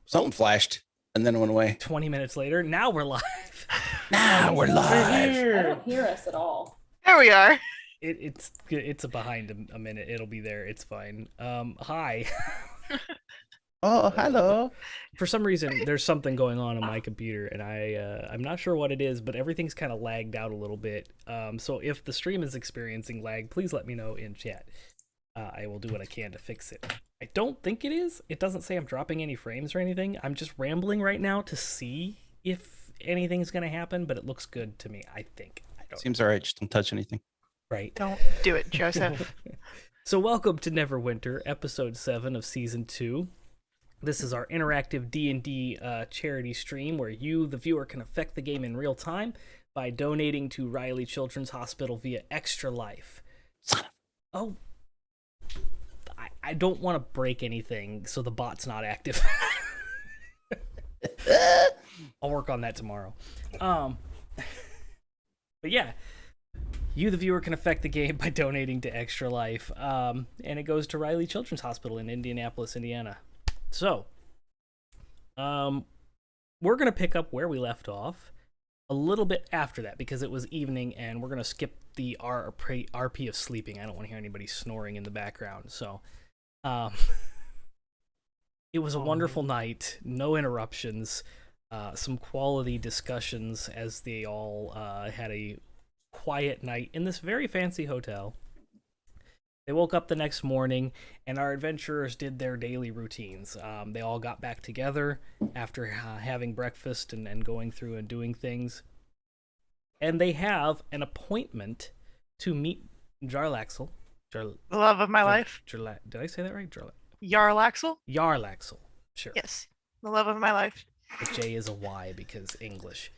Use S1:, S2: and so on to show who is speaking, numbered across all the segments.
S1: Something flashed and then went away.
S2: 20 minutes later, now we're live.
S1: Now we're
S3: We're
S1: live.
S3: here.
S4: I don't hear us at all.
S3: There we are.
S2: It's a behind a minute. It'll be there. It's fine. Hi.
S1: Oh, hello.
S2: For some reason, there's something going on my computer, and I'm not sure what it is, but everything's kind of lagged out a little bit. So if the stream is experiencing lag, please let me know in chat. I will do what I can to fix it. I don't think it is. It doesn't say I'm dropping any frames or anything. I'm just rambling right now to see if anything's gonna happen, but it looks good to me. I think. I don't.
S1: Seems all right. Just don't touch anything.
S2: Right.
S3: Don't do it, Joseph.
S2: So welcome to Neverwinter, episode 7 of season 2. This is our interactive D&D charity stream where you, the viewer, can affect the game in real time by donating to Riley Children's Hospital via Extra Life. Oh, I don't want to break anything, so the bot's not active. I'll work on that tomorrow. But yeah, you, the viewer, can affect the game by donating to Extra Life, and it goes to Riley Children's Hospital in Indianapolis, Indiana. So, we're going to pick up where we left off a little bit after that because it was evening and we're going to skip the RP of sleeping. I don't want to hear anybody snoring in the background. So, it was a wonderful night, no interruptions, some quality discussions as they all had a quiet night in this very fancy hotel. They woke up the next morning, and our adventurers did their daily routines. They all got back together after having breakfast and going through and doing things. And they have an appointment to meet Jarlaxle.
S3: The love of my life.
S2: Did I say that right?
S3: Jarlaxle?
S2: Jarlaxle. Sure.
S3: Yes. The love of my life.
S2: The J is a Y because English.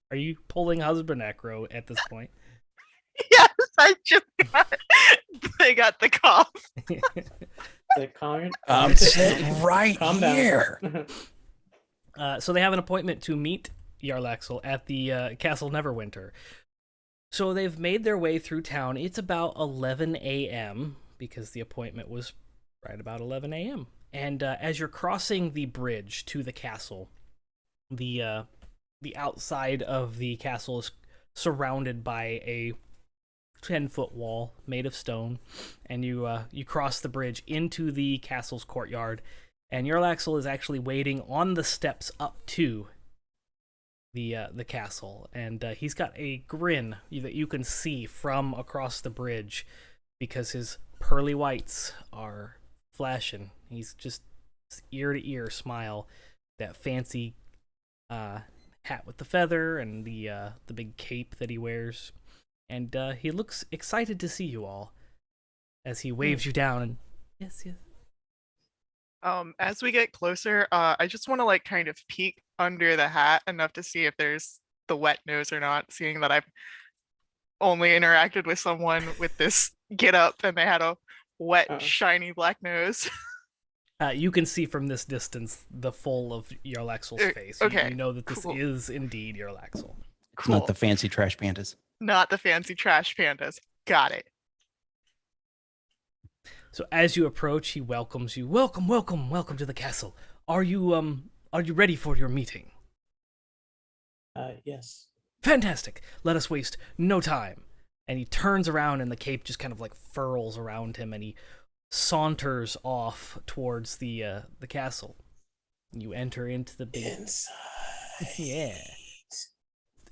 S2: Are you pulling husband acro at this point?
S3: Yes, I just got the cough.
S1: I'm sitting right
S4: Calm
S1: here.
S2: So they have an appointment to meet Jarlaxle at the Castle Neverwinter. So they've made their way through town. It's about 11 a.m. because the appointment was right about 11 a.m. And as you're crossing the bridge to the castle, the outside of the castle is surrounded by a 10-foot wall made of stone, and you cross the bridge into the castle's courtyard, and Jarlaxle is actually waiting on the steps up to the castle, and he's got a grin that you can see from across the bridge because his pearly whites are flashing. He's just ear to ear smile, that fancy hat with the feather and the big cape that he wears. And he looks excited to see you all as he waves you down and yes.
S3: As we get closer, I just want to kind of peek under the hat enough to see if there's the wet nose or not, seeing that I've only interacted with someone with this get up and they had a wet, shiny black nose.
S2: You can see from this distance the full of Jarlaxle's face.
S3: Okay,
S2: You know that this
S3: cool.
S2: is indeed Jarlaxle.
S3: Cool.
S1: Not the fancy trash pandas.
S3: Not the fancy trash pandas. Got it.
S2: So as you approach, he welcomes you. Welcome to the castle. Are you ready for your meeting?
S4: Yes.
S2: Fantastic. Let us waste no time. And he turns around and the cape just kind of furls around him and he saunters off towards the castle. You enter into the big
S4: Inside.
S2: Yeah.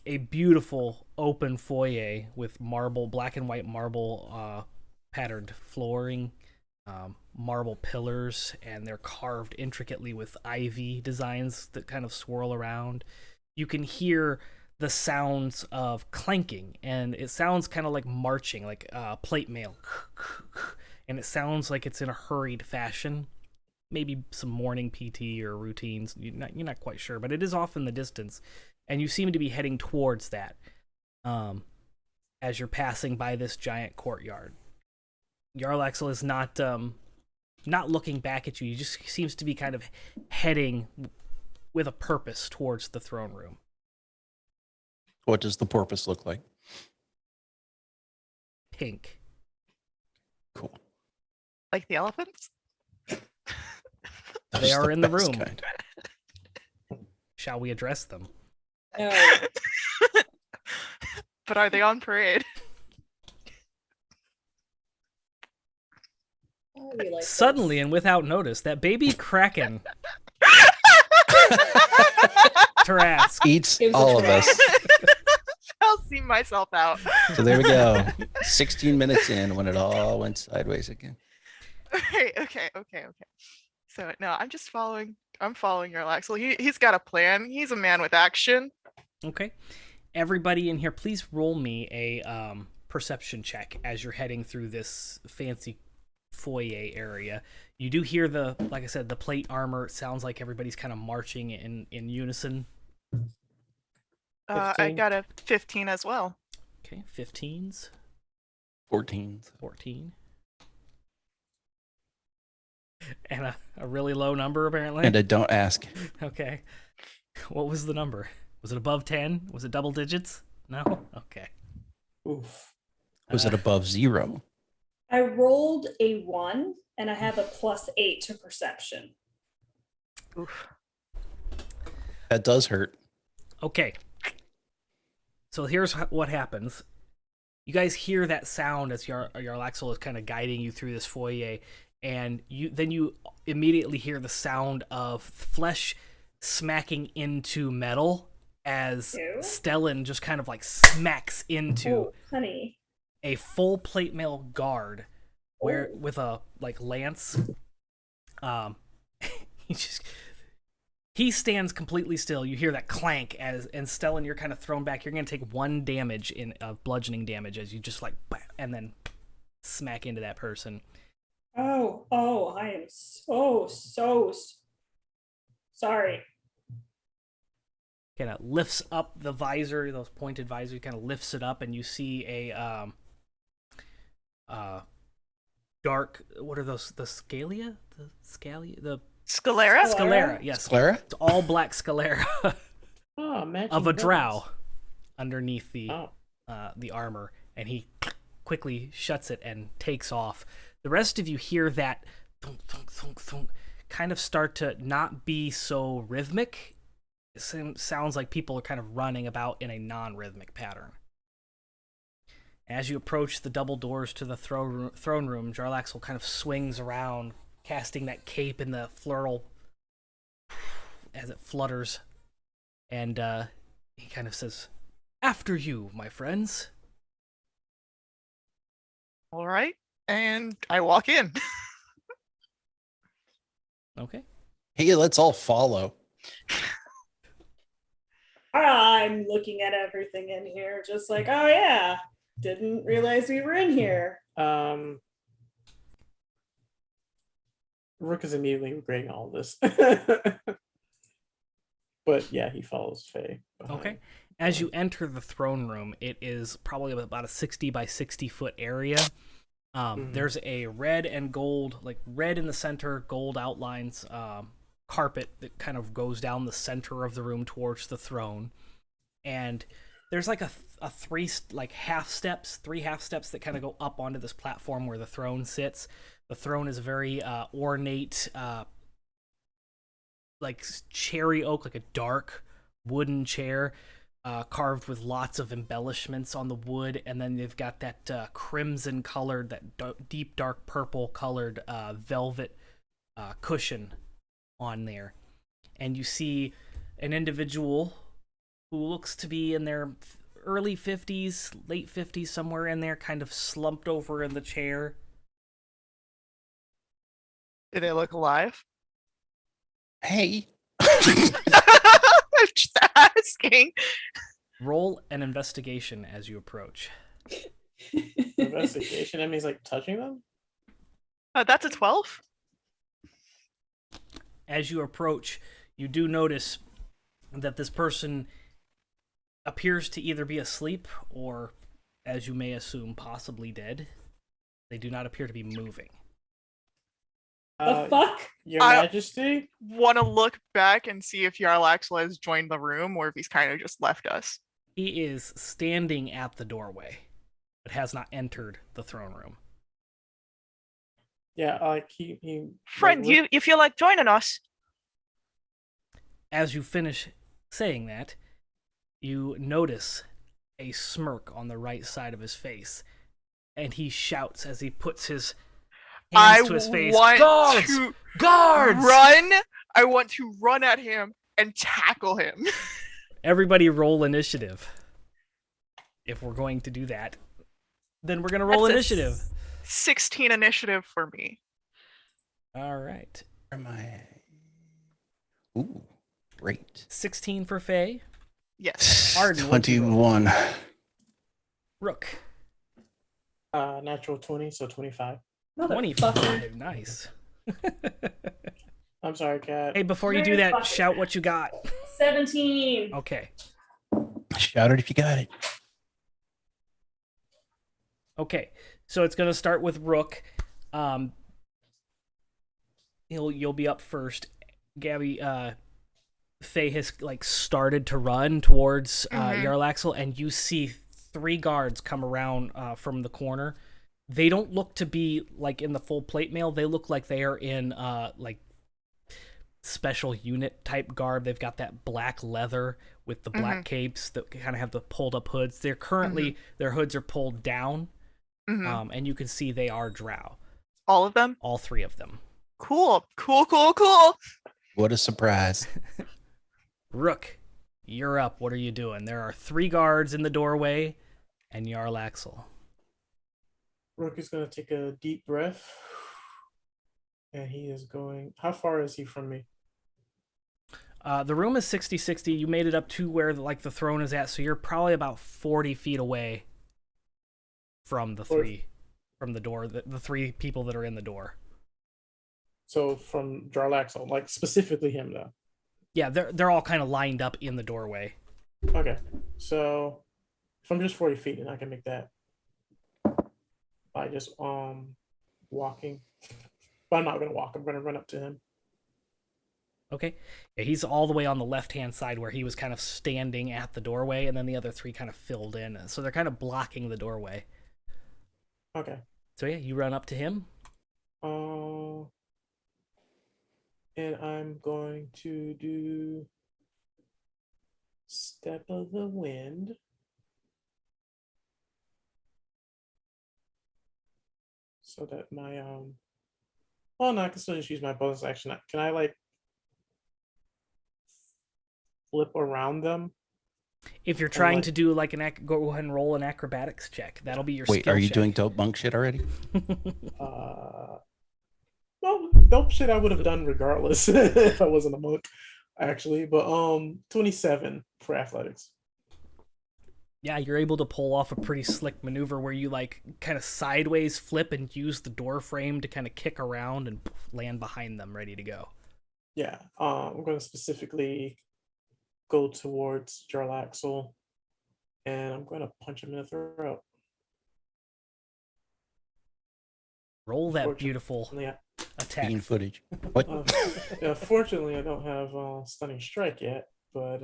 S2: A beautiful open foyer with black and white marble patterned flooring, marble pillars, and they're carved intricately with ivy designs that kind of swirl around. You can hear the sounds of clanking, and it sounds kind of like marching, like plate mail. And it sounds like it's in a hurried fashion. Maybe some morning PT or routines. You're not quite sure, but it is off in the distance. And you seem to be heading towards that as you're passing by this giant courtyard. Jarlaxle is not looking back at you. He just seems to be kind of heading with a purpose towards the throne room.
S1: What does the porpoise look like?
S2: Pink.
S1: Cool.
S3: Like the elephants?
S2: They
S1: Those
S2: are in the
S1: best
S2: room.
S1: kind.
S2: Shall we address them?
S4: No.
S3: But are they on parade?
S4: Oh, we like
S2: Suddenly and without notice, that baby kraken Tarask.
S1: Eats
S4: Gives a
S1: all of
S4: trash.
S1: us.
S3: I'll see myself out.
S1: So there we go. 16 minutes in when it all went sideways again.
S3: Okay. So no, I'm just following. I'm following your Axel. He's got a plan. He's a man with action.
S2: Okay. Everybody in here, please roll me a perception check as you're heading through this fancy foyer area. You do hear like I said, the plate armor. It sounds like everybody's kind of marching in unison.
S3: I
S5: 15.
S3: got a 15 as well.
S2: Okay, 15s,
S1: 14.
S2: 14. And a really low number, apparently.
S1: And don't ask.
S2: Okay. What was the number? Was it above 10? Was it double digits? No? Okay.
S5: Oof.
S1: Was it above 0?
S4: I rolled a 1 and I have a +8 to perception.
S3: Oof.
S1: That does hurt.
S2: Okay. So here's what happens. You guys hear that sound as your Axel is kind of guiding you through this foyer, and you immediately hear the sound of flesh smacking into metal as
S4: Ew.
S2: Stellan just kind of like smacks into
S4: Oh, honey.
S2: a full plate mail guard where
S4: Oh.
S2: with a like lance. He stands completely still. You hear that clank and Stellan, you're kind of thrown back. You're going to take 1 damage of bludgeoning damage as you just like and then smack into that person.
S4: Oh, I am sorry.
S2: Kind of lifts up the visor, those pointed visors, kind of lifts it up, and you see a dark. What are those? The scalia? The
S3: Scalera?
S2: scalera. Yes,
S1: Clara?
S2: it's all black scalera
S5: Oh, matching
S2: of a
S5: guns.
S2: drow underneath the
S5: Oh.
S2: the armor, and he quickly shuts it and takes off. The rest of you hear that thunk, thunk, thunk, thunk, kind of start to not be so rhythmic. It sounds like people are kind of running about in a non-rhythmic pattern. As you approach the double doors to the throne room, Jarlaxle kind of swings around, casting that cape in the floral as it flutters. And he kind of says, "After you, my friends."
S3: All right. And I walk in.
S2: Okay.
S1: Hey, let's all follow.
S4: I'm looking at everything in here, just like, oh yeah, didn't realize we were in here.
S5: Rook is immediately regretting all this. But yeah, he follows Faye. behind.
S2: Okay. As you enter the throne room, it is probably about a 60 by 60 foot area. There's a red and gold, like red in the center, gold outlines, carpet that kind of goes down the center of the room towards the throne. And there's like three half steps that kind of go up onto this platform where the throne sits. The throne is a very ornate, like cherry oak, like a dark wooden chair, carved with lots of embellishments on the wood, and then they've got that crimson colored, that deep dark purple colored velvet cushion on there. And you see an individual who looks to be in their early 50s, late 50s, somewhere in there, kind of slumped over in the chair.
S3: Do they look alive?
S1: Hey.
S3: I'm just asking.
S2: Roll an investigation as you approach.
S5: Investigation. That means like touching them.
S3: That's a 12.
S2: As you approach, you do notice that this person appears to either be asleep or, as you may assume, possibly dead. They do not appear to be moving.
S4: The fuck?
S5: Your
S3: I-
S5: Majesty.
S3: Want to look back and see if Jarlaxle has joined the room or if he's kind of just left us.
S2: He is standing at the doorway, but has not entered the throne room.
S5: Yeah, like he
S3: Friend,
S5: like,
S3: you feel like joining us?
S2: As you finish saying that, you notice a smirk on the right side of his face, and he shouts as he puts his
S3: I
S2: hands to his face.
S3: want
S2: Guards!
S3: to
S2: Guards!
S3: run. I want to run at him and tackle him.
S2: Everybody roll initiative. If we're going to do that, then we're going to roll
S3: That's a
S2: initiative.
S3: 16 initiative for me.
S2: All right.
S1: Where am I? Ooh, great.
S2: 16 for Faye.
S3: Yes.
S2: Arden, what'd you roll?
S1: 21.
S2: Rook.
S5: natural 20, so 25.
S2: 25. Nice.
S5: I'm sorry, Kat.
S2: Hey, before you do that, shout what you got.
S4: 17.
S2: Okay.
S1: Shout it if you got it.
S2: Okay. So it's going to start with Rook. You'll be up first. Gabby, Faye has like started to run towards Jarl Axel, and you see 3 guards come around from the corner. They don't look to be like in the full plate mail. They look like they are in like special unit type garb. They've got that black leather with the black capes that kind of have the pulled up hoods. They're currently their hoods are pulled down, and you can see they are drow.
S3: All of them?
S2: All 3 of them.
S3: Cool.
S1: What a surprise.
S2: Rook, you're up. What are you doing? There are 3 guards in the doorway, and Jarl Axel.
S5: Rook is going to take a deep breath. And he is going... How far is he from me?
S2: The room is 60-60. You made it up to where like the throne is at, so you're probably about 40 feet away from the 3, from the door, the 3 people that are in the door.
S5: So from Jarl Axel, like specifically him though.
S2: Yeah, they're all kind of lined up in the doorway.
S5: Okay, so if I'm just 40 feet, and I can make that by just walking. But I'm not gonna walk. I'm gonna run up to him.
S2: Okay. Yeah, he's all the way on the left-hand side where he was kind of standing at the doorway, and then the other 3 kind of filled in. So they're kind of blocking the doorway.
S5: Okay.
S2: So yeah, you run up to him.
S5: And I'm going to do Step of the Wind. So that my well, no, I can still just use my bonus action. Can I like flip around them?
S2: If you're trying to do like go ahead and roll an acrobatics check. That'll be your
S1: Wait,
S2: skill
S1: are you
S2: check.
S1: doing dope monk shit already?
S5: Well, dope shit I would have done regardless if I wasn't a monk, actually. But 27 for athletics.
S2: Yeah, you're able to pull off a pretty slick maneuver where you like kind of sideways flip and use the door frame to kind of kick around and land behind them, ready to go.
S5: Yeah, I'm going to specifically go towards Jarl Axel, and I'm going to punch him in the throat.
S2: Roll that beautiful
S5: Yeah.
S2: attack.
S1: Bean footage. What?
S5: Yeah, fortunately, I don't have Stunning Strike yet, but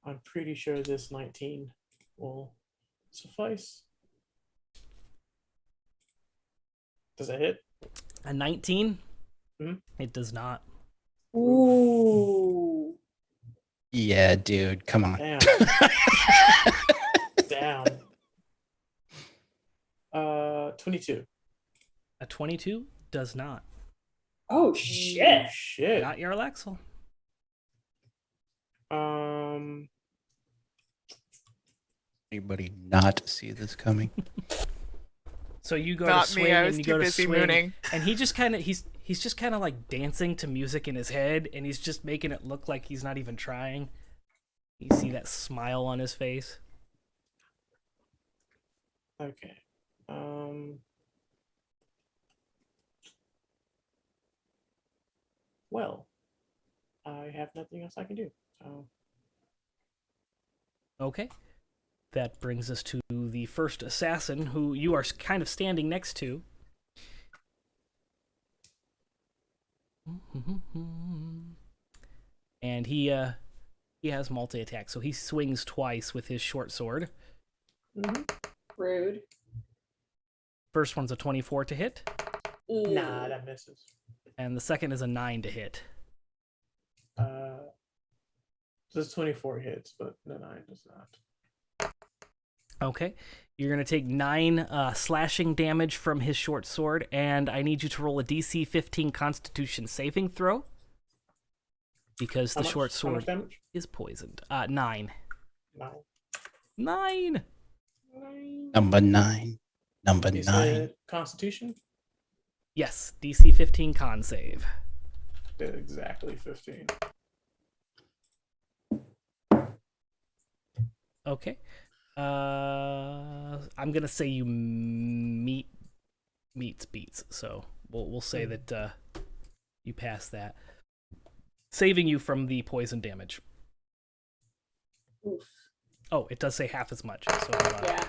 S5: I'm pretty sure this 19 will suffice. Does it hit?
S2: A 19?
S5: Mm-hmm.
S2: It does not.
S4: Ooh.
S1: Yeah, dude. Come on.
S5: Damn. Damn. 22.
S2: A 22 does not.
S4: Oh shit.
S5: Shit.
S2: Not Jarl Axel.
S1: Anybody not see this coming?
S2: So you go
S3: Not
S2: to swing
S3: me, I was
S2: and you
S3: too
S2: go to
S3: busy
S2: swing,
S3: mooning.
S2: and he just kind of he's just kind of like dancing to music in his head, and he's just making it look like he's not even trying. You see that smile on his face.
S5: Okay. Well, I have nothing else I can do. So
S2: Okay. That brings us to the first assassin, who you are kind of standing next to. And he has multi-attack, so he swings twice with his short sword.
S4: Rude.
S2: First one's a 24 to hit,
S4: Ooh.
S5: Nah, that misses.
S2: and the second is a 9 to hit.
S5: Just 24 hits, but the 9 does not.
S2: Okay. You're going to take 9 slashing damage from his short sword, and I need you to roll a DC 15 Constitution saving throw. Because the short
S5: How much
S2: sword
S5: damage?
S2: is poisoned. 9.
S5: 9.
S2: 9!
S1: Number 9. Number
S5: You
S1: 9.
S5: said Constitution?
S2: Yes, DC 15 con save.
S5: Did exactly 15.
S2: Okay. I'm gonna say you meets beats, so we'll say that you pass that, saving you from the poison damage.
S4: Oof.
S2: Oh, it does say half as much. So
S4: Yeah.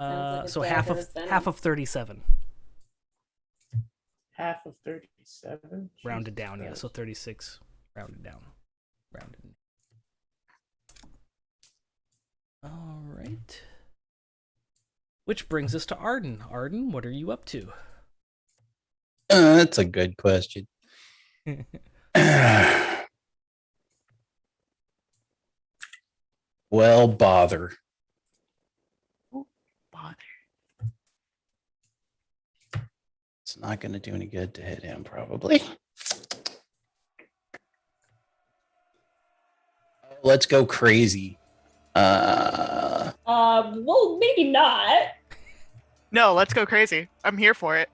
S4: Sounds like a
S2: so
S4: dagger with venom.
S2: half of 37,
S5: Half of 37?
S2: rounded
S5: Jesus
S2: down. Yeah,
S5: Christ.
S2: so 36 rounded down. Rounded. All right. Which brings us to Arden. Arden, what are you up to?
S1: That's a good question. Well, bother.
S3: Bother.
S1: It's not going to do any good to hit him, probably. Let's go crazy.
S4: Well, maybe not.
S3: No, let's go crazy. I'm here for it.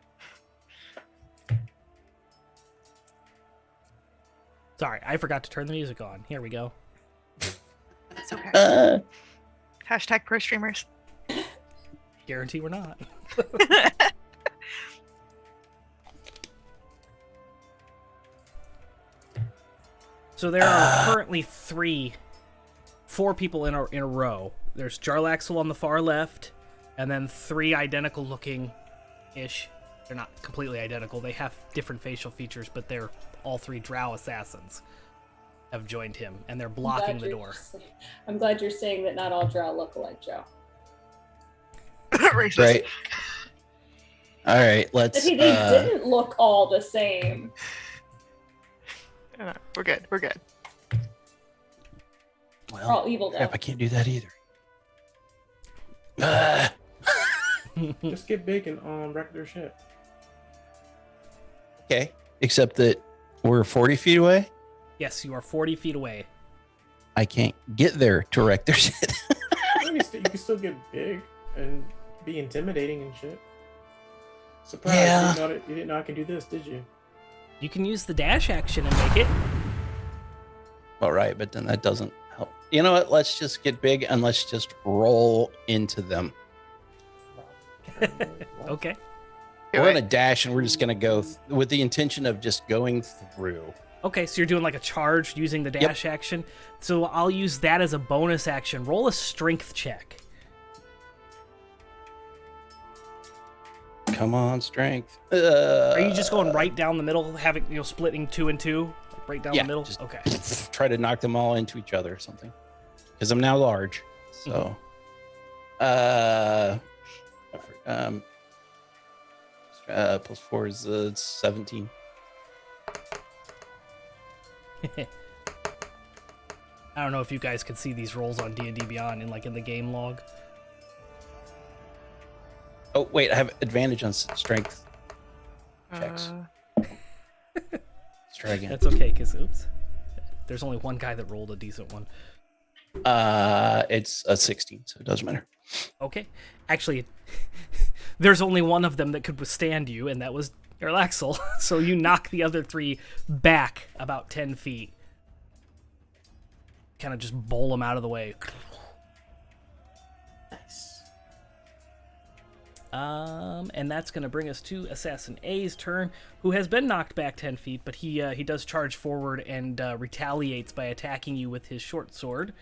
S2: Sorry, I forgot to turn the music on. Here we go.
S3: It's okay. Hashtag pro streamers.
S2: Guarantee we're not. So there are currently four people in a row. There's Jarlaxle on the far left, and then 3 identical looking ish. They're not completely identical. They have different facial features, but they're all 3 Drow assassins have joined him, and they're blocking the door.
S4: I'm glad you're saying that not all Drow look alike Joe.
S3: Racist.
S1: Right. All right, let's.
S4: They didn't look all the same.
S3: We're good. We're good.
S4: They're
S1: Well,
S4: all evil though.
S1: crap, I can't do that either.
S5: Just get big and wreck their shit.
S1: Okay, except that we're 40 feet away.
S2: Yes, you are 40 feet away.
S1: I can't get there to wreck their shit.
S5: You can still get big and be intimidating and shit. Surprise!
S1: Yeah.
S5: You didn't know I can do this, did you?
S2: You can use the dash action and make it.
S1: All right, but then that doesn't help. You know what? Let's just get big and let's just roll into them.
S2: Okay.
S3: Do
S1: We're
S3: it.
S1: gonna dash and we're just gonna go with the intention of just going through.
S2: Okay, so you're doing like a charge using the dash action. So I'll use that as a bonus action. Roll a strength check.
S1: Come on, strength.
S2: Are you just going right down the middle, having splitting 2 and 2, like right down
S1: Yeah,
S2: the middle?
S1: just-
S2: Okay.
S1: Try to knock them all into each other or something. Because I'm now large. So plus 4 is 17.
S2: I don't know if you guys can see these rolls on D&D Beyond in the game log.
S1: Oh wait, I have advantage on strength checks. Let's try again.
S2: That's okay, because there's only one guy that rolled a decent one.
S1: It's a 16, so it doesn't matter.
S2: Okay. Actually, there's only one of them that could withstand you, and that was Jarlaxle. So you knock the other 3 back about 10 feet. Kind of just bowl them out of the way.
S5: Nice.
S2: And that's going to bring us to Assassin A's turn, who has been knocked back 10 feet, but he does charge forward and retaliates by attacking you with his short sword.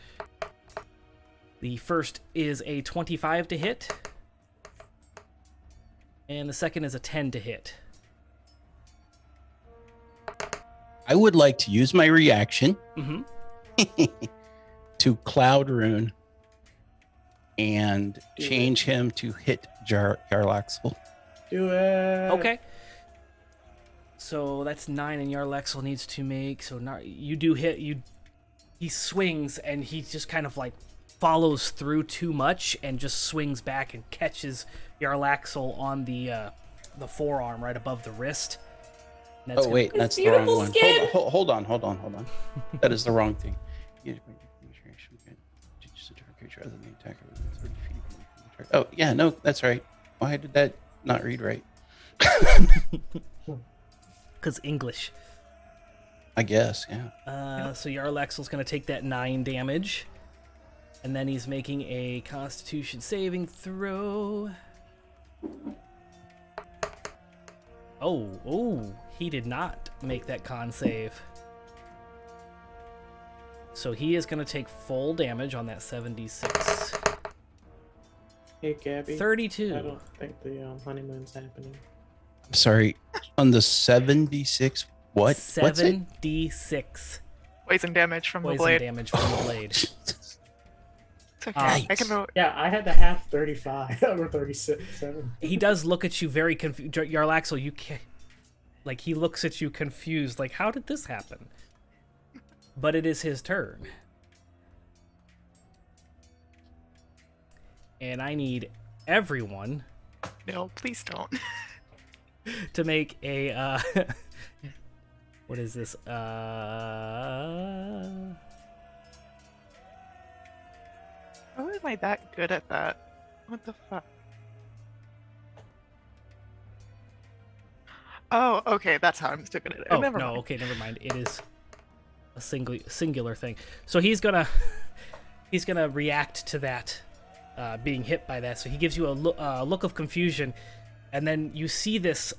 S2: The first is a 25 to hit, and the second is a 10 to hit.
S1: I would like to use my reaction
S2: Mm-hmm.
S1: to Cloud Rune and
S5: Do
S1: change him to hit Jarlaxle.
S5: Do it.
S2: Okay. So that's 9, and Yarlaxle needs to make. So not, you do hit. He swings, and he just kind of like follows through too much, and just swings back and catches Yarlaxle on the forearm right above the wrist. And that's
S1: Oh wait,
S4: His
S1: that's the wrong
S4: beautiful
S1: one.
S4: skin.
S1: Hold on. That is the wrong thing. You just a different creature other than the attacker within 30 feet from the attacker. Oh yeah, no, that's right. Why did that not read right?
S2: Because English.
S1: I guess, yeah.
S2: So Yarlaxle's going to take that 9 damage. And then he's making a Constitution saving throw. Oh, he did not make that con save. So he is going to take full damage on that 76.
S5: Hey, Gabby.
S2: 32.
S5: I don't think the honeymoon's happening.
S1: I'm sorry. On the 76, what? What's it?
S2: 7d6
S3: Poison damage from the
S2: poison
S3: blade.
S2: damage from the blade.
S3: It's okay.
S2: Yikes.
S3: I can know.
S5: Yeah, I had to have 35 or 37.
S2: He does look at you very confused. Yarlaxle, you can't. Like, he looks at you confused, like, how did this happen? But it is his turn. And I need everyone
S3: No, please don't.
S2: to make a, what is this?
S3: How am I that good at that? What the fuck? Oh, okay, that's how I'm still good at it.
S2: Oh,
S3: Never
S2: no,
S3: mind.
S2: okay, never mind. It is a singular thing. So he's gonna react to that, being hit by that. So he gives you a look of confusion, and then you see this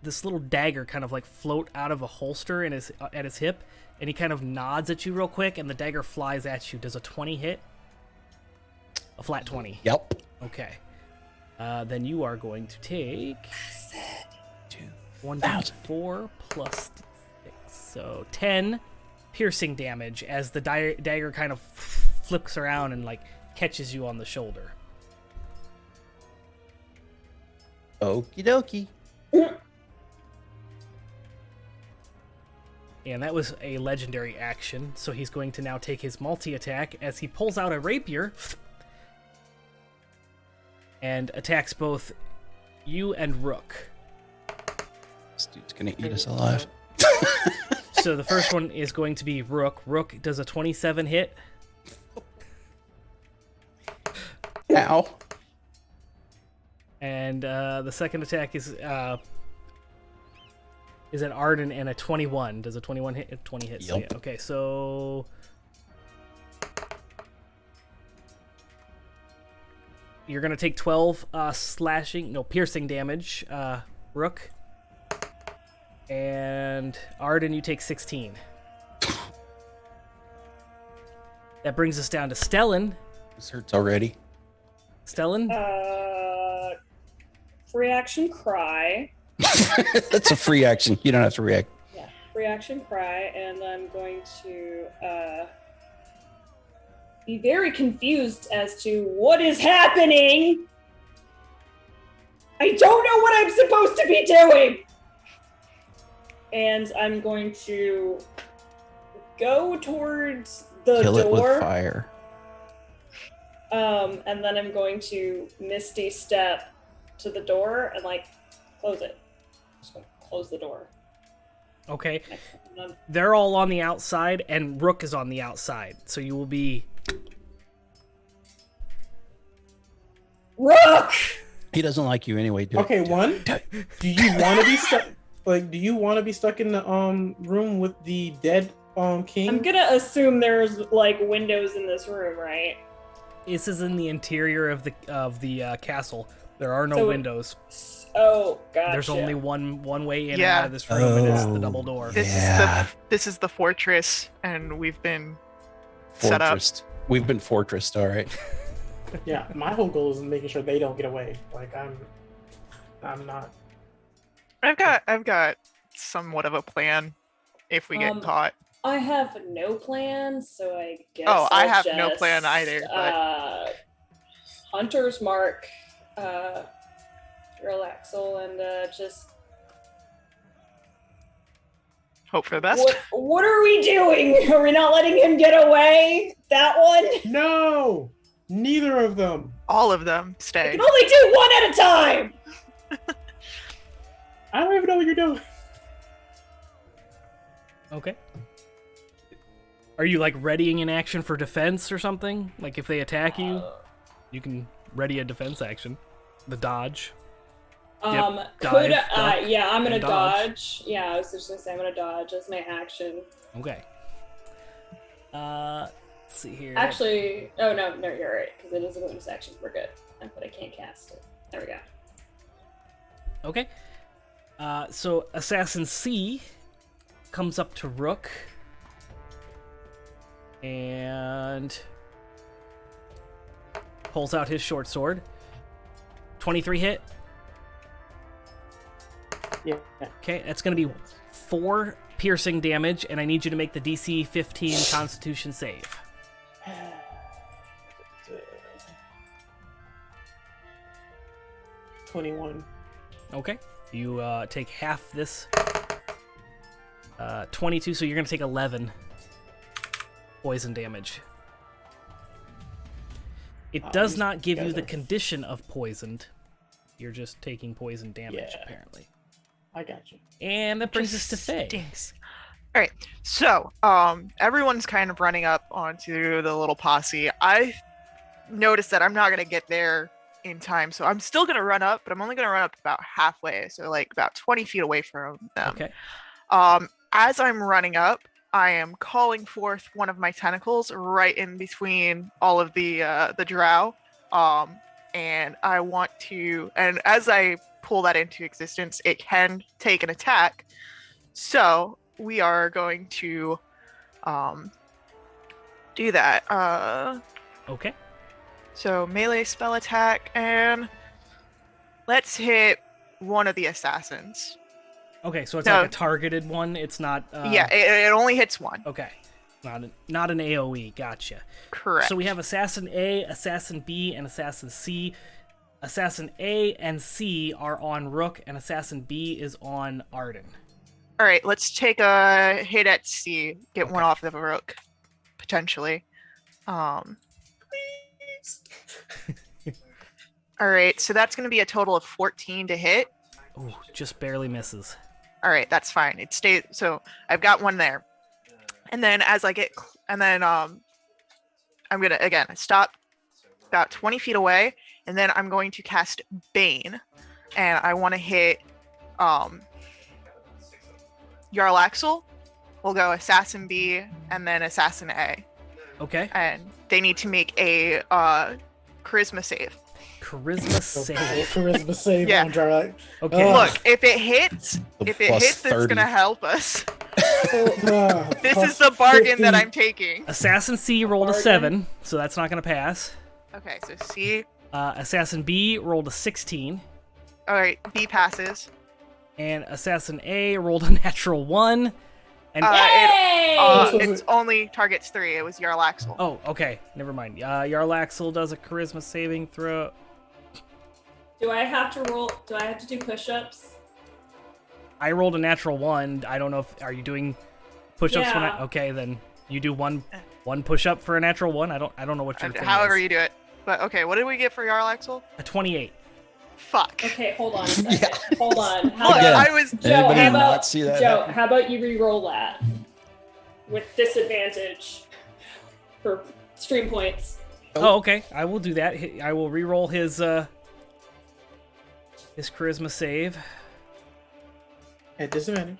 S2: this little dagger kind of like float out of a holster in his at his hip, and he kind of nods at you real quick, and the dagger flies at you. Does a 20 hit? A flat 20.
S1: Yep.
S2: Okay. Then you are going to take 1d4 plus 6, so 10 piercing damage as the dagger kind of flips around and like catches you on the shoulder.
S1: Okie dokie.
S2: And that was a legendary action, so he's going to now take his multi-attack as he pulls out a rapier and attacks both you and Rook.
S1: This dude's gonna eat us alive.
S2: So the first one is going to be Rook. Rook does a 27 hit.
S1: Ow.
S2: And the second attack is at Arden, and a 21. Does a 21 hit? 20 hits. So
S1: Yep.
S2: yeah. Okay, so you're gonna take 12 piercing damage, Rook. And Arden, you take 16. That brings us down to Stellan.
S1: This hurts already.
S2: Stellan,
S4: Free action cry.
S1: That's a free action. You don't have to react.
S4: Yeah, free action cry, and I'm going to be very confused as to what is happening. I don't know what I'm supposed to be doing. And I'm going to go towards the
S1: Kill it with
S4: door.
S1: fire.
S4: And then I'm going to Misty step to the door and like close it. Just gonna close the door.
S2: okay.
S4: And I'm-
S2: They're all on the outside, and Rook is on the outside. So you will be...
S4: Rook!
S1: He doesn't like you anyway, dude.
S5: Okay, one. Do you want to be stuck? Like, do you want to be stuck in the room with the dead king?
S4: I'm gonna assume there's like windows in this room, right?
S2: This is in the interior of the castle. There are no
S4: So-
S2: windows.
S4: Oh, gotcha.
S2: There's only one way in
S3: Yeah.
S2: and out of this room, and it's the
S1: Oh.
S2: double door.
S3: This is the fortress, and we've been set up.
S1: Fortressed. We've been fortressed, all right.
S5: Yeah, my whole goal is making sure they don't get away. Like, I'm not.
S3: I've got somewhat of a plan if we get caught.
S4: I have no plan, so I guess.
S3: Oh, I
S4: I'll
S3: have no plan
S4: just,
S3: either, but-
S4: Hunter's Mark, Relaxel, and just.
S3: Hope for the best.
S4: What are we doing? Are we not letting him get away? That one?
S5: No, neither of them.
S3: All of them
S4: I
S3: stay.
S4: can only do one at a time.
S5: I don't even know what you're doing.
S2: Okay. Are you like readying an action for defense or something? Like if they attack you, you can ready a defense action. The dodge. Yep.
S4: Could
S2: Dive, duck,
S4: yeah, I'm gonna
S2: and dodge.
S4: dodge. Yeah, I was just gonna say I'm gonna dodge as my action.
S2: Okay. Let's see here.
S4: Actually, oh no, you're right, because it is a bonus action. We're good, but I can't cast it. There we go.
S2: Okay. So Assassin C comes up to Rook and pulls out his short sword. 23 hit.
S5: Yeah.
S2: Okay, that's going to be 4 piercing damage, and I need you to make the DC 15 Constitution save.
S5: 21.
S2: Okay. You take half this. 22, so you're going to take 11 poison damage. It does not give you the condition of poisoned. You're just taking poison damage, apparently.
S5: I got you.
S2: And that brings us to Faye.
S3: Stinks. All right, so everyone's kind of running up onto the little posse. I noticed that I'm not gonna get there in time, so I'm still gonna run up, but I'm only gonna run up about halfway, so like about 20 feet away from them.
S2: Okay.
S3: As I'm running up, I am calling forth one of my tentacles right in between all of the drow, and I want to. And as I pull that into existence, it can take an attack. So we are going to do that.
S2: Okay.
S3: So melee spell attack, and let's hit one of the assassins.
S2: Okay, so it's
S3: No.
S2: like a targeted one. It's not.
S3: Yeah, it only hits one.
S2: Okay. Not an AoE. Gotcha.
S3: Correct.
S2: So we have Assassin A, Assassin B, and Assassin C. Assassin A and C are on Rook, and Assassin B is on Arden.
S3: All right, let's take a hit at C. Get one off of the Rook, potentially. Please. All right, so that's going to be a total of 14 to hit.
S2: Ooh, just barely misses.
S3: All right, that's fine. It stays. So I've got one there, and then as I get, and then I'm gonna again stop about 20 feet away, and then I'm going to cast Bane, and I want to hit Jarl Axel. We'll go Assassin B and then Assassin A,
S2: Okay.
S3: and they need to make a charisma save.
S2: Charisma save.
S5: Charisma save
S3: Yeah.
S5: on Jarlath.
S2: Okay.
S3: Look, if it hits,
S1: The
S3: if it
S1: plus
S3: hits, it's
S1: 30.
S3: gonna help us. This
S5: Plus
S3: is the bargain
S5: 50.
S3: that I'm taking.
S2: Assassin C rolled a 7, so that's not going to pass.
S3: Okay, so C.
S2: Assassin B rolled a 16,
S3: All right, B passes.
S2: and Assassin A rolled a natural 1. And
S4: Yay!
S3: It's only targets 3. It was Jarl Axel.
S2: oh, okay, never mind. Jarl Axel does a charisma saving throw.
S4: Do I have to roll? Do I have to do push-ups?
S2: I rolled a natural 1. I don't know if are you doing push-ups for
S4: Yeah.
S2: that? Okay, then you do one push-up for a natural 1. I don't know what your thing
S3: However
S2: is.
S3: you do it. But okay, what did we get for Jarl Axel?
S2: A 28.
S3: Fuck.
S4: Okay, hold on a second. Hold on. How
S3: Look,
S1: Again.
S4: about,
S3: I was.
S4: Joe,
S1: Anybody
S4: how
S1: not
S4: about,
S1: see that
S4: Joe,
S1: happen?
S4: how about you re-roll that with disadvantage for stream points?
S2: Oh, okay. I will do that. I will re-roll his charisma save.
S5: At disadvantage.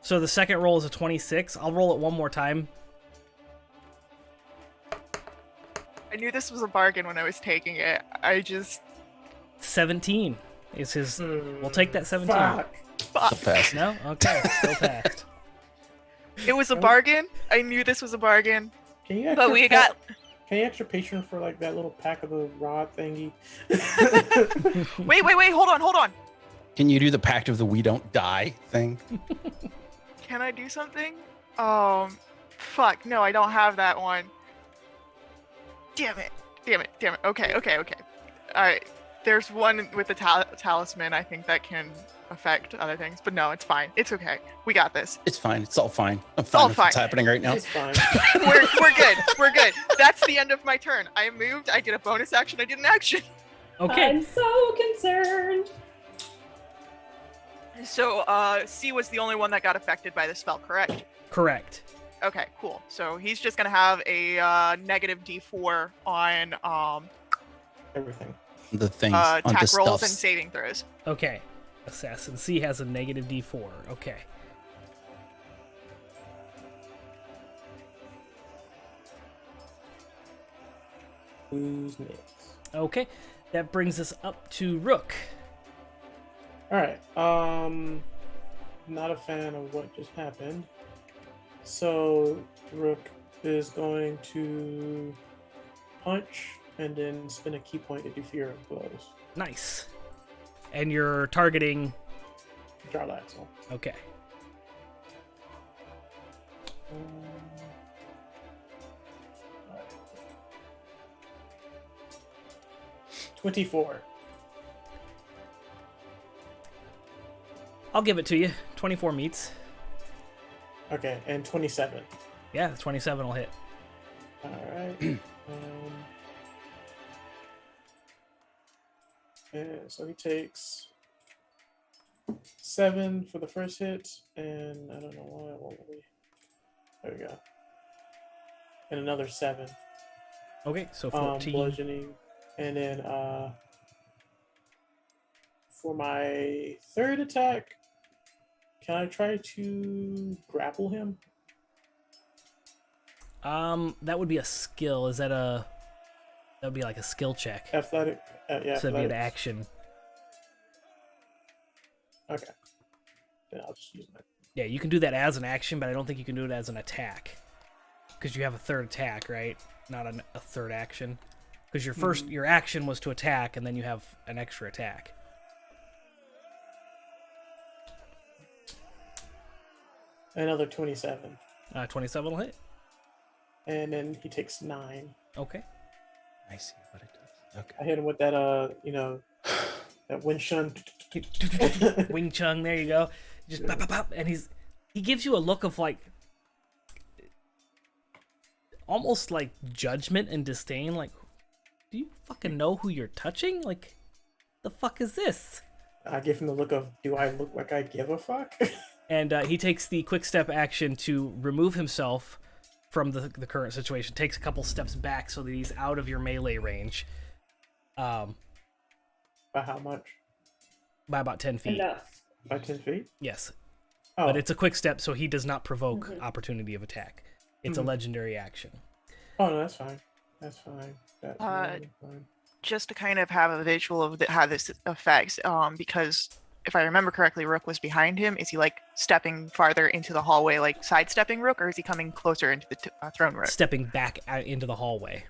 S2: So the second roll is a 26. I'll roll it one more time.
S3: I knew this was a bargain when I was taking it. I just.
S2: 17 is his. We'll take that 17.
S5: Fuck.
S3: Fuck.
S1: It's a pass.
S2: No? Okay, still passed.
S3: It was a bargain. I knew this was a bargain.
S5: Can you
S3: But we got.
S5: Can you extra patron for like that little pack of the rod thingy?
S3: Wait. Hold on.
S1: Can you do the Pact of the We Don't Die thing?
S3: Can I do something? Fuck. No, I don't have that one. Damn it. Okay. All right. There's one with the talisman, I think, that can affect other things. But no, it's fine. It's okay. We got this.
S1: It's fine. It's all fine. I'm
S3: all
S1: fine with what's
S3: fine.
S1: happening right now.
S5: It's fine.
S3: We're good. We're good. That's the end of my turn. I moved. I did a bonus action. I did an action.
S2: Okay.
S4: I'm so concerned.
S3: So, C was the only one that got affected by the spell, correct?
S2: Correct.
S3: Okay, cool. So he's just gonna have a negative D4 on
S5: Everything.
S1: The things on
S3: attack
S1: the
S3: rolls and
S1: stuffs.
S3: saving throws.
S2: Okay. Assassin C has a negative D4. Okay.
S5: Who's next?
S2: Okay. That brings us up to Rook.
S5: All right. Not a fan of what just happened. So Rook is going to punch and then spend a key point to do fear of blows.
S2: Nice. And you're targeting.
S5: Jarlaxle.
S2: Okay.
S5: All right. 24.
S2: I'll give it to you. 24 meets.
S5: Okay, and 27.
S2: Yeah, 27 will hit.
S5: All right. And so he takes 7 for the first hit, and I don't know why. What will we? There we go. And another 7.
S2: Okay, so 14.
S5: Bludgeoning, and then for my third attack, can I try to grapple him?
S2: That would be a skill. Is that a? That would be like a skill check.
S5: Athletic. Yeah.
S2: So it'd be an
S5: athletics.
S2: action.
S5: Okay. Then I'll just use my.
S2: Yeah, you can do that as an action, but I don't think you can do it as an attack. Because you have a third attack, right? Not a third action. Because your first, your action was to attack, and then you have an extra attack.
S5: Another 27.
S2: 27 will hit.
S5: And then he takes 9.
S2: Okay.
S1: I see what it does. Okay.
S5: I hit him with that, that wind shun.
S2: Wing Chun, there you go. Just pop, pop, pop, and he gives you a look of like almost like judgment and disdain. Like, do you fucking know who you're touching? Like, the fuck is this?
S5: I give him the look of, do I look like I give a fuck?
S2: And he takes the quick step action to remove himself from the current situation. Takes a couple steps back so that he's out of your melee range.
S5: By how much?
S2: By about 10 feet.
S4: Enough.
S5: By 10 feet?
S2: Yes.
S5: Oh,
S2: But it's a quick step, so he does not provoke opportunity of attack. It's a
S5: Mhm.
S2: legendary action.
S5: oh no, that's fine. That's fine. That's
S3: Uh,
S5: fine.
S3: Just to kind of have a visual of how this affects, because if I remember correctly, Rook was behind him. Is he like stepping farther into the hallway, like sidestepping Rook, or is he coming closer into the throne room?
S2: Stepping back out into the hallway.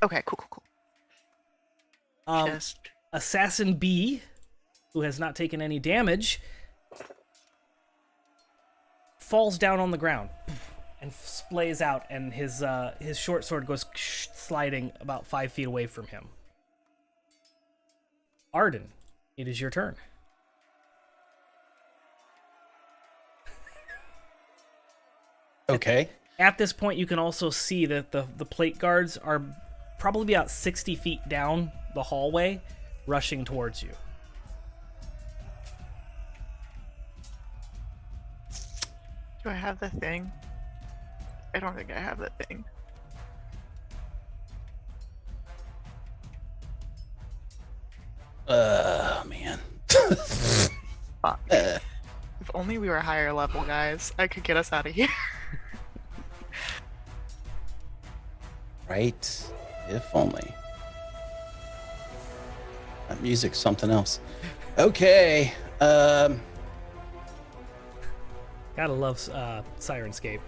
S3: Okay, cool. Just
S2: Assassin B, who has not taken any damage, falls down on the ground and splays out, and his short sword goes sliding about 5 feet away from him. Arden, it is your turn.
S1: Okay.
S2: At this point, you can also see that the plate guards are probably about 60 feet down the hallway, rushing towards you.
S3: do I have the thing? I don't think I have the thing.
S1: Man.
S3: Fuck. If only we were higher level, guys. I could get us out of here.
S1: Right? If only. That music's something else. Okay.
S2: Gotta love Sirenscape.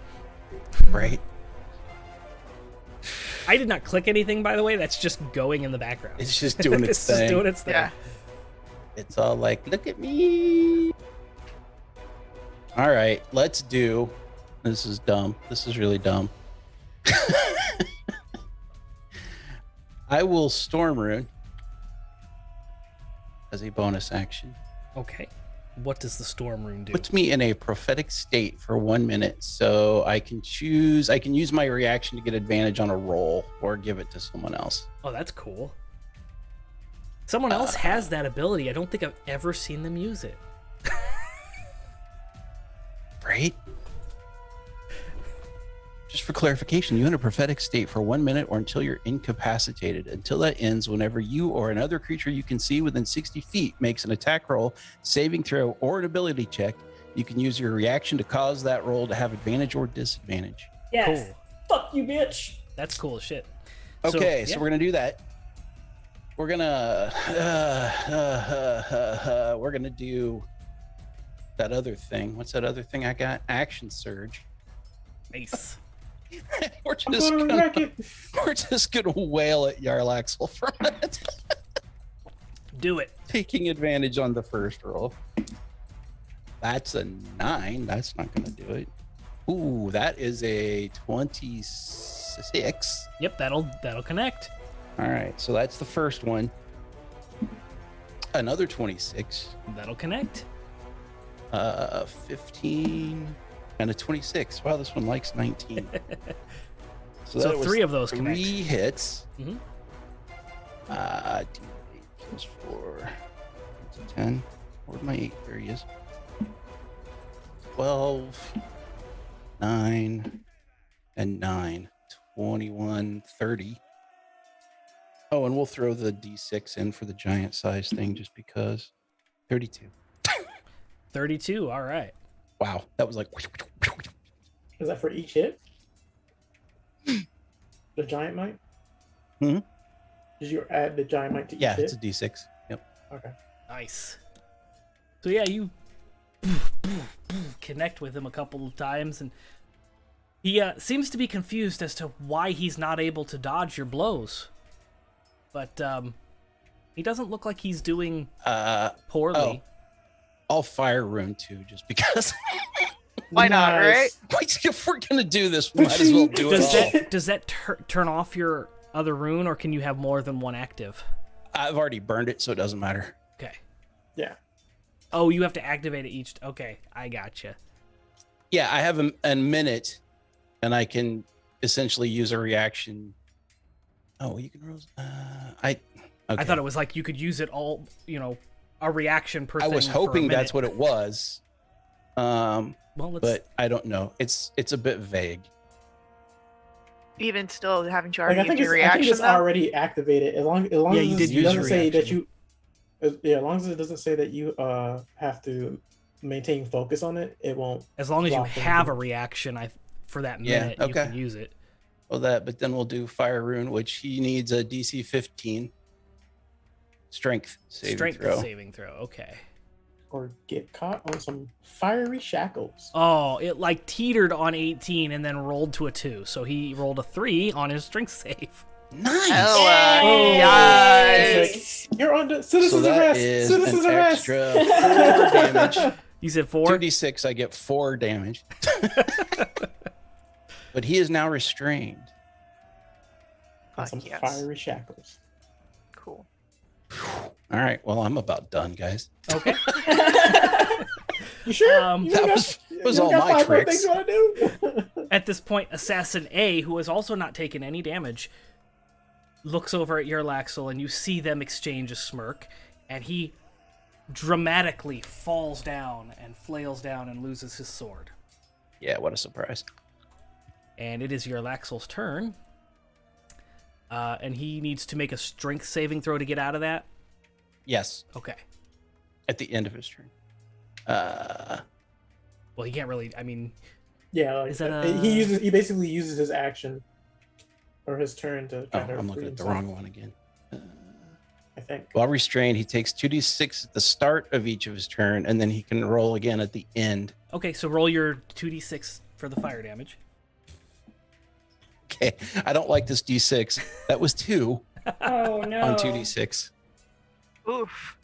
S1: Right.
S2: I did not click anything, by the way. That's just going in the background.
S1: It's just doing its
S2: It's just
S1: thing.
S2: doing its thing.
S3: Yeah.
S1: It's all like, look at me. All right, let's do. This is dumb. This is really dumb. I will Storm Rune as a bonus action.
S2: Okay. What does the Storm Rune do?
S1: Puts me in a prophetic state for 1 minute, so I can choose. I can use my reaction to get advantage on a roll, or give it to someone else.
S2: Oh, that's cool. Someone else has that ability. I don't think I've ever seen them use it.
S1: Right? Just for clarification, you in a prophetic state for 1 minute or until you're incapacitated. Until that ends, whenever you or another creature you can see within 60 feet makes an attack roll, saving throw, or an ability check, you can use your reaction to cause that roll to have advantage or disadvantage.
S4: Yes.
S2: Cool.
S4: Fuck you, bitch.
S2: That's cool as shit.
S1: Okay,
S2: yeah.
S1: so we're gonna do that. We're gonna do that other thing. What's that other thing I got? Action surge.
S2: Nice.
S1: we're
S5: I'm going to wreck it.
S1: just gonna wail at Yarlaxle for a minute.
S2: Do it.
S1: Taking advantage on the first roll. That's a 9. That's not gonna do it. Ooh, that is a 26.
S2: Yep, that'll connect.
S1: All right, so that's the first one. Another 26.
S2: That'll connect.
S1: 15 and a 26. Wow, this one likes 19.
S2: So
S1: that was
S2: 3 of those
S1: 3
S2: connect.
S1: hits.
S2: Mhm.
S1: D8 plus 4. That's a 10. Where'd my 8? There he is. 12, 9, and 9. 21, 30. Oh, and we'll throw the D6 in for the giant size thing just because. 32.
S2: 32. All right.
S1: Wow, that was like.
S5: Is that for each hit? The giant might?
S1: Hmm?
S5: Did you add the giant might to each
S1: Yeah,
S5: hit?
S1: it's a D6. Yep.
S5: Okay.
S2: Nice. So yeah, you connect with him a couple of times, and he seems to be confused as to why he's not able to dodge your blows. But he doesn't look like he's doing poorly.
S1: I'll fire rune too, just because.
S3: Why not, right?
S1: If we're gonna do this, we might as well do it all.
S2: Does that turn off your other rune, or can you have more than one active?
S1: I've already burned it, so it doesn't matter.
S2: Okay.
S5: Yeah.
S2: Oh, you have to activate it each. Okay, I gotcha.
S1: Yeah, I have a minute, and I can essentially use a reaction. Oh, you can roll. Okay.
S2: I thought it was like you could use it all, a reaction per
S1: I
S2: thing
S1: was
S2: for a
S1: hoping
S2: minute.
S1: that's what it was.
S2: Well,
S1: But I don't know. It's a bit vague.
S3: Even still, having to
S5: Like,
S3: already
S5: I think
S3: use
S5: it's,
S3: your
S5: I think
S3: reaction,
S5: it's
S3: though?
S5: already activated. As long
S2: Yeah, you
S5: as
S2: did
S5: it
S2: use
S5: doesn't
S2: your
S5: say that
S2: reaction.
S5: yeah, as long as it doesn't say that you have to maintain focus on it, it won't.
S2: as long as you
S5: block
S2: have a
S5: anything.
S2: reaction, for that
S1: Yeah,
S2: minute, you
S1: okay.
S2: can use it.
S1: Well, but then we'll do fire rune, which he needs a DC 15 strength saving
S2: Strength
S1: throw.
S2: saving throw. Okay.
S5: Or get caught on some fiery shackles.
S2: Oh, it like teetered on 18 and then rolled to a 2. So he rolled a 3 on his strength save.
S1: Nice.
S3: Hella
S5: Oh,
S3: yes.
S5: You're on the
S1: So
S5: citizens
S1: that
S5: arrest.
S1: is
S5: Citizens
S1: an
S5: arrest.
S1: extra 4 damage.
S2: You said 4?
S1: 2d6, I get 4 damage. But he is now restrained.
S5: On
S3: Fuck
S5: some
S3: yes.
S5: fiery shackles.
S3: Cool.
S1: All right. Well, I'm about done, guys.
S2: Okay.
S5: You sure?
S2: Um,
S5: You
S1: That
S5: got-
S1: was
S5: you
S1: all
S5: got
S1: my
S5: 5 more
S1: tricks.
S5: things you want to do?
S2: At this point, Assassin A, who has also not taken any damage, looks over at Yarlaxle, and you see them exchange a smirk, and he dramatically falls down and flails down and loses his sword.
S1: Yeah, what a surprise.
S2: And it is Yarlaxle's turn. And he needs to make a strength saving throw to get out of that.
S1: Yes,
S2: Okay.
S1: at the end of his turn.
S2: Well, he can't really. I mean,
S5: Yeah, like
S2: Is that
S5: he basically uses his action or his turn to
S1: Oh,
S5: try to
S1: I'm
S5: free
S1: looking at the
S5: himself,
S1: wrong one again.
S5: I think.
S1: While restrained, he takes 2d6 at the start of each of his turn, and then he can roll again at the end.
S2: okay. So roll your 2d6 for the fire damage.
S1: Okay, I don't like this d6. That was 2
S4: Oh no.
S1: on 2d6.
S3: Oof.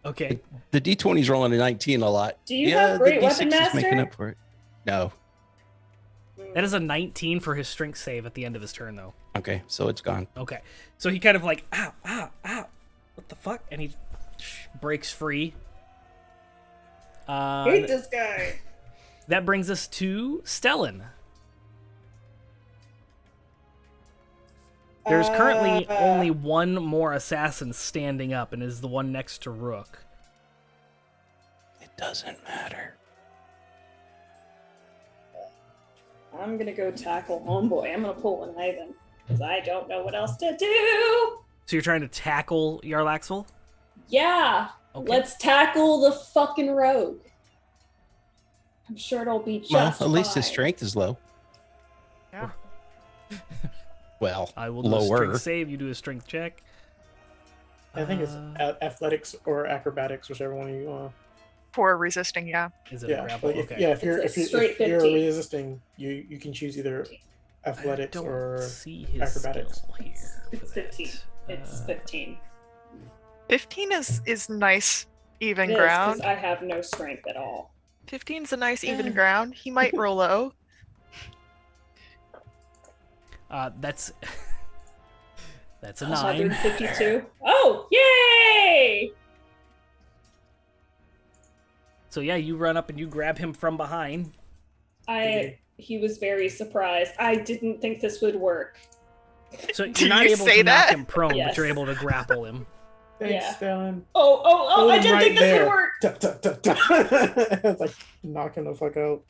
S2: Okay.
S1: The D20's rolling a 19 a lot.
S4: Do you have Great Weapon
S1: D6 is making
S4: Master?
S1: up for it. No.
S2: That is a 19 for his strength save at the end of his turn, though.
S1: Okay, so it's gone.
S2: Okay. So he kind of like, ow, ow, ow. What the fuck? And he breaks free.
S4: Hate this guy.
S2: That brings us to Stellan. There's currently only one more assassin standing up, and is the one next to Rook.
S1: It doesn't matter.
S4: I'm gonna go tackle homeboy. I'm gonna pull an Ivan because I don't know what else to do.
S2: So you're trying to tackle Yarlaxle?
S4: Yeah,
S2: Okay.
S4: let's tackle the fucking rogue. I'm sure it'll be just
S1: Well, at least his
S4: fine.
S1: strength is low.
S3: Yeah.
S1: Well,
S2: I will do a
S1: lower.
S2: strength save. You do a strength check.
S5: I think it's athletics or acrobatics, whichever one you want.
S3: For resisting, yeah.
S2: Is it a
S5: Yeah,
S2: grapple?
S5: but if,
S2: Okay.
S5: yeah, if you're
S4: It's a
S5: if, you,
S4: straight
S5: if you're
S4: 15.
S5: resisting, you can choose either
S2: I
S5: athletics
S2: don't
S5: or
S2: see his
S5: acrobatics.
S2: skill here.
S4: It's
S2: for that.
S4: 15. It's 15.
S3: 15 is nice even
S4: It is,
S3: ground.
S4: 'cause I have no strength at all.
S3: 15's a nice even ground. He might roll low.
S2: That's that's a 9.
S4: 152. Oh, yay!
S2: So yeah, you run up and you grab him from behind.
S4: He was very surprised. I didn't think this would work.
S2: So you're
S3: Did
S2: not
S3: you
S2: able
S3: say
S2: to knock
S3: that?
S2: him prone, but
S4: Yes.
S2: you're able to grapple him.
S5: Thanks,
S4: Yeah.
S5: Stellan.
S4: Oh,
S5: Hold
S4: I
S5: him
S4: didn't
S5: right
S4: think this
S5: there.
S4: would work.
S5: Tuh, tuh, tuh, tuh. It's like knocking the fuck out.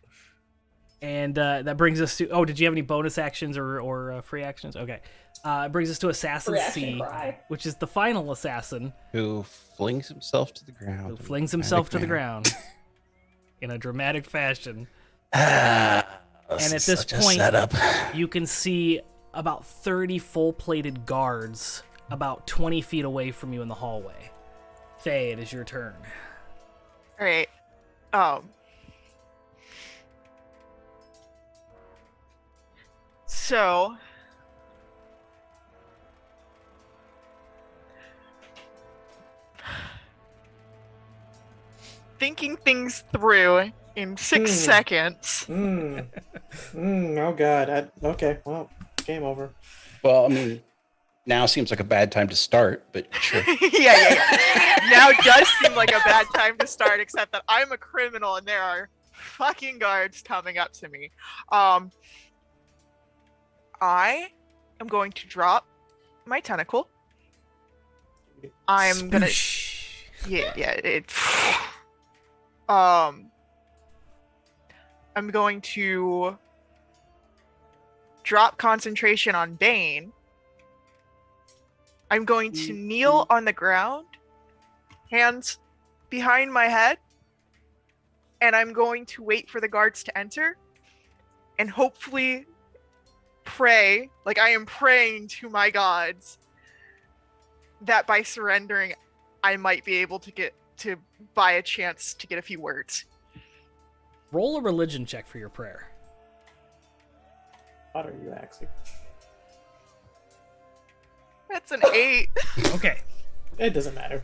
S2: And that brings us to. Oh, did you have any bonus actions or free actions? Okay. It brings us to Assassin
S4: Reaction
S2: C,
S4: cry.
S2: which is the final assassin
S1: Who flings himself to the ground.
S2: who
S1: in a
S2: flings himself to the
S1: dramatic
S2: ground in a dramatic fashion.
S1: manner.
S2: And at
S1: is
S2: this
S1: such a
S2: point,
S1: setup.
S2: You can see about 30 full-plated guards about 20 feet away from you in the hallway. Faye, it is your turn.
S3: All right. So thinking things through in 6 seconds.
S5: Oh god. Okay. Well, game over.
S1: Well, I mean, now seems like a bad time to start, but sure.
S3: yeah. Now does seem like a bad time to start, except that I'm a criminal and there are fucking guards coming up to me. I am going to drop my tentacle. I'm gonna
S2: Spoosh.
S3: I'm going to drop concentration on Bane. I'm going to kneel on the ground, hands behind my head, and I'm going to wait for the guards to enter and hopefully pray, like I am praying to my gods, that by surrendering, I might be able to buy a chance to get a few words.
S2: Roll a religion check for your prayer.
S5: What are you actually?
S3: That's an 8.
S2: Okay.
S5: It doesn't matter.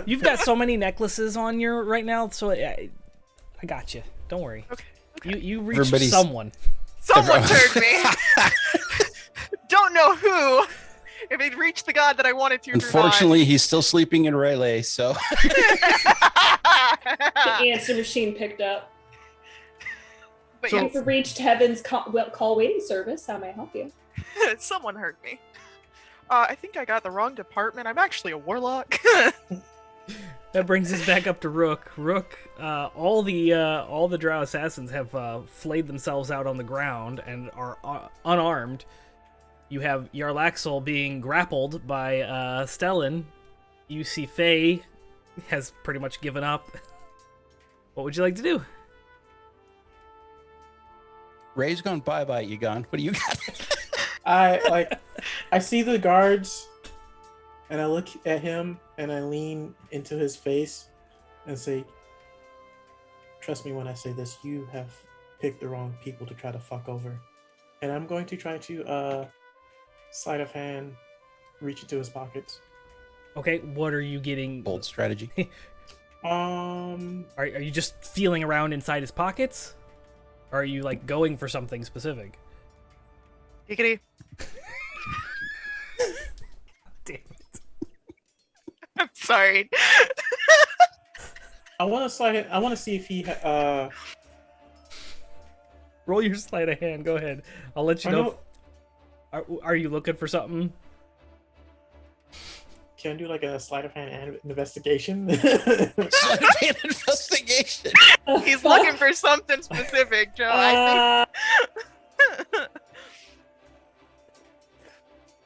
S2: You've got so many necklaces on you right now, so I got you. Don't worry.
S3: Okay.
S2: You reached
S1: Everybody's-
S2: someone.
S3: Someone turned me. Don't know who. If it reached the god that I wanted to.
S1: Unfortunately, he's still sleeping in Rayleigh, so
S4: The answer machine picked up.
S3: But
S2: So-
S4: You've reached Heaven's call waiting service. How may I help you?
S3: yeah, someone heard me. I think I got the wrong department. I'm actually a warlock.
S2: That brings us back up to Rook. Rook, all the drow assassins have flayed themselves out on the ground and are unarmed. You have Yarlaxle being grappled by Stellan. You see Faye has pretty much given up. What would you like to do?
S1: Ray's gone bye-bye, you gone. What do you got?
S5: I see the guards and I look at him and I lean into his face and say, trust me when I say this, you have picked the wrong people to try to fuck over. And I'm going to try to sleight of hand reach into his pockets.
S2: Okay, what are you getting?
S1: Bold strategy.
S2: Are you just feeling around inside his pockets? Or are you like going for something specific?
S3: Giggity.
S2: Damn it.
S3: I'm sorry.
S5: I want to slide it. I want to see if he.
S2: Roll your sleight of hand. Go ahead. I'll let you
S5: I
S2: know. Are you looking for something?
S5: Can I do like a sleight of hand and investigation?
S1: Sleight of hand investigation.
S3: He's looking for something specific, Joe. I think.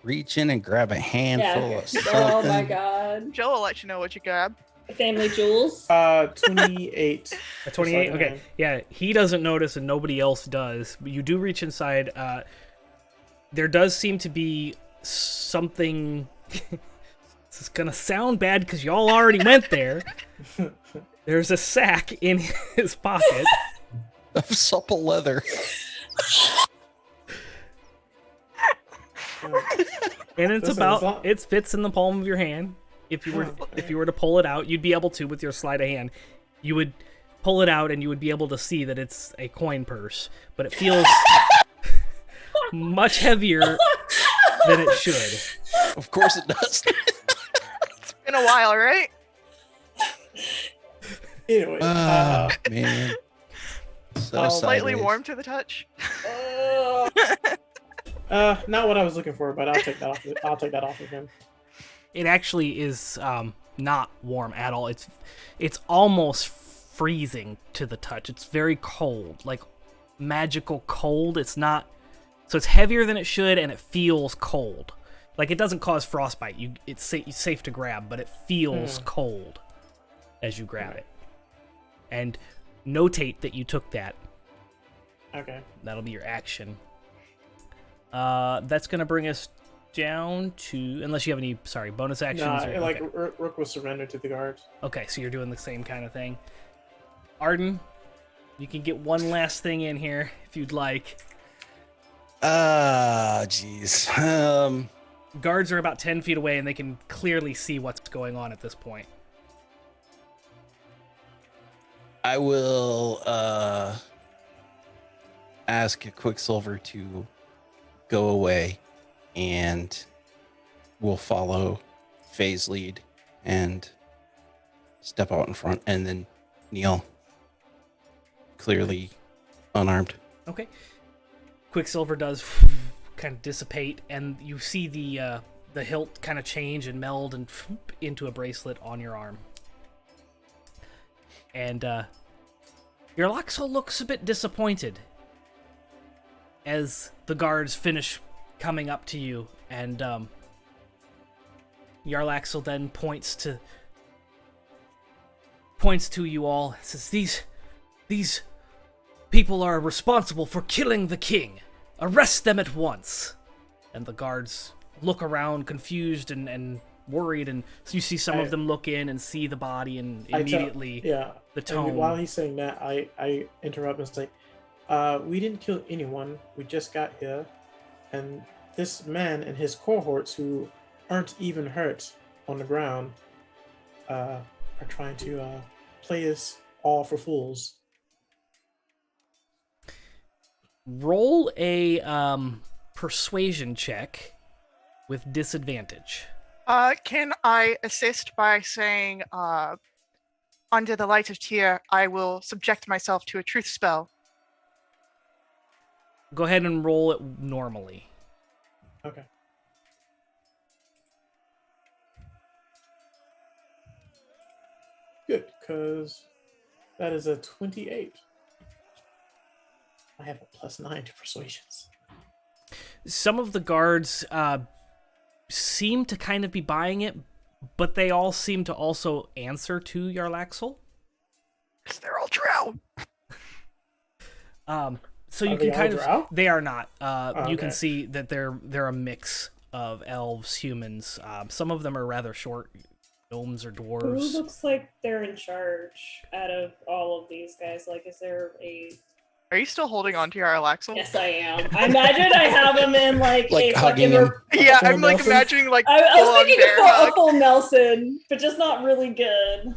S1: Reach in and grab a handful of something.
S4: Oh my god.
S3: Joe will let you know what you grab.
S4: Family jewels.
S5: 28.
S2: A 28?
S5: Sleight of
S2: Okay.
S5: hand.
S2: Yeah, he doesn't notice and nobody else does. But you do reach inside. There does seem to be something... This is going to sound bad because y'all already went there. There's a sack in his pocket.
S1: Of supple leather.
S2: And it's
S5: Listen,
S2: about...
S5: it's not-
S2: It fits in the palm of your hand. If you were to pull it out, you'd be able to with your sleight of hand. You would pull it out and you would be able to see that it's a coin purse, but it feels much heavier than it should.
S1: Of course it does.
S3: It's been a while, right?
S5: Anyway,
S1: Man. So
S3: Slightly
S1: sideways.
S3: warm to the touch.
S5: not what I was looking for, but I'll take that off. I'll take that off of him.
S2: It actually is not warm at all. It's almost freezing to the touch. It's very cold, like magical cold. It's not, so it's heavier than it should, and it feels cold. Like it doesn't cause frostbite. It's safe to grab, but it feels cold as you grab it. And notate that you took that.
S5: Okay.
S2: That'll be your action. That's gonna bring us down to, unless you have any bonus actions.
S5: Nah,
S2: or,
S5: like
S2: okay.
S5: Rook was surrendered to the guards.
S2: Okay, so you're doing the same kind of thing. Arden, you can get one last thing in here if you'd like.
S1: Jeez.
S2: Guards are about 10 feet away and they can clearly see what's going on at this point.
S1: I will ask Quicksilver to go away, and we'll follow Faye's lead and step out in front, and then kneel, clearly unarmed.
S2: Okay. Quicksilver does kind of dissipate, and you see the hilt kind of change and meld and into a bracelet on your arm. And your Loxo looks a bit disappointed as the guards finish coming up to you, and Yarlaxle then points to you all, says, These people are responsible for killing the king. Arrest them at once. And the guards look around confused and worried, and you see some of them look in and see the body, and immediately the tone.
S5: And while he's saying that, I interrupt and say, we didn't kill anyone. We just got here. And this man and his cohorts, who aren't even hurt on the ground, are trying to play us all for fools.
S2: Roll a persuasion check with disadvantage.
S3: Can I assist by saying, under the light of Tyr, I will subject myself to a truth spell?
S2: Go ahead and roll it normally.
S5: Okay. Good, because that is a 28. I have a +9 to persuasions.
S2: Some of the guards seem to kind of be buying it, but they all seem to also answer to Yarlaxle.
S3: Because they're all drow.
S2: So you
S5: Are
S2: can
S5: they
S2: kind
S5: all
S2: of
S5: drow?
S2: they are not. You can
S5: okay.
S2: see that they're a mix of elves, humans. Some of them are rather short, gnomes or
S4: Who
S2: dwarves.
S4: looks like they're in charge out of all of these guys? Like, is there a
S3: Are you still holding on to your Alaxel?
S4: Yes, I am. I imagine I have him in like a
S1: hugging
S4: fucking.
S1: him.
S3: Yeah,
S5: Full
S3: I'm like
S5: Nelson?
S3: imagining like
S4: I was
S3: full-on
S4: thinking
S3: bear
S4: of
S3: hug.
S4: a full Nelson, but just not really good.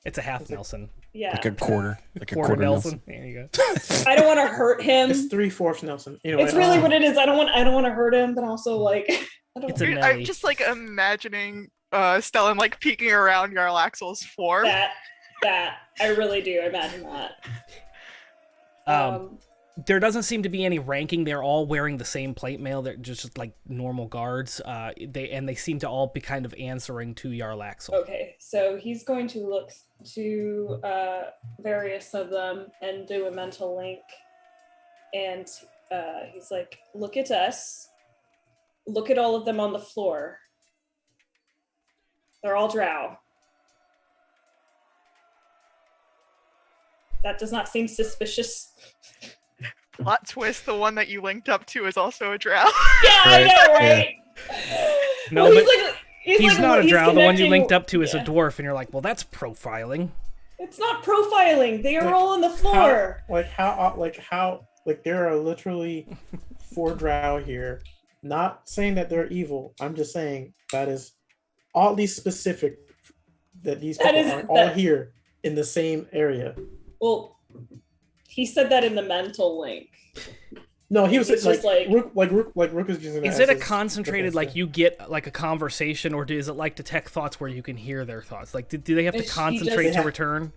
S2: It's a half Nelson.
S4: Yeah.
S1: Like a quarter. Like a
S2: Quarter
S1: quarter
S2: Nelson. There you go.
S4: I don't want to hurt him.
S5: It's 3/4 Nelson. Anyway,
S4: It's really what it is. I don't want to hurt him, but also like I don't
S2: It's a
S3: Dude,
S2: Nelly.
S3: I'm just like imagining Stellan like peeking around Jarlaxle's form.
S4: that I really do imagine that.
S2: There doesn't seem to be any ranking. They're all wearing the same plate mail. They're just like normal guards. They seem to all be kind of answering to Jarlaxle.
S4: Okay, so he's going to look to various of them and do a mental link, and he's like, "Look at us. Look at all of them on the floor. They're all drow. That does not seem suspicious."
S3: Plot twist: the one that you linked up to is also a drow.
S4: Yeah, I know, right?
S2: No,
S4: Well,
S2: but he's
S4: like,
S2: not a
S4: he's
S2: drow. The one you
S4: connecting-
S2: linked up to is
S4: yeah.
S2: a dwarf, and you're like, well, that's profiling.
S4: It's not profiling. They are
S5: Like,
S4: all on the floor.
S5: how there are literally 4 drow here. Not saying that they're evil. I'm just saying that is oddly specific that these
S4: That
S5: people
S4: is-
S5: are all
S4: that-
S5: here in the same area.
S4: Well, he said that in the mental link.
S5: No, he was
S4: It's just like-
S5: Rook is using.
S2: Is it a concentrated, like, you get, like, a conversation, or is it, like, detect thoughts where you can hear their thoughts? Like, do they have to
S4: He just-
S2: concentrate to
S5: Yeah.
S2: return?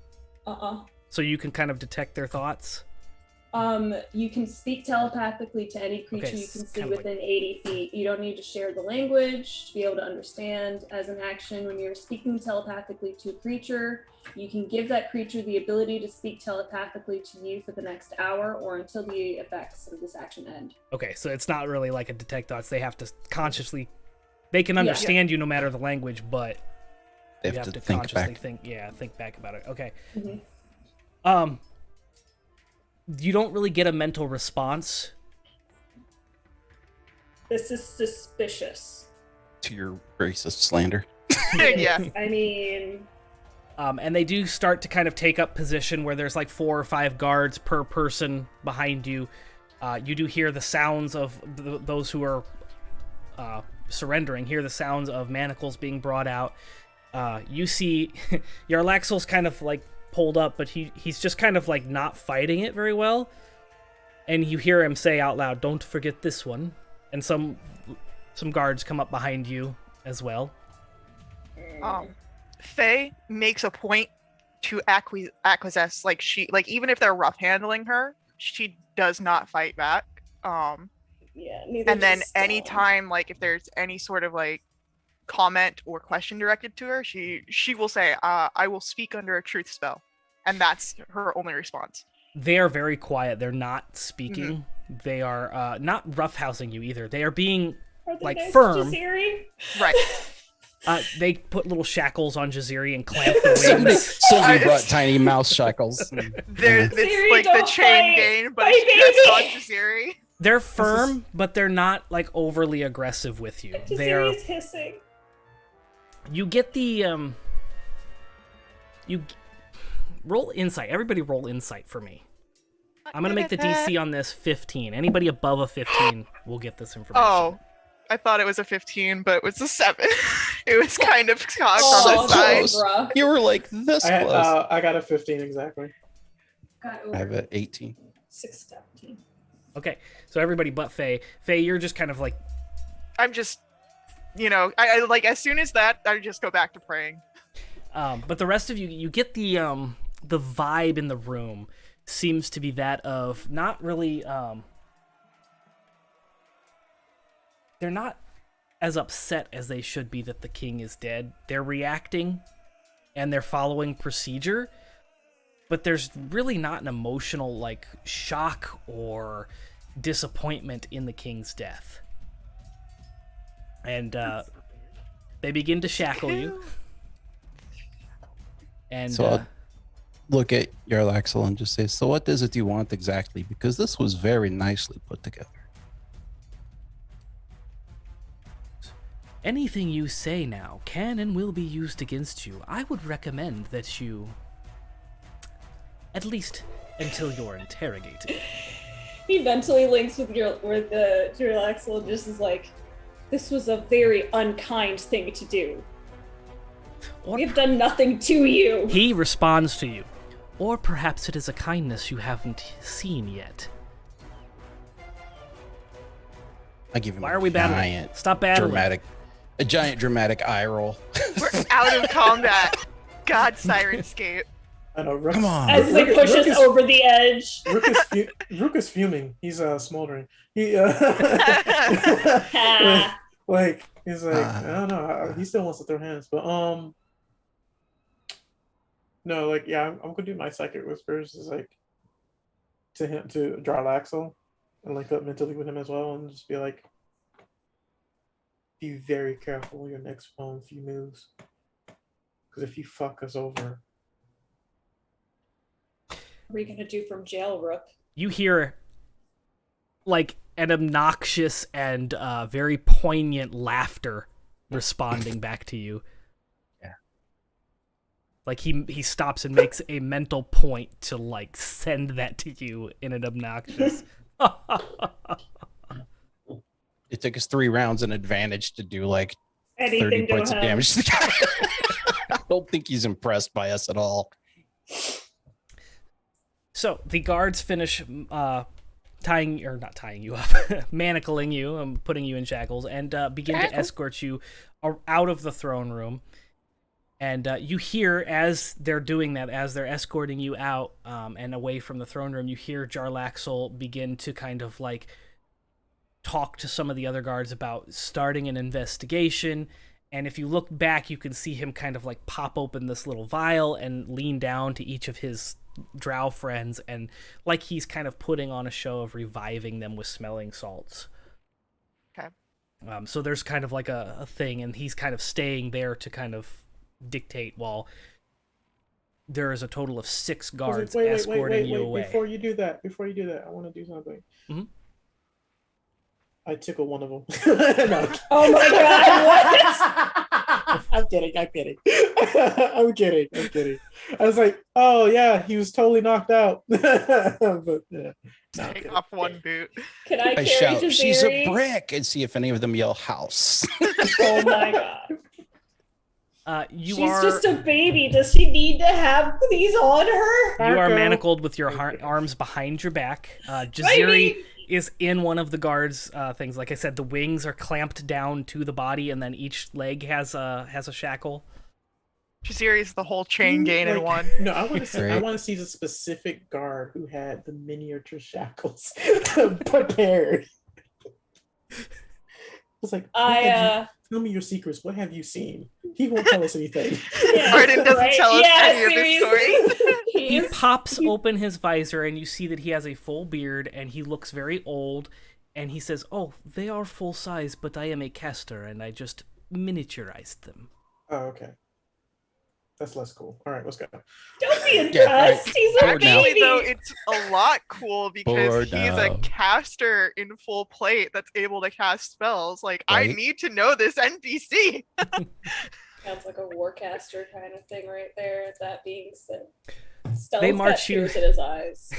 S4: Uh-uh.
S2: So you can kind of detect their thoughts?
S4: You can speak telepathically to any creature
S2: Okay,
S4: you
S2: it's
S4: can see
S2: kind of like-
S4: within 80 feet. You don't need to share the language to be able to understand. As an action, when you're speaking telepathically to a creature, you can give that creature the ability to speak telepathically to you for the next hour or until the effects of this action end.
S2: Okay, so it's not really like a detect thoughts. They have to consciously... They can understand you no matter the language, but
S1: They
S2: you
S1: have
S2: have
S1: to
S2: to
S1: think
S2: consciously
S1: back.
S2: think back about it. Okay.
S4: Mhm.
S2: You don't really get a mental response.
S4: This is suspicious.
S1: To your racist slander.
S3: Yeah.
S4: I mean,
S2: And they do start to kind of take up position where there's like 4 or 5 guards per person behind you. You do hear the sounds of those who are surrendering, hear the sounds of manacles being brought out. You see Jarlaxle's kind of like pulled up, but he's just kind of like not fighting it very well. And you hear him say out loud, "Don't forget this one." And some guards come up behind you as well.
S3: Faye makes a point to acquiesce, like even if they're rough handling her, she does not fight back.
S4: yeah. Neither
S3: And then
S4: does Stella.
S3: anytime, like, if there's any sort of like comment or question directed to her, she will say, "I will speak under a truth spell," and that's her only response.
S2: They are very quiet. They're not speaking. They are not roughhousing you either. They are being
S4: Are they
S2: like
S4: nice to
S2: firm.
S4: Jaziri?
S3: Right.
S2: They put little shackles on Jaziri and clamp the wings.
S1: Somebody brought tiny mouse shackles.
S3: It's
S4: Jaziri,
S3: like the
S4: don't
S3: chain
S4: fight.
S3: game, but
S4: Fight,
S3: it's just on
S4: baby.
S3: Jaziri.
S2: They're firm, but they're not like overly aggressive with you. They're
S4: Jaziri's hissing.
S2: you get the roll insight. Everybody roll insight for me. I'm gonna make the DC on this 15. Anybody above a 15 will get this information.
S3: Oh, I thought it was a 15 but it was a 7. It was kind of cocked
S4: Oh,
S3: on the
S1: so
S3: side.
S1: close.
S4: rough.
S1: You were like this close.
S5: I got a 15 exactly.
S4: Got
S1: I have
S4: over
S1: an 18.
S4: 617.
S2: Okay, so everybody but Faye. Faye, you're just kind of like
S3: I'm just, I like as soon as that, I just go back to praying.
S2: but the rest of you get the vibe in the room seems to be that of not really they're not as upset as they should be that the king is dead. They're reacting and they're following procedure, but there's really not an emotional like shock or disappointment in the king's death. And they begin to shackle you. And
S1: So I'll look at Jarlaxle and just say, "So what is it you want exactly? Because this was very nicely put together."
S2: anything you say now can and will be used against you. I would recommend that you at least until you're interrogated.
S4: He mentally links with the Jiraxel and just is like, this was a very unkind thing to do.
S2: Or
S4: We have done nothing to you.
S2: he responds to you. Or perhaps it is a kindness you haven't seen yet.
S1: I give him
S2: Why are we battling?
S1: giant,
S2: Stop battling.
S1: a giant dramatic eye roll.
S3: We're out of combat. God, Sirenscape.
S5: I know. Rook,
S1: Come on.
S4: As they push us over the edge.
S5: Rook is fuming. He's smoldering. He
S4: Ha.
S5: like he's like I don't know. He still wants to throw hands, but no, like yeah, I'm gonna do my psychic whispers is like to him to Jarlaxle and link up mentally with him as well, and just be like, be very careful your next few moves, because if you fuck us over.
S4: What are we gonna do from jail, Rook?
S2: You hear like an obnoxious and very poignant laughter responding back to you.
S1: Yeah.
S2: Like he stops and makes a mental point to like send that to you in an obnoxious.
S1: It took us 3 rounds and advantage to do like 30
S4: Anything to
S1: points of
S4: him.
S1: damage to the guy. I don't think he's impressed by us at all.
S2: So the guards finish not tying you up, manacling you, putting you in shackles, and begin to escort you out of the throne room. And you hear, as they're doing that, as they're escorting you out and away from the throne room, you hear Jarlaxle begin to kind of like talk to some of the other guards about starting an investigation. And if you look back, you can see him kind of like pop open this little vial and lean down to each of his drow friends, and like he's kind of putting on a show of reviving them with smelling salts.
S3: Okay.
S2: So there's kind of like a thing, and he's kind of staying there to kind of dictate while there is a total of 6 guards escorting you away.
S5: Before you do that, I want to do something.
S2: Mm-hmm.
S5: I tickle one of them. No.
S4: Oh my god, what?
S5: I'm kidding. I'm kidding. I was like, oh yeah, he was totally knocked out. But yeah. No,
S3: Take off one boot.
S4: Can I
S1: I
S4: carry
S1: shout,
S4: Jaziri?
S1: she's a brick, and see if any of them yell house.
S4: Oh my god.
S2: She's
S4: She's just a baby. Does she need to have these on her?
S2: You are
S5: Marco.
S2: manacled with your arms behind your back. Jaziri
S4: Baby!
S2: is in one of the guards' things. Like I said, the wings are clamped down to the body, and then each leg has a shackle.
S3: Jaziri is the whole chain gain in one.
S5: No, I want to see. I
S1: Great.
S5: want to see the specific guard who had the miniature shackles prepared. It's like, tell me your secrets. What have you seen? He won't tell us anything.
S4: Yeah,
S3: Arden doesn't
S4: right?
S3: tell us
S4: Yeah,
S3: any of his
S4: seriously.
S3: stories.
S2: He pops open his visor, and you see that he has a full beard, and he looks very old. And he says, "Oh, they are full size, but I am a caster, and I just miniaturized them."
S5: Oh, okay. That's less cool. All right, let's go.
S4: Don't be impressed.
S1: Yeah, right.
S4: He's a
S1: Bored now.
S3: Actually,
S4: baby.
S3: though, it's a lot cool because
S1: Bored
S3: he's a
S1: now.
S3: caster in full plate that's able to cast spells. Like, I
S1: Right.
S3: need to know this NPC.
S4: Sounds like a warcaster kind of thing right there. That being said,
S2: They
S4: Stella's
S2: march
S4: got
S2: you-
S4: tears in his eyes.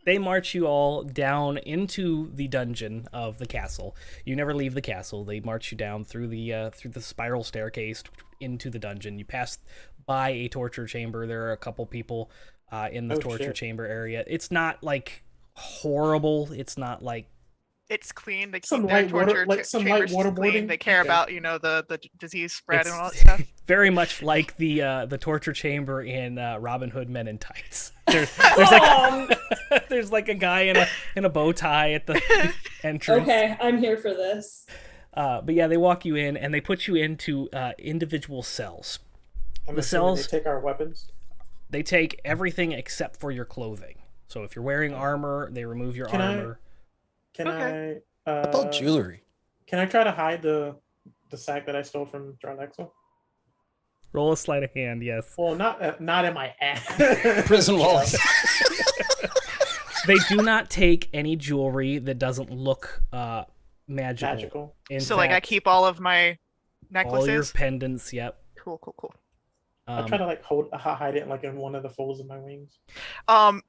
S2: They march you all down into the dungeon of the castle. You never leave the castle. They march you down through the spiral staircase into the dungeon. You pass by a torture chamber. There are a couple people in the torture
S5: shit.
S2: chamber area. It's not like horrible. It's not like
S3: It's clean. They keep
S5: Some
S3: their
S5: light water-
S3: torture
S5: like
S3: ch-
S5: some
S3: chambers
S5: light
S3: clean.
S5: waterboarding?
S3: They care
S5: Okay.
S3: about, the disease spread and all that
S2: it's
S3: stuff.
S2: very much like the torture chamber in Robin Hood Men in Tights. There's like a guy in a bow tie at the entrance.
S4: Okay, I'm here for this.
S2: But yeah, they walk you in and they put you into individual cells.
S5: I'm
S2: The
S5: assuming
S2: cells-
S5: They take our weapons.
S2: They take everything except for your clothing. So if you're wearing armor, they remove your
S5: Can I-
S2: armor.
S5: Can
S3: Okay.
S5: I?
S1: What about jewelry?
S5: Can I try to hide the sack that I stole from Jarlaxle?
S2: Roll a sleight of hand, yes.
S5: Well, not in my ass.
S1: Prison wallet.
S2: They do not take any jewelry that doesn't look magical.
S5: Magical.
S2: In
S3: So, like, I
S2: fact,
S3: keep all of my
S2: all your
S3: necklaces.
S2: pendants, yep.
S3: Cool.
S5: I try to like hide it like in one of the folds of my wings.
S3: I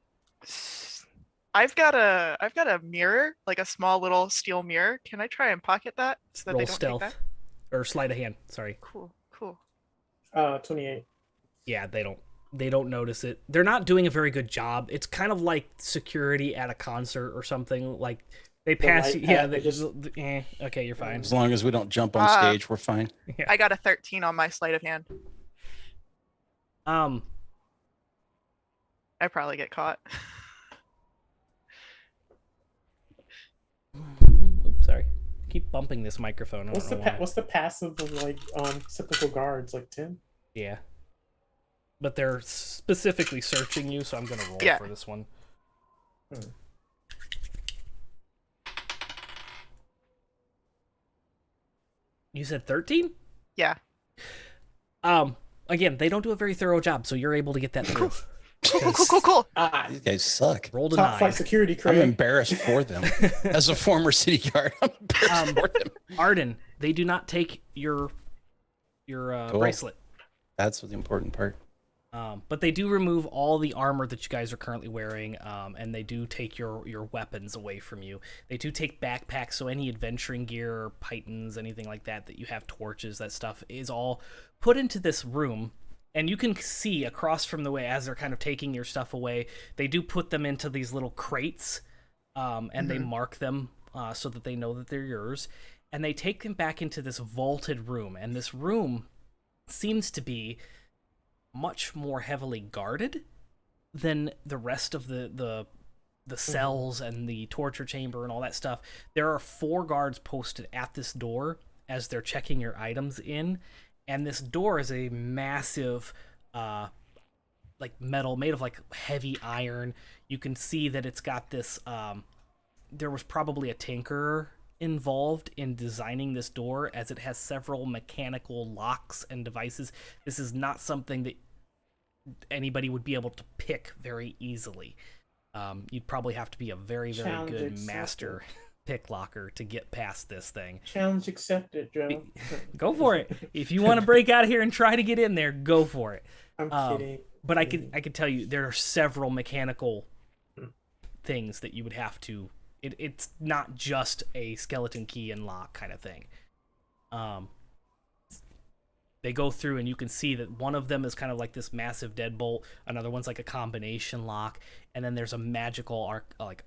S3: I've got a mirror, like a small little steel mirror. Can I try and pocket that so that
S2: Roll
S3: they don't
S2: stealth
S3: take
S2: or sleight of hand. Sorry.
S3: that? Cool.
S5: 28.
S2: Yeah, they don't notice it. They're not doing a very good job. It's kind of like security at a concert or something. Like they pass you. Yeah, they just. Okay, you're fine.
S1: As long as we don't jump on stage, we're fine.
S2: Yeah.
S3: I got a 13 on my sleight of hand. I probably get caught.
S2: Oops, sorry. Keep bumping this microphone. I don't know why.
S5: What's the passive of like typical guards, like 10?
S2: Yeah. But they're specifically searching you, so I'm gonna roll for this one. You said 13?
S3: Yeah.
S2: Again, they don't do a very thorough job, so you're able to get that through.
S3: Cool.
S1: These guys suck.
S2: Rolled a
S5: Top
S2: 9.
S5: flight security, Craig.
S1: I'm embarrassed for them. As a former city guard, I'm embarrassed for them.
S2: Arden, they do not take your bracelet.
S1: That's the important part.
S2: But they do remove all the armor that you guys are currently wearing, and they do take your weapons away from you. They do take backpacks, so any adventuring gear, pythons, anything like that you have, torches, that stuff is all put into this room. And you can see across from the way, as they're kind of taking your stuff away, they do put them into these little crates, and they mark them so that they know that they're yours. And they take them back into this vaulted room, and this room seems to be much more heavily guarded than the rest of the cells and the torture chamber and all that stuff. There are 4 guards posted at this door as they're checking your items in, and this door is a massive like metal made of like heavy iron. You can see that it's got this there was probably a tinkerer involved in designing this door, as it has several mechanical locks and devices. This is not something that anybody would be able to pick very easily. You'd probably have to be a very, very
S5: Challenge
S2: good
S5: accepted.
S2: master pick locker to get past this thing.
S5: Challenge accepted, Joe.
S2: Go for it. If you want to break out of here and try to get in there, go for it.
S5: I'm kidding.
S2: But I could tell you there are several mechanical things that you would have to. It's not just a skeleton key and lock kind of thing. They go through and you can see that one of them is kind of like this massive deadbolt. Another one's like a combination lock, and then there's a magical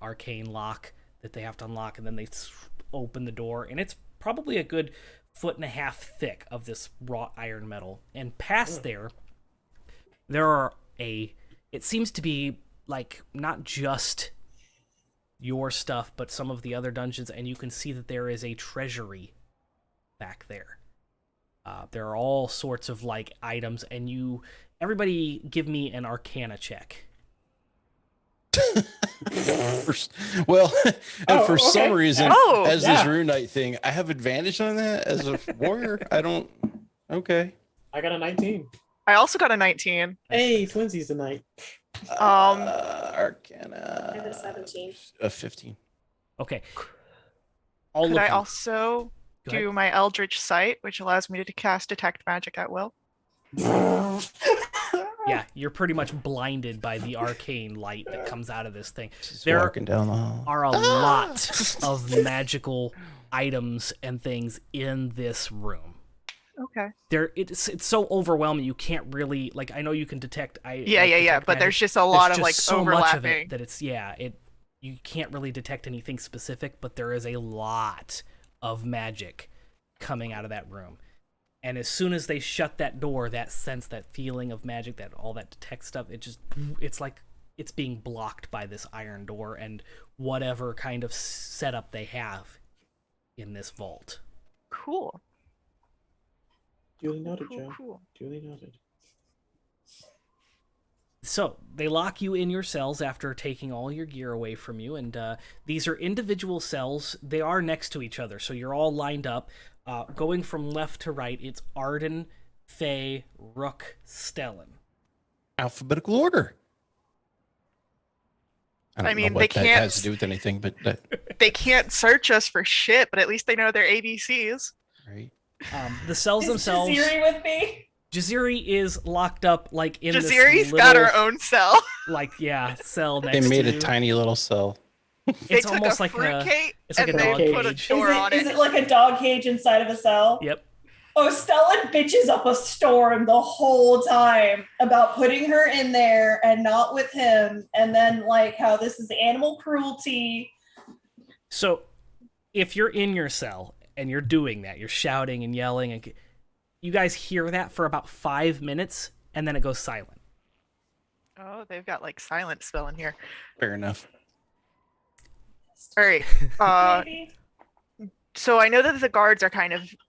S2: arcane lock that they have to unlock, and then they open the door, and it's probably a good 1.5 feet thick of this wrought iron metal. And past there are it seems to be like not just your stuff, but some of the other dungeons, and you can see that there is a treasury back there. There are all sorts of like items, and everybody give me an Arcana check.
S1: Well, and for some reason, as
S5: yeah.
S1: this rune knight thing, I have advantage on that as a warrior. I don't. Okay.
S5: I got a 19.
S3: I also got a 19.
S5: Hey, twinsies tonight.
S1: Arcana.
S4: I have a 17.
S1: A 15.
S2: Okay.
S3: Could I also
S2: Go
S3: do
S2: ahead.
S3: my Eldritch Sight, which allows me to cast Detect Magic at will?
S2: Yeah, you're pretty much blinded by the arcane light that comes out of this thing.
S1: Just
S2: There
S1: walking down the hall.
S2: are a lot of magical items and things in this room.
S3: Okay.
S2: It's so overwhelming you can't really like. I know you can detect.
S3: But
S2: magic.
S3: there's just a lot
S2: There's
S3: of like
S2: just so
S3: overlapping.
S2: much of it that it's you can't really detect anything specific, but there is a lot of magic coming out of that room. And as soon as they shut that door, that sense, that feeling of magic, that all that detect stuff, it's like it's being blocked by this iron door and whatever kind of setup they have in this vault.
S3: Cool.
S5: Duly noted, Joe.
S3: Cool.
S5: Duly noted.
S2: So they lock you in your cells after taking all your gear away from you, and these are individual cells. They are next to each other, so you're all lined up. Going from left to right, it's Arden, Faye, Rook, Stellan.
S1: Alphabetical order. I don't
S3: mean,
S1: know what
S3: they
S1: that
S3: can't-
S1: has to do with anything, but
S3: They can't search us for shit, but at least they know their ABCs.
S1: right.
S2: The cells
S4: Is
S2: themselves
S4: Siri with me?
S2: Jaziri is locked up like in this
S3: Jaziri's
S2: little,
S3: got her own cell.
S2: like cell
S1: They
S2: next
S1: made
S2: to
S1: a
S2: you.
S1: tiny little cell.
S3: They
S2: It's
S3: took
S2: almost
S3: a
S2: like
S3: fruit
S2: a
S3: cake
S2: it's like
S3: and
S2: a
S3: they
S2: dog
S3: put a
S2: cage.
S3: door on
S6: Is
S3: it.
S6: it like a dog cage inside of a cell?
S2: Yep.
S6: Oh, Stella bitches up a storm the whole time about putting her in there and not with him, and then like how this is animal cruelty.
S2: So, if you're in your cell and you're doing that, you're shouting and yelling, and you guys hear that for about 5 minutes, and then it goes silent.
S3: Oh, they've got like silent spell in here.
S1: Fair enough.
S3: All right.
S6: Maybe.
S3: So I know that the guards are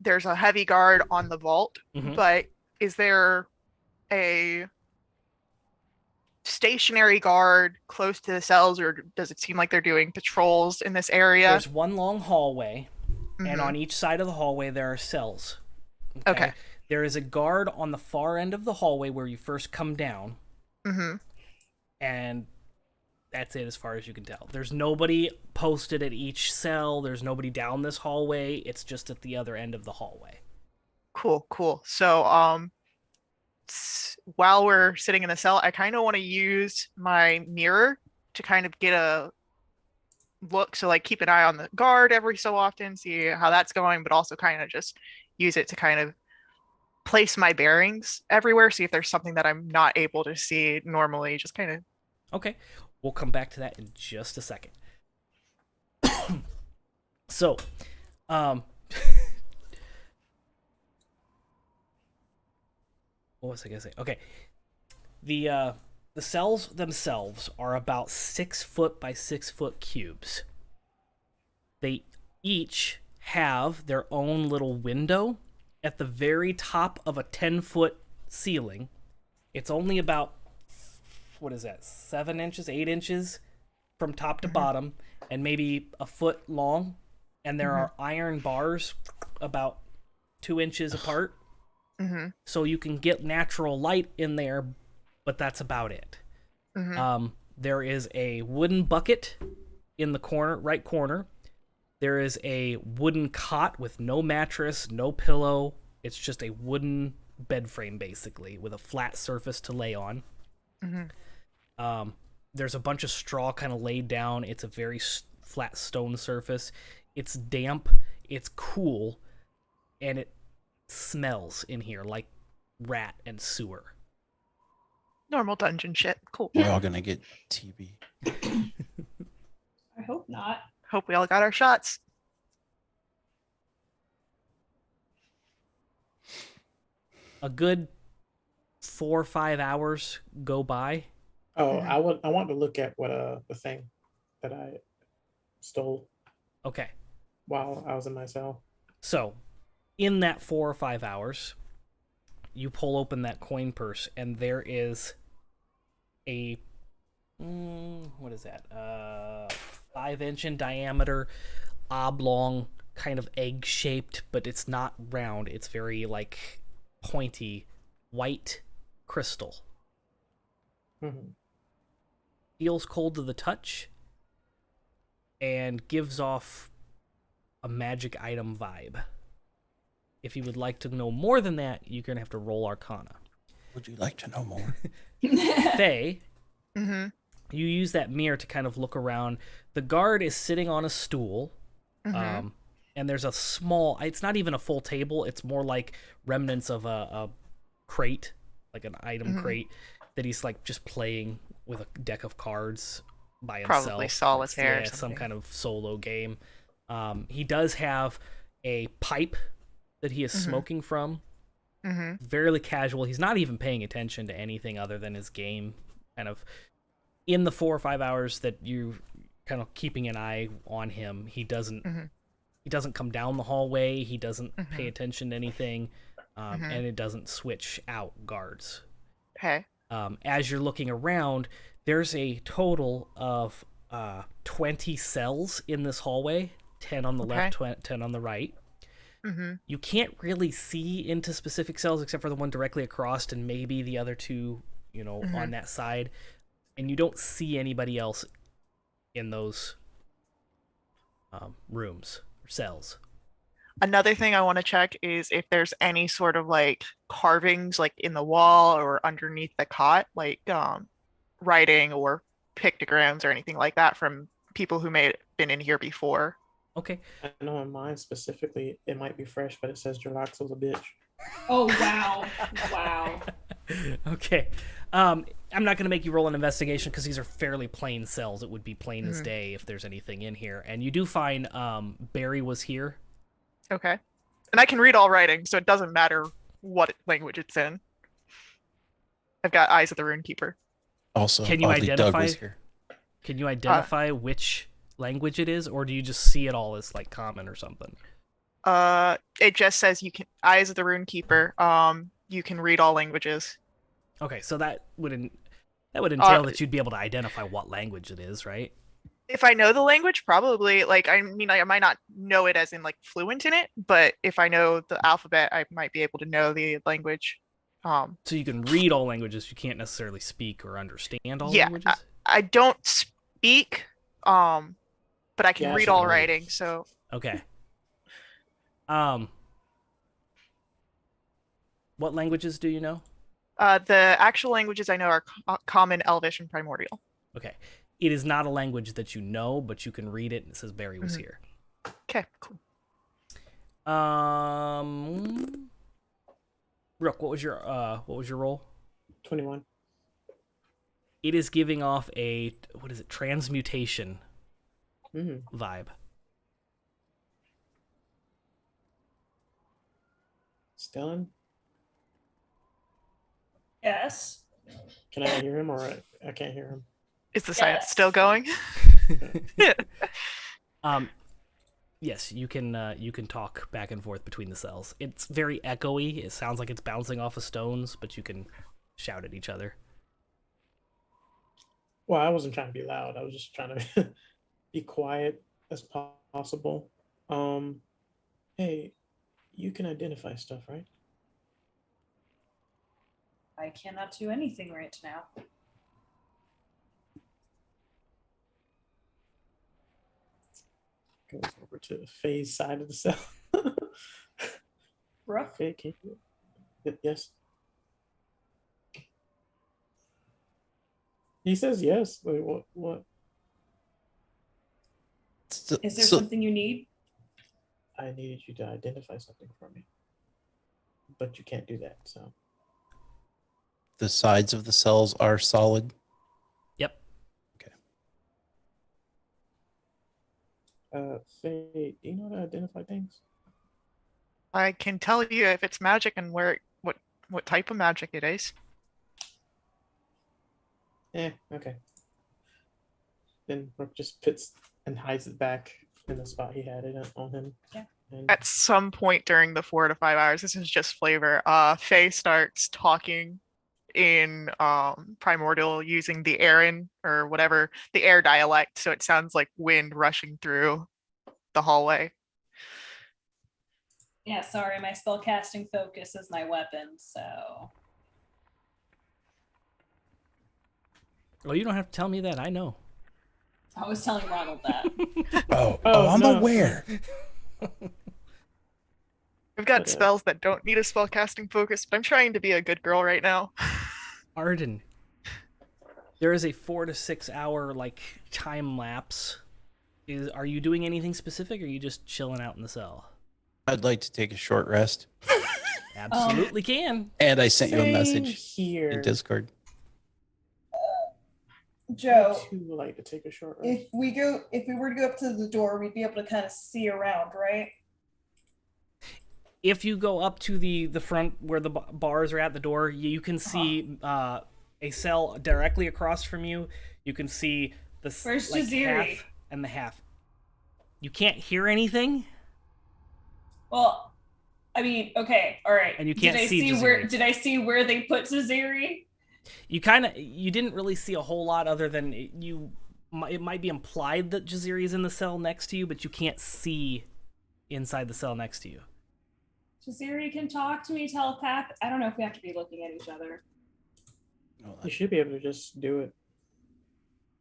S3: there's a heavy guard on the vault,
S2: Mhm.
S3: but is there a stationary guard close to the cells, or does it seem like they're doing patrols in this area?
S2: There's one long hallway, and
S3: Mhm.
S2: on each side of the hallway there are cells.
S3: Okay.
S2: There is a guard on the far end of the hallway where you first come down,
S3: Mhm.
S2: and that's it as far as you can tell. There's nobody posted at each cell. There's nobody down this hallway. It's just at the other end of the hallway.
S3: Cool. So while we're sitting in the cell, I kind of want to use my mirror to kind of get a look. So like keep an eye on the guard every so often, see how that's going, but also kind of just use it to kind of place my bearings everywhere, see if there's something that I'm not able to see normally, just kind of.
S2: Okay, we'll come back to that in just a second. So, what was I gonna say? Okay, the cells themselves are about 6 foot by 6 foot cubes. They each have their own little window at the very top of a 10-foot ceiling. It's only about, what is that, 7 inches, 8 inches from top to bottom, and maybe a foot long. And there are iron bars about 2 inches apart.
S3: Mhm.
S2: So you can get natural light in there, but that's about it.
S3: Mhm.
S2: There is a wooden bucket in the right corner. There is a wooden cot with no mattress, no pillow. It's just a wooden bed frame, basically, with a flat surface to lay on.
S3: Mhm.
S2: There's a bunch of straw kind of laid down. It's a very flat stone surface. It's damp. It's cool. And it smells in here like rat and sewer.
S3: Normal dungeon shit. Cool.
S1: We're all gonna get TB.
S6: I hope not.
S3: Hope we all got our shots.
S2: A good 4 or 5 hours go by.
S5: Oh, I want to look at what the thing that I stole
S2: Okay.
S5: while I was in my cell.
S2: So, in that 4 or 5 hours, you pull open that coin purse, and there is a what is that? 5-inch in diameter, oblong, kind of egg-shaped, but it's not round. It's very like pointy, white crystal.
S5: Mhm.
S2: Feels cold to the touch, and gives off a magic item vibe. If you would like to know more than that, you're going to have to roll Arcana.
S1: Would you like to know more?
S2: Faye,
S3: Mhm.
S2: you use that mirror to kind of look around. The guard is sitting on a stool,
S3: Mhm.
S2: and there's a small, it's not even a full table, it's more like remnants of a crate, like an item crate, that he's like just playing with a deck of cards by himself.
S3: Probably solitaire or
S2: Some
S3: something.
S2: kind of solo game. He does have a pipe that he is smoking from.
S3: Mhm.
S2: Very casual. He's not even paying attention to anything other than his game. Kind of in the 4 or 5 hours that you kind of keeping an eye on him, he doesn't come down the hallway. He doesn't pay attention to anything, and it doesn't switch out guards.
S3: Okay.
S2: As you're looking around, there's a total of 20 cells in this hallway. 10 on the left, 10 on the right.
S3: Mhm.
S2: You can't really see into specific cells except for the one directly across and maybe the other two, on that side. And you don't see anybody else in those rooms or cells.
S3: Another thing I want to check is if there's any sort of like carvings like in the wall or underneath the cot, like writing or pictograms or anything like that from people who may have been in here before.
S2: Okay.
S5: I know in mine specifically, it might be fresh, but it says Jalaxo's a bitch.
S4: Oh wow, wow.
S2: Okay. I'm not going to make you roll an investigation because these are fairly plain cells. It would be plain as day if there's anything in here. And you do find Barry was here.
S3: Okay. And I can read all writing, so it doesn't matter what language it's in. I've got Eyes of the Runekeeper.
S1: Also,
S2: Can you
S1: oddly, Doug
S2: identify?
S1: was here.
S2: Can you identify which language it is, or do you just see it all as like common or something?
S3: It just says you can Eyes of the Runekeeper. You can read all languages.
S2: Okay, so that would entail that you'd be able to identify what language it is, right?
S3: If I know the language, probably. Like, I mean, I might not know it as in like fluent in it, but if I know the alphabet, I might be able to know the language.
S2: So you can read all languages, you can't necessarily speak or understand all
S3: Yeah,
S2: languages?
S3: I don't speak, but I can
S5: Yeah,
S3: read
S5: she
S3: all
S5: can read.
S3: writing. So
S2: Okay. What languages do you know?
S3: the actual languages I know are Common, Elvish, and Primordial.
S2: Okay. It is not a language that you know, but you can read it, and it says Barry was here.
S3: Okay, cool.
S2: Rook, what was your roll?
S5: 21.
S2: It is giving off a transmutation
S5: Mm-hmm.
S2: vibe.
S5: Stellan,
S6: Yes.
S5: can I hear him or I can't hear him?
S3: Is the science
S6: Yes.
S3: still going?
S2: Yes, you can talk back and forth between the cells. It's very echoey. It sounds like it's bouncing off of stones, but you can shout at each other.
S5: Well, I wasn't trying to be loud. I was just trying to be quiet as possible. Hey, you can identify stuff, right?
S6: I cannot do anything right now.
S5: Goes over to the phase side of the cell.
S6: Rook?
S5: Okay, can you? Yes. He says yes. Wait, what?
S6: Is there
S1: So-
S6: something you need?
S5: I needed you to identify something for me. But you can't do that, so.
S1: the sides of the cells are solid.
S2: Yep.
S5: Faye, do you know how to identify things?
S3: I can tell you if it's magic and what type of magic it is.
S5: Okay. Then Rook just puts and hides it back in the spot he had it on him.
S6: Yeah.
S5: And
S3: At some point during the 4 to 5 hours, this is just flavor. Faye starts talking in Primordial using the Aaron or whatever, the air dialect, so it sounds like wind rushing through the hallway.
S6: Yeah, sorry, my spellcasting focus is my weapon, so.
S2: Well, you don't have to tell me that. I know.
S6: I was telling Ronald that.
S1: Oh,
S5: Oh,
S1: I'm
S5: no.
S1: aware.
S3: I've got
S5: Okay.
S3: spells that don't need a spellcasting focus, but I'm trying to be a good girl right now.
S2: Arden, there is a 4 to 6 hour like time lapse. Are you doing anything specific, or are you just chilling out in the cell?
S1: I'd like to take a short rest.
S2: Absolutely can.
S1: And I sent you a
S5: Same
S1: message
S5: here.
S1: in Discord.
S6: Joe,
S5: I too would like to take a short rest.
S6: if we were to go up to the door, we'd be able to kind of see around, right?
S2: If you go up to the front where the bars are at the door, you can see a cell directly across from you. You can see the
S6: Where's
S2: like
S6: Jaziri?
S2: half and the half. You can't hear anything.
S6: Well, I mean, okay, all right.
S2: And you can't see Jaziri.
S6: Did I see where they put Jaziri?
S2: You didn't really see a whole lot other than it might be implied that Jaziri is in the cell next to you, but you can't see inside the cell next to you.
S4: Jaziri can talk to me telepath. I don't know if we have to be looking at each other.
S5: You should be able to just do it.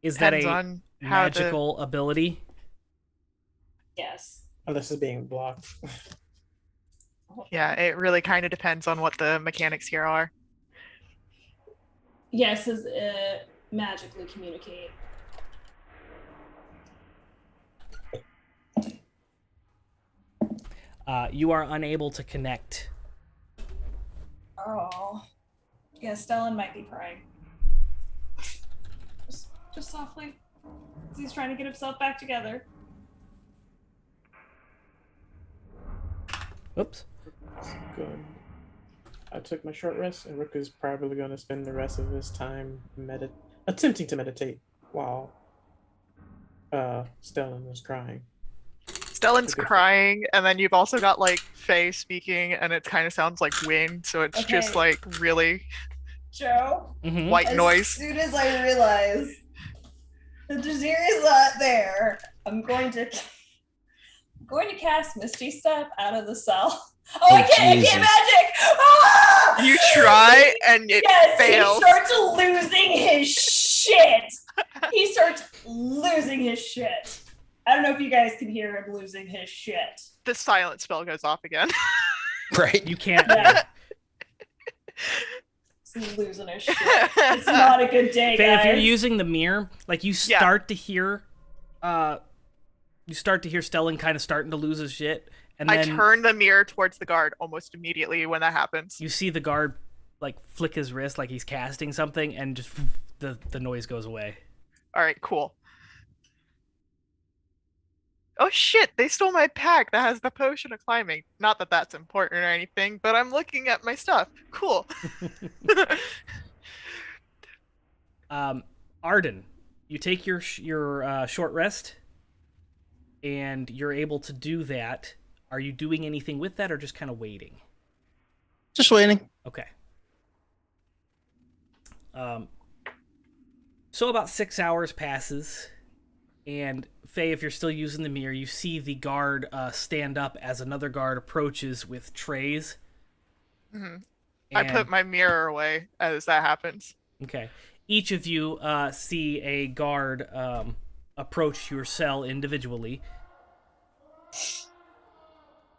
S2: Is that
S3: Depends
S2: a
S3: on how the
S2: magical ability?
S6: Yes.
S5: Unless it's being blocked.
S3: Yeah, it really kind of depends on what the mechanics here are.
S4: Yes, says magically communicate.
S2: You are unable to connect.
S6: Oh. Yeah, Stellan might be crying. Just softly. He's trying to get himself back together.
S2: Oops.
S5: Good. I took my short rest, and Rook is probably going to spend the rest of his time attempting to meditate while Stellan is crying.
S3: Stellan's crying, and then you've also got like Faye speaking, and it kind of sounds like wind, so it's just
S6: Okay.
S3: like really
S6: Joe,
S2: Mhm.
S3: white noise.
S6: as soon as I realize that Jaziri's not there, I'm going to cast Misty Step out of the cell. Oh, I can't
S1: Jesus.
S6: magic! Ah!
S3: You try, and it
S6: Yes,
S3: fails.
S6: he starts losing his shit. He starts losing his shit. I don't know if you guys can hear him losing his shit.
S3: The silent spell goes off again.
S1: Right.
S2: You can't.
S6: Yeah. He's losing his shit. It's not a good day,
S2: Faye,
S6: guys.
S2: if you're using the mirror, like you start to hear, Stellan kind of starting to lose his shit, and
S3: I
S2: then
S3: turn the mirror towards the guard almost immediately when that happens.
S2: you see the guard like flick his wrist like he's casting something, and just the noise goes away.
S3: All right, cool. Oh shit, they stole my pack that has the potion of climbing. Not that that's important or anything, but I'm looking at my stuff. Cool.
S2: Arden, you take your short rest, and you're able to do that. Are you doing anything with that, or just kind of waiting?
S1: Just waiting.
S2: Okay. So about 6 hours passes, and Faye, if you're still using the mirror, you see the guard stand up as another guard approaches with trays.
S3: Mhm. I put my mirror away as that happens.
S2: Okay. Each of you see a guard approach your cell individually.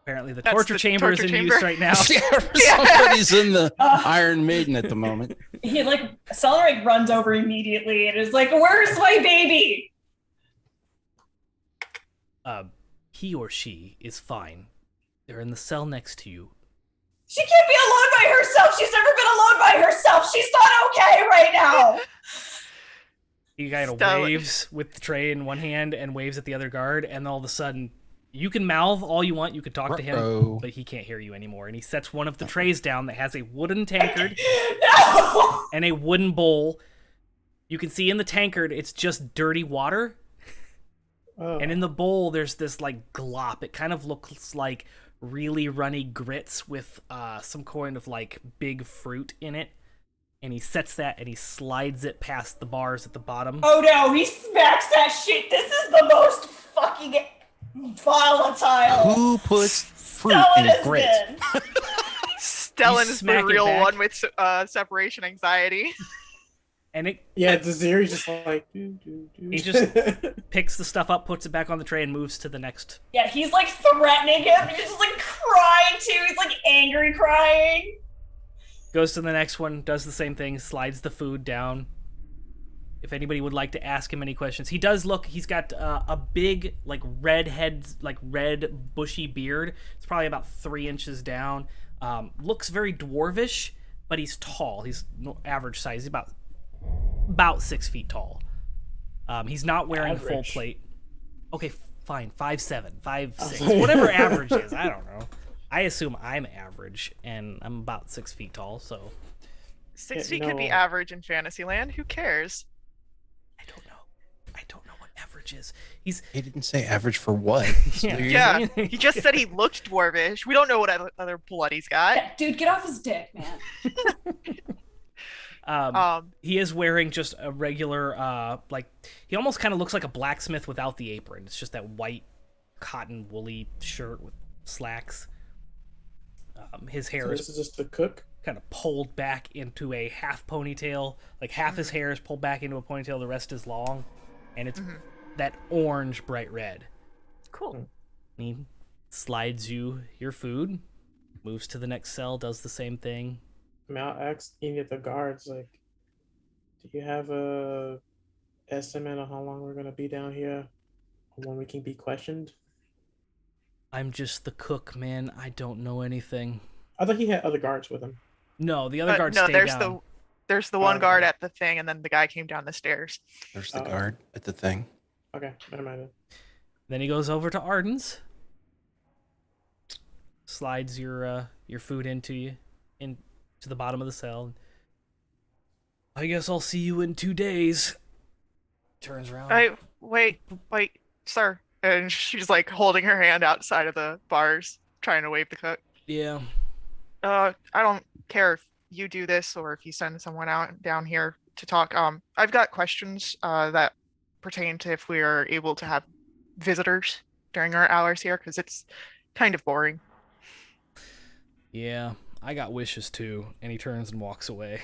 S2: Apparently the
S3: That's
S2: torture
S3: the
S2: chamber is
S3: torture
S2: in
S3: chamber.
S2: use right now.
S1: Somebody's in the Iron Maiden at the moment.
S6: He Stellan runs over immediately and is like, "Where's my baby?"
S2: He or she is fine. They're in the cell next to you.
S6: She can't be alone by herself. She's never been alone by herself. She's not okay right now.
S2: He kind of
S3: Stellan.
S2: waves with the tray in one hand and waves at the other guard, and all of a sudden, you can mouth all you want, you can talk to him,
S1: Uh-oh.
S2: but he can't hear you anymore. And he sets one of the trays down that has a wooden tankard
S6: No.
S2: and a wooden bowl. You can see in the tankard, it's just dirty water.
S5: Oh.
S2: And in the bowl, there's this like glop. It kind of looks like really runny grits with some kind of like big fruit in it. And he sets that and he slides it past the bars at the bottom.
S6: Oh no, he smacks that shit. This is the most fucking volatile.
S1: Who puts fruit
S6: Stellan
S1: in
S6: has
S1: grits?
S6: been.
S3: Stellan is
S2: smack
S3: the
S2: it
S3: real
S2: back.
S3: one with separation anxiety.
S2: And it
S5: Yeah, Ziri's just like. Do.
S2: He just picks the stuff up, puts it back on the tray, and moves to the next.
S6: Yeah, he's like threatening him. He's just like crying too. He's like angry crying.
S2: Goes to the next one, does the same thing, slides the food down. If anybody would like to ask him any questions, he does look. He's got a big, like red bushy beard. It's probably about 3 inches down. Looks very dwarvish, but he's tall. He's average size. He's about 6 feet tall. He's not wearing a full
S5: Average.
S2: plate. Okay, fine. 5'7", 5'6", whatever average is. I don't know. I assume I'm average, and I'm about 6 feet tall, so
S3: 6
S5: Yeah,
S3: feet could be
S5: no.
S3: average in Fantasyland. Who cares?
S2: I don't know. I don't know what average is. He's
S1: He didn't say average for what. So
S2: Yeah.
S1: you're-
S3: Yeah, he just said he looked dwarvish. We don't know what other blood he's got.
S4: Yeah, dude, get off his dick, man.
S2: he is wearing just a regular he almost kind of looks like a blacksmith without the apron. It's just that white cotton woolly shirt with slacks. His hair
S5: So
S2: is
S5: this is just the cook.
S2: kind of pulled back into a half ponytail. Like half his hair is pulled back into a ponytail, the rest is long, and it's that orange bright red.
S3: Cool.
S2: And he slides you your food. Moves to the next cell, does the same thing.
S5: I mean, I'll ask any of the guards, like, do you have a estimate on how long we're gonna be down here, or when we can be questioned?
S2: I'm just the cook, man. I don't know anything.
S5: I thought he had other guards with him.
S2: No, the other guards
S3: no,
S2: stay down.
S3: there's the one
S5: Oh,
S3: guard
S5: okay.
S3: at the thing, and then the guy came down the stairs.
S1: There's the
S5: Oh.
S1: guard at the thing.
S5: Okay, never mind then.
S2: Then he goes over to Arden's. Slides your food into the bottom of the cell. I guess I'll see you in 2 days. Turns around.
S3: Wait, sir. And she's like holding her hand outside of the bars, trying to wave the cook.
S2: Yeah.
S3: I don't care if you do this or if you send someone out down here to talk. I've got questions that pertain to if we are able to have visitors during our hours here, because it's kind of boring.
S2: Yeah. I got wishes too. And he turns and walks away.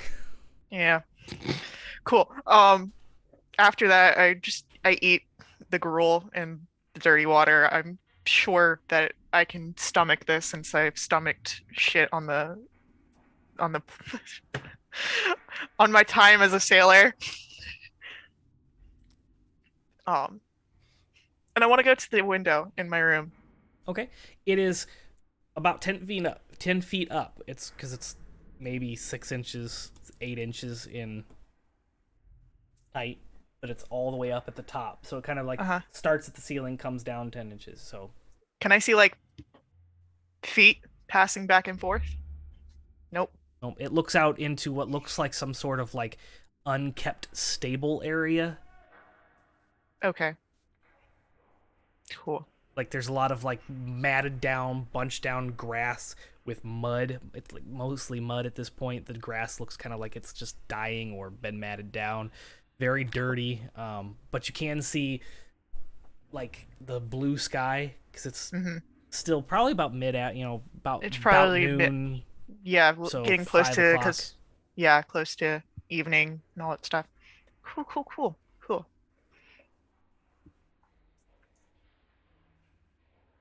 S3: Yeah. Cool. After that, I eat the gruel and the dirty water. I'm sure that I can stomach this since I've stomached shit on the on my time as a sailor. And I want to go to the window in my room.
S2: Okay. It is about 10 feet up. It's because it's maybe 6 inches, 8 inches in height, but it's all the way up at the top. So it kind of like starts at the ceiling, comes down 10 inches. So
S3: Can I see like feet passing back and forth? Nope.
S2: it looks out into what looks like some sort of like unkept stable area.
S3: Okay. Cool.
S2: Like there's a lot of like matted down, bunched down grass with mud. It's like mostly mud at this point. The grass looks kind of like it's just dying or been matted down. Very dirty. But you can see like the blue sky because it's still probably about
S3: It's probably
S2: about noon.
S3: Yeah,
S2: So
S3: getting close
S2: 5
S3: to,
S2: o'clock.
S3: because close to evening and all that stuff. Cool.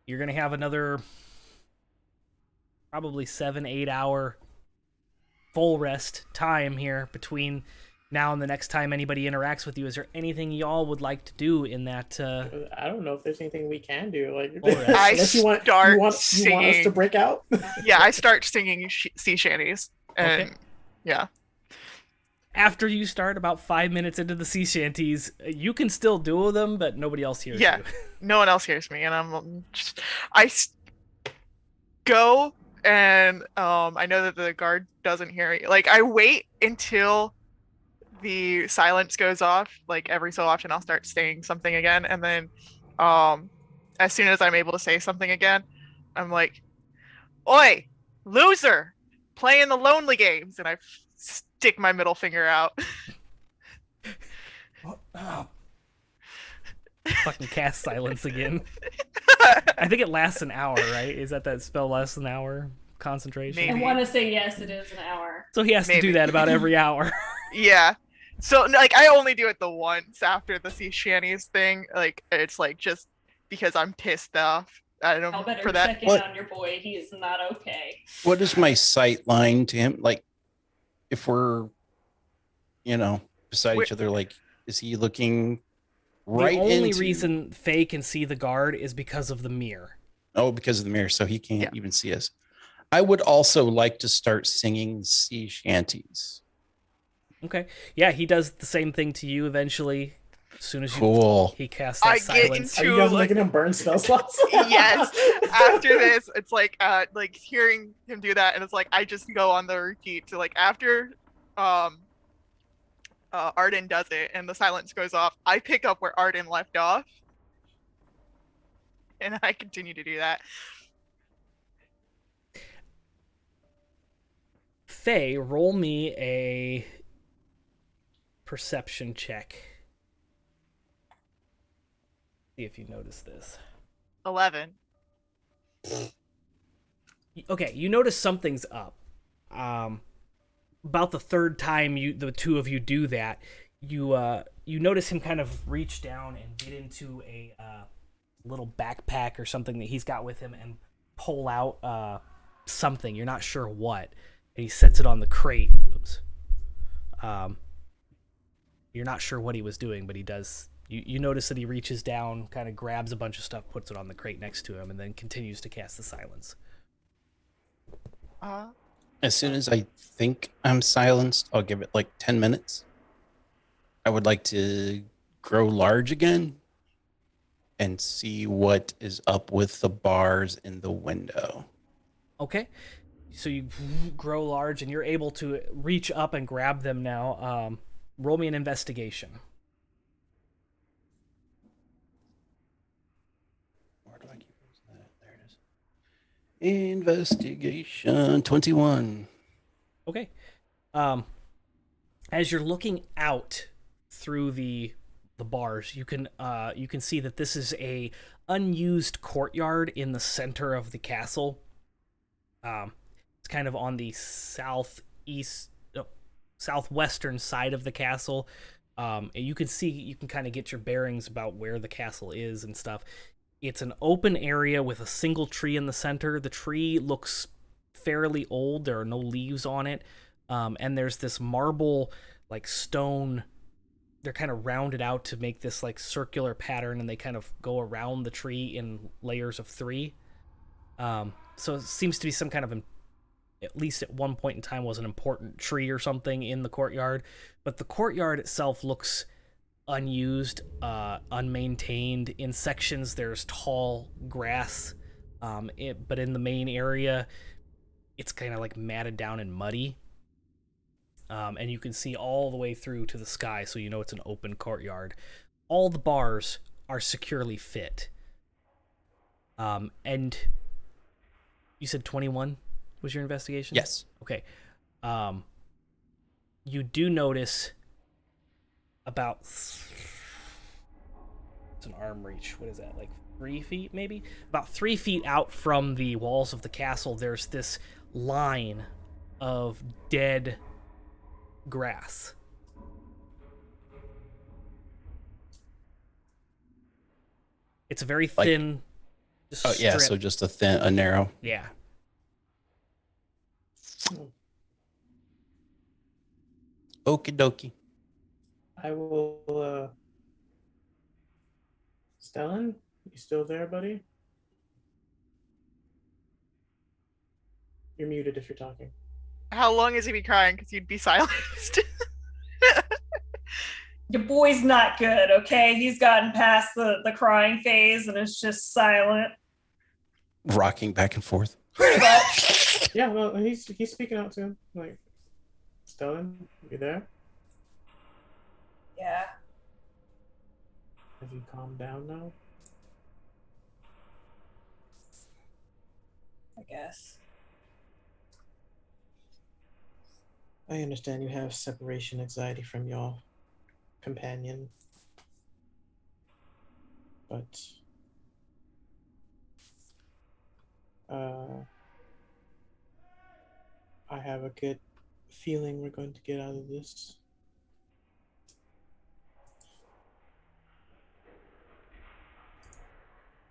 S2: You're gonna have another probably 7-8 hour full rest time here between now and the next time anybody interacts with you. Is there anything y'all would like to do in that?
S5: I don't know if there's anything we can do. Like,
S2: Alright.
S5: unless you want us to
S3: singing.
S5: break out.
S3: Yeah, I start singing sea shanties. And
S2: Okay.
S3: yeah.
S2: After you start about 5 minutes into the sea shanties, you can still do them, but nobody else hears
S3: Yeah.
S2: you.
S3: No one else hears me, and I'm just go, and I know that the guard doesn't hear me. Like, I wait until the silence goes off. Like, every so often I'll start saying something again, and then as soon as I'm able to say something again, I'm like, "Oi, loser, playing the lonely games," and I stick my middle finger out.
S2: Oh. Fucking cast silence again. I think it lasts an hour, right? Is that spell lasts an hour? Concentration?
S3: Maybe.
S4: I want to say yes, it is an hour.
S2: So he has to
S3: Maybe.
S2: do that about every hour.
S3: Yeah. So like I only do it the once after the sea shanties thing. Like it's like just because I'm pissed off. I don't
S4: Y'all better
S3: for that.
S4: check in
S1: What?
S4: on your boy. He is not okay.
S1: What is my sight line to him? Like, if we're, beside
S3: Wait.
S1: each other, like, is he looking right
S2: The only
S1: into...
S2: reason Faye can see the guard is because of the mirror.
S1: Oh, because of the mirror, so he can't
S3: Yeah.
S1: even see us. I would also like to start singing sea shanties.
S2: Okay. Yeah, he does the same thing to you eventually. As soon as
S1: Cool.
S2: he casts that
S3: I get
S2: silence.
S5: Are you
S3: To,
S5: guys
S3: like-
S5: making him burn spell slots?
S3: Yes. After this, it's like hearing him do that, and it's like I just go on the repeat to like after Arden does it and the silence goes off, I pick up where Arden left off. And I continue to do that.
S2: Faye, roll me a perception check. See if you notice this.
S3: 11.
S2: Okay, you notice something's up. About the third time the two of you do that, you notice him kind of reach down and get into a little backpack or something that he's got with him and pull out something. You're not sure what. And he sets it on the crate. Oops. You're not sure what he was doing, but he does. You notice that he reaches down, kind of grabs a bunch of stuff, puts it on the crate next to him, and then continues to cast the silence.
S1: As soon as I think I'm silenced, I'll give it like 10 minutes. I would like to grow large again and see what is up with the bars in the window.
S2: Okay. So you grow large and you're able to reach up and grab them now. Roll me an investigation.
S1: Where do I keep that? There it is. Investigation 21.
S2: Okay. As you're looking out through the bars, you can see that this is a unused courtyard in the center of the castle. It's kind of on the southwestern side of the castle. And you can kind of get your bearings about where the castle is and stuff. It's an open area with a single tree in the center. The tree looks fairly old. There are no leaves on it. And there's this marble, like stone. They're kind of rounded out to make this like circular pattern, and they kind of go around the tree in layers of 3. So it seems to be some kind of, at least at one point in time, was an important tree or something in the courtyard. But the courtyard itself looks unused, unmaintained. In sections, there's tall grass, but in the main area, it's kind of like matted down and muddy. And you can see all the way through to the sky, so you know it's an open courtyard. All the bars are securely fit. And you said 21 was your investigation?
S1: Yes.
S2: Okay. You do notice about... It's an arm reach. What is that, like 3 feet maybe? About 3 feet out from the walls of the castle, there's this line of dead grass. It's a very thin
S1: yeah, so just a narrow.
S2: Yeah.
S1: Okie dokie.
S5: I will. Stellan, you still there, buddy? You're muted if you're talking.
S3: How long has he been crying? Because you'd be silenced.
S6: Your boy's not good, okay? He's gotten past the crying phase and is just silent.
S1: Rocking back and forth.
S6: Pretty much.
S5: Yeah, well, he's speaking out to him. Like, Stellan, you there?
S6: Yeah.
S5: Have you calmed down now?
S6: I guess.
S5: I understand you have separation anxiety from your companion, but I have a good feeling we're going to get out of this.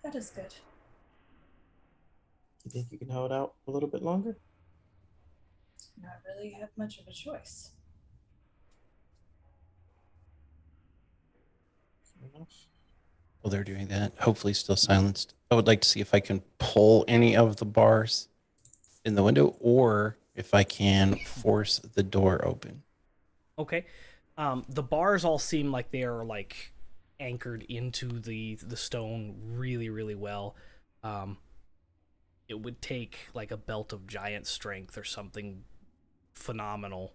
S6: That is good.
S5: You think you can hold out a little bit longer?
S6: Not really have much of a choice.
S5: Fair enough.
S1: Well, they're doing that. Hopefully still silenced. I would like to see if I can pull any of the bars in the window, or if I can force the door open.
S2: Okay. The bars all seem like they are like anchored into the stone really, really well. It would take like a belt of giant strength or something phenomenal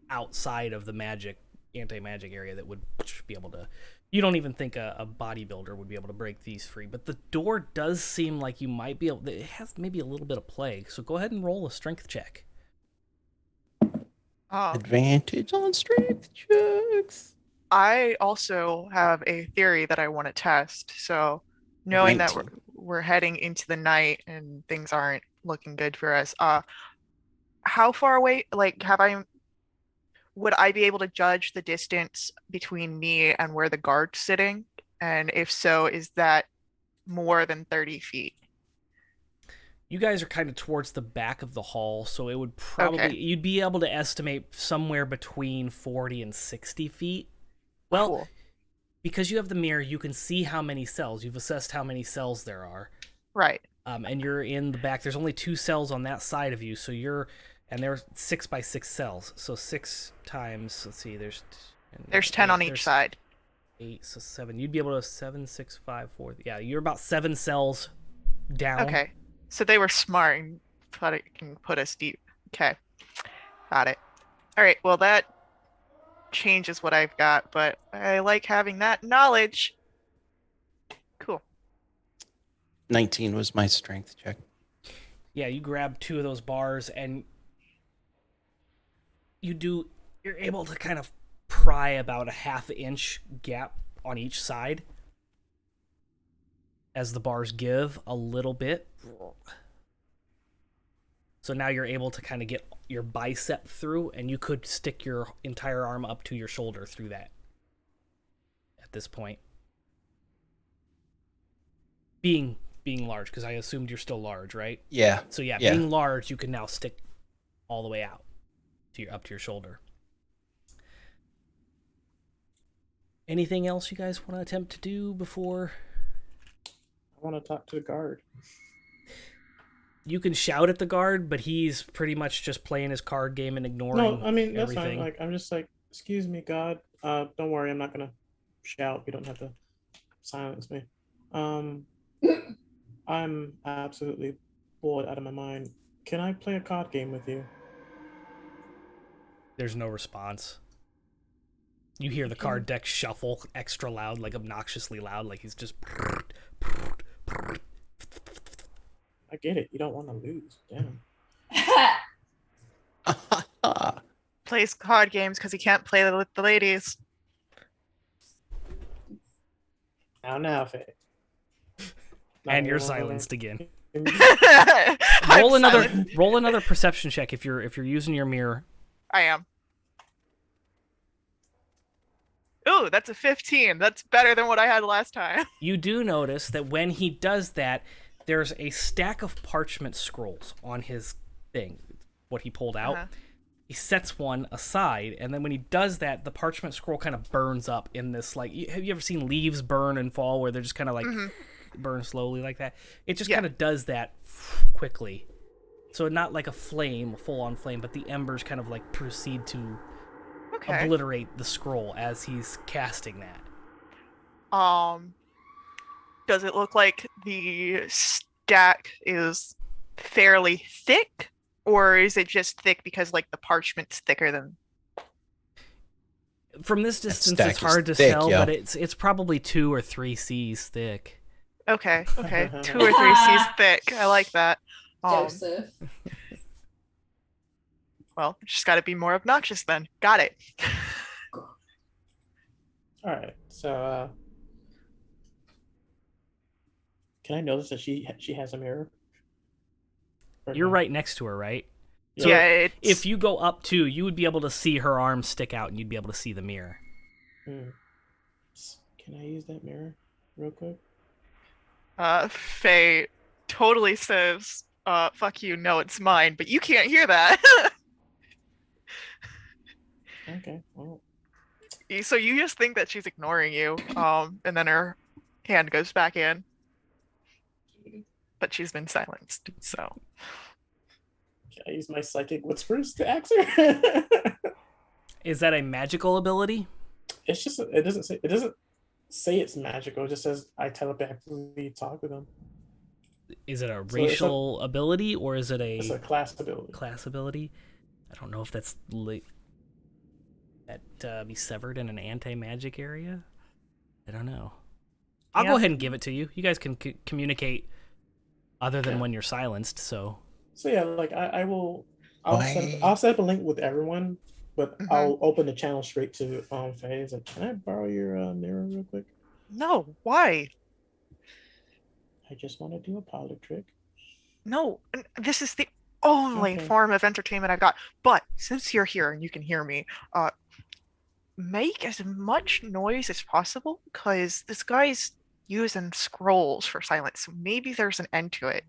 S2: outside of the anti-magic area that would be able to... You don't even think a bodybuilder would be able to break these free, but the door does seem like you might be able... It has maybe a little bit of plague, so go ahead and roll a strength check.
S1: Advantage on strength checks.
S3: I also have a theory that I want to test. So knowing
S1: 19.
S3: that we're heading into the night and things aren't looking good for us, how far away, like, would I be able to judge the distance between me and where the guard's sitting? And if so, is that more than 30 feet?
S2: You guys are kind of towards the back of the hall, so it would probably
S3: Okay.
S2: you'd be able to estimate somewhere between 40 and 60 feet. Well,
S3: Cool.
S2: because you have the mirror, you can see how many cells. You've assessed how many cells there are.
S3: Right.
S2: And you're in the back. There's only 2 cells on that side of you, so and there are 6 by 6 cells. So 6 times, let's see, there's
S3: 10 on each
S2: there's
S3: side.
S2: 8, so 7. You'd be able to 7, 6, 5, 4. Yeah, you're about 7 cells down.
S3: Okay. So they were smart and thought it can put us deep. Okay. Got it. All right. Well, that changes what I've got, but I like having that knowledge. Cool.
S1: 19 was my strength check.
S2: Yeah, you grab 2 of those bars and you're able to kind of pry about a ½ inch gap on each side as the bars give a little bit. So now you're able to kind of get your bicep through, and you could stick your entire arm up to your shoulder through that at this point. Being large, because I assumed you're still large, right?
S1: Yeah.
S2: So yeah,
S1: Yeah.
S2: being large, you can now stick all the way out up to your shoulder. Anything else you guys want to attempt to do before?
S5: I want to talk to the guard.
S2: You can shout at the guard, but he's pretty much just playing his card game and ignoring.
S5: No, I mean that's
S2: everything.
S5: fine. Like I'm just like, excuse me, God. Don't worry, I'm not gonna shout. You don't have to silence me. I'm absolutely bored out of my mind. Can I play a card game with you?
S2: There's no response. You hear the card deck shuffle extra loud, like obnoxiously loud, like he's just.
S5: I get it. You don't want to lose. Damn.
S3: Plays card games because he can't play with the ladies.
S5: Now, Faye.
S2: And you're silenced again.
S3: I'm
S2: Roll another
S3: silent.
S2: roll another perception check if you're using your mirror.
S3: I am. Ooh, that's a 15. That's better than what I had last time.
S2: You do notice that when he does that, there's a stack of parchment scrolls on his thing, what he pulled out.
S3: Uh-huh.
S2: He sets one aside, and then when he does that, the parchment scroll kind of burns up in this, like, have you ever seen leaves burn and fall where they're just kind of like burn slowly like that? It just kind of does that quickly. So not like a flame, a full-on flame, but the embers kind of like proceed to obliterate the scroll as he's casting that.
S3: Does it look like the stack is fairly thick, or is it just thick because like the parchment's thicker than?
S2: From this distance,
S1: stack
S2: it's hard to
S1: is thick,
S2: tell,
S1: yo.
S2: but it's probably 2 or 3 C's thick.
S3: Okay, 2 or 3 C's thick. I like that.
S4: Joseph.
S3: Well, just got to be more obnoxious then. Got it.
S5: All right. So, can I notice that she has a mirror? Or
S2: You're
S5: no?
S2: right next to her, right? So
S3: yeah, it's...
S2: if you go up too, you would be able to see her arms stick out, and you'd be able to see the mirror.
S5: Can I use that mirror real quick?
S3: Faye totally says, fuck you, no, it's mine, but you can't hear that.
S5: Okay. Well,
S3: So you just think that she's ignoring you, and then her hand goes back in. But she's been silenced, so.
S5: can I use my psychic whispers to ask her?
S2: Is that a magical ability?
S5: It's just it doesn't say it's magical. It just says I telepathically talk with them.
S2: Is it a
S5: it's
S2: racial ability, or is it
S5: It's a class ability.
S2: class ability? I don't know if that's be severed in an anti-magic area. I don't know. I'll go ahead and give it to you. You guys can communicate other than when you're silenced. So
S5: yeah, like I will. I'll set up a link with everyone, but I'll open the channel straight to Faye. It's like, can I borrow your mirror real quick?
S3: No, why?
S5: I just want to do a parlor trick.
S3: No, this is the only form of entertainment I've got. But since you're here and you can hear me, make as much noise as possible, because this guy's using scrolls for silence, so maybe there's an end to it.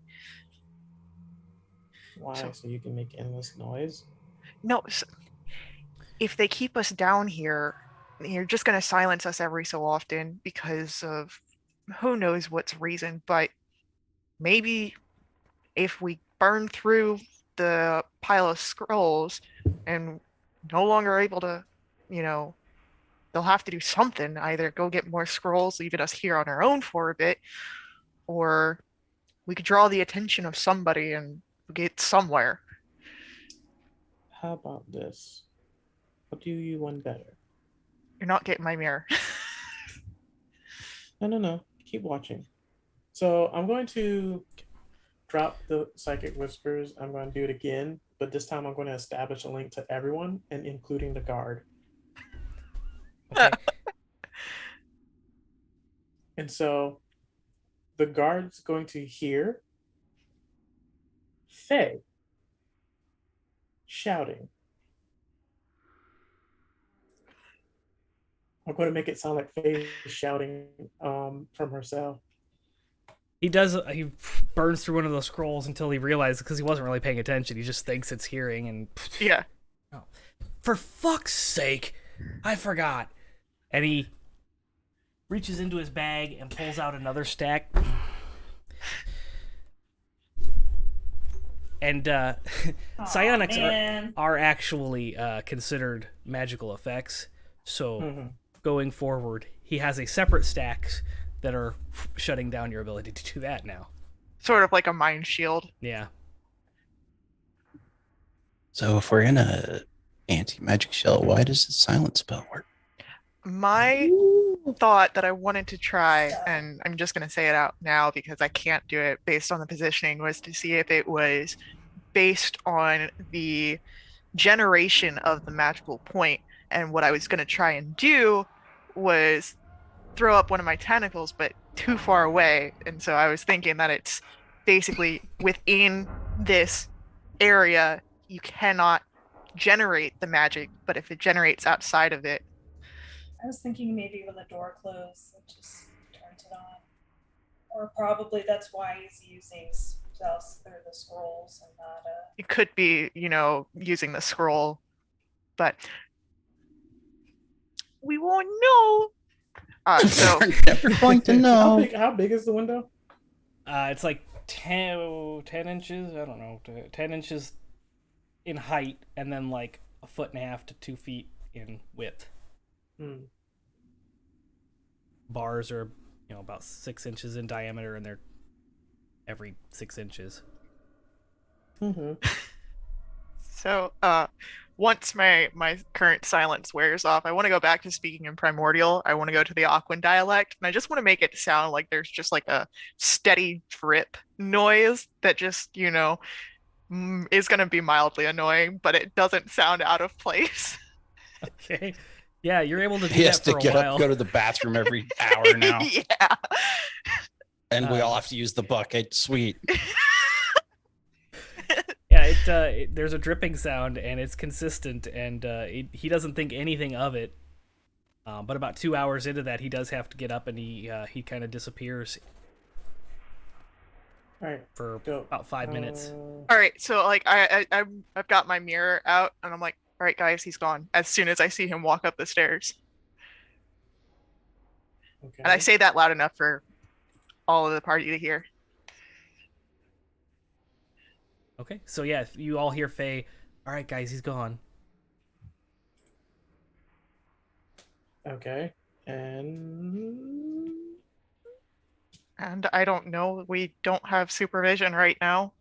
S5: Why?
S3: So-
S5: So you can make endless noise?
S3: No, if they keep us down here, you're just going to silence us every so often because of who knows what's reason. But maybe if we burn through the pile of scrolls and no longer able to, you know, they'll have to do something, either go get more scrolls, leaving us here on our own for a bit, or we could draw the attention of somebody and get somewhere.
S5: How about this? What do you want better?
S3: You're not getting my mirror.
S5: No. Keep watching. So I'm going to drop the psychic whispers. I'm going to do it again, but this time I'm going to establish a link to everyone and including the guard.
S2: Okay.
S5: And so the guard's going to hear Faye shouting. I'm going to make it sound like Faye is shouting from herself.
S2: He burns through one of those scrolls until he realizes, because he wasn't really paying attention, he just thinks it's hearing, and
S3: Yeah.
S2: for fuck's sake, I forgot. And he reaches into his bag and pulls out another stack. And psionics are actually considered magical effects. So going forward, he has a separate stacks that are shutting down your ability to do that now.
S3: Sort of like a mind shield.
S2: Yeah.
S1: So if we're in a anti-magic shell, why does the silence spell work?
S3: My thought that I wanted to try, and I'm just going to say it out now because I can't do it based on the positioning, was to see if it was based on the generation of the magical point. And what I was going to try and do was throw up one of my tentacles, but too far away. And so I was thinking that it's basically within this area, you cannot generate the magic, but if it generates outside of it.
S6: I was thinking maybe when the door closed, it just turns it on. Or probably that's why he's using spells through the scrolls and not
S3: It could be, using the scroll, but we won't know. So
S1: We're never going to know.
S5: How big is the window?
S2: It's like 10 inches. I don't know, 10 inches in height, and then like 1.5 to 2 feet in width. Bars are, about 6 inches in diameter, and they're every 6 inches.
S3: So, once my current silence wears off, I want to go back to speaking in primordial. I want to go to the Aquan dialect, and I just want to make it sound like there's just like a steady drip noise that just, is going to be mildly annoying, but it doesn't sound out of place.
S2: Okay. Yeah, you're able to do
S1: He has
S2: that
S1: to
S2: for a
S1: get
S2: while.
S1: up, go to the bathroom every hour now.
S3: Yeah.
S1: And we all have to use the bucket. Sweet.
S2: Yeah, there's a dripping sound, and it's consistent, and he doesn't think anything of it. But about 2 hours into that, he does have to get up, and he kind of disappears.
S5: All right.
S2: For about 5 minutes.
S3: All right, so like I've got my mirror out, and I'm like, all right, guys, he's gone. As soon as I see him walk up the stairs,
S5: Okay.
S3: and I say that loud enough for all of the party to hear.
S2: Okay, so yeah, you all hear Faye. All right, guys, he's gone.
S5: Okay. And
S3: I don't know. We don't have supervision right now.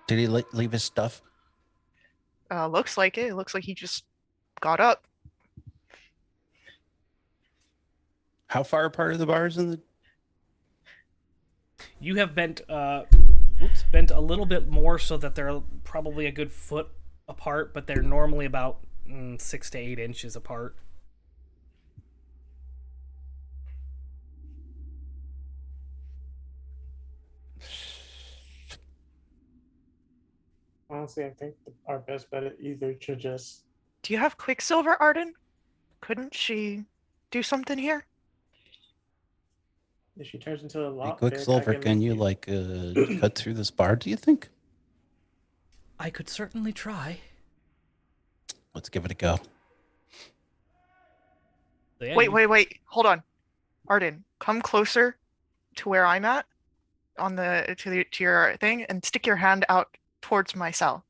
S1: Did he leave his stuff?
S3: Looks like it. It looks like he just got up.
S1: How far apart are the bars in the...
S2: You have bent a little bit more, so that they're probably a good foot apart, but they're normally about 6 to 8 inches apart.
S5: honestly, I think our best bet is either to just...
S3: Do you have Quicksilver, Arden? Couldn't she do something here?
S5: If she turns into a
S1: Hey,
S5: lot,
S1: Quicksilver, can you cut through this bar, do you think?
S2: I could certainly try.
S1: Let's give it a go.
S2: So, yeah,
S3: Wait. Hold on. Arden, come closer to where I'm at on to your thing and stick your hand out towards my cell.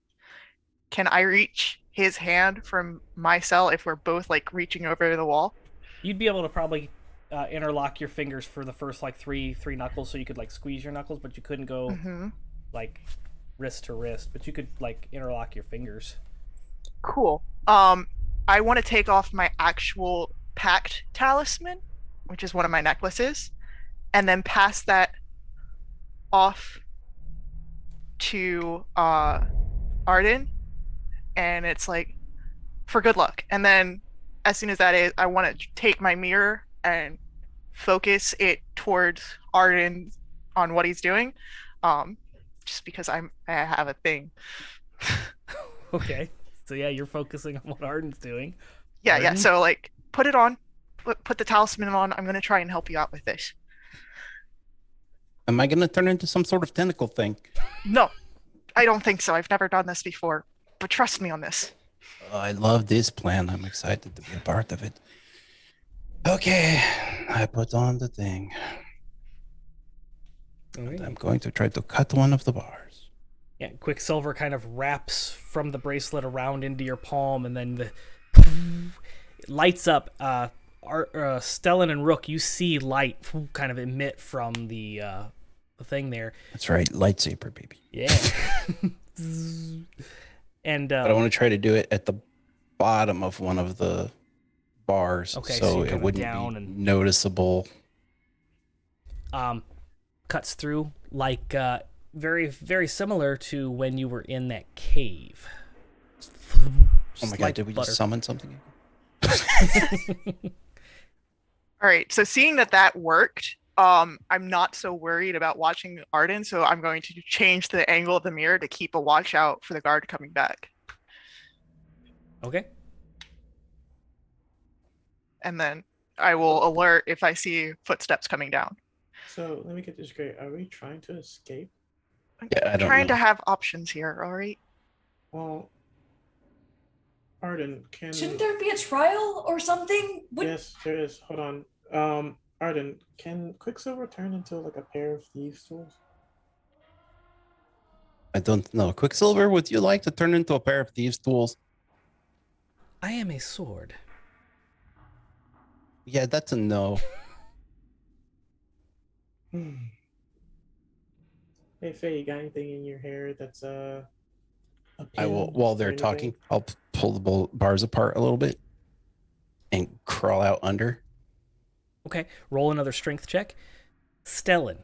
S3: Can I reach his hand from my cell if we're both like reaching over the wall?
S2: You'd be able to probably interlock your fingers for the first like three knuckles, so you could like squeeze your knuckles, but you couldn't go like wrist to wrist. But you could like interlock your fingers.
S3: Cool. I want to take off my actual pact talisman, which is one of my necklaces, and then pass that off to Arden, and it's like for good luck. And then as soon as that is, I want to take my mirror and focus it towards Arden on what he's doing, just because I have a thing.
S2: Okay. So yeah, you're focusing on what Arden's doing.
S3: Yeah.
S2: Arden?
S3: So like, put it on. Put the talisman on. I'm gonna try and help you out with this.
S1: Am I going to turn into some sort of tentacle thing?
S3: No, I don't think so. I've never done this before, but trust me on this.
S1: I love this plan. I'm excited to be a part of it. Okay, I put on the thing. And I'm going to try to cut one of the bars.
S2: Yeah, Quicksilver kind of wraps from the bracelet around into your palm, and then it lights up. Stellan and Rook, you see light kind of emit from the thing there.
S1: That's right, lightsaber, baby.
S2: Yeah. And
S1: but I want to try to do it at the bottom of one of the bars,
S2: okay,
S1: so
S2: it
S1: wouldn't be noticeable.
S2: Cuts through like very, very similar to when you were in that cave.
S1: Oh my god, did we just summon something?
S3: All right, so seeing that worked, I'm not so worried about watching Arden, so I'm going to change the angle of the mirror to keep a watch out for the guard coming back.
S2: Okay.
S3: And then I will alert if I see footsteps coming down.
S5: So let me get this straight. Are we trying to escape?
S1: Yeah, I don't
S3: trying
S1: know.
S3: to have options here, all right?
S5: Well, Arden,
S6: Shouldn't there be a trial or something?
S5: Yes, there is. Hold on. Arden, can Quicksilver turn into like a pair of thieves' tools?
S1: I don't know. Quicksilver, would you like to turn into a pair of thieves' tools?
S2: I am a sword.
S1: Yeah, that's a no.
S5: Hey, Faye, you got anything in your hair that's a
S1: I will,
S5: pin
S1: while
S5: or
S1: they're
S5: anything?
S1: talking, I'll pull the bars apart a little bit and crawl out under.
S2: Okay, roll another strength check. Stellan,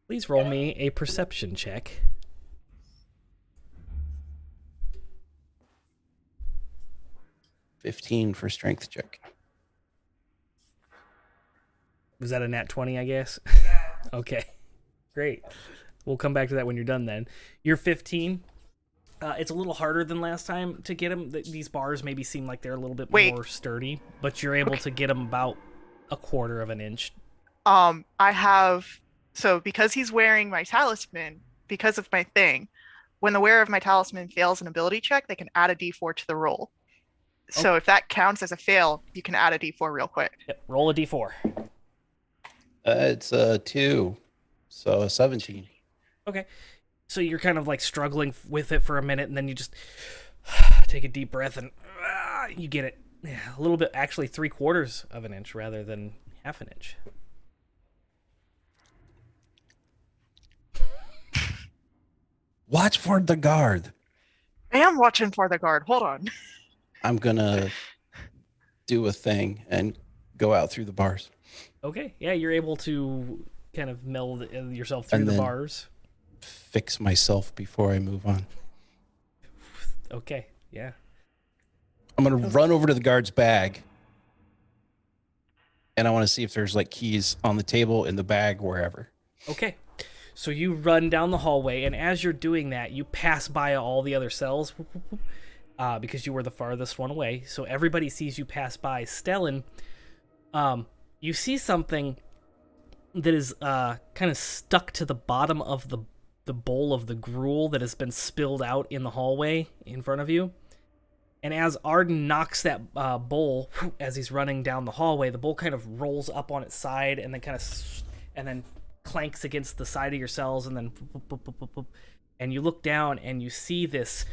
S2: please roll me a perception check.
S1: $15 for strength check.
S2: Was that a nat 20, I guess? Okay, great. We'll come back to that when you're done then. You're 15. It's a little harder than last time to get them. These bars maybe seem like they're a little bit more sturdy, but you're able to get them about a quarter of an inch.
S3: I have, so because he's wearing my talisman, because of my thing, when the wearer of my talisman fails an ability check, they can add a d4 to the roll. So if that counts as a fail, you can add a d4 real quick.
S2: Yep, roll a d4.
S1: It's a 2, so a 17.
S2: Okay. So you're kind of like struggling with it for a minute, and then you just take a deep breath, and you get it a little bit, actually 3/4 of an inch rather than half an inch.
S1: Watch for the guard.
S3: I am watching for the guard. Hold on.
S1: I'm going to do a thing and go out through the bars.
S2: Okay. Yeah, you're able to kind of meld yourself through
S1: And
S2: the
S1: then
S2: bars.
S1: Fix myself before I move on.
S2: Okay. Yeah.
S1: I'm going to run over to the guard's bag. And I want to see if there's like keys on the table, in the bag, wherever.
S2: Okay. So you run down the hallway, and as you're doing that, you pass by all the other cells because you were the farthest one away. So everybody sees you pass by. Stellan, you see something that is kind of stuck to the bottom of the the bowl of the gruel that has been spilled out in the hallway in front of you. And as Arden knocks that bowl, as he's running down the hallway, the bowl kind of rolls up on its side and then clanks against the side of your cells, and then and you look down and you see this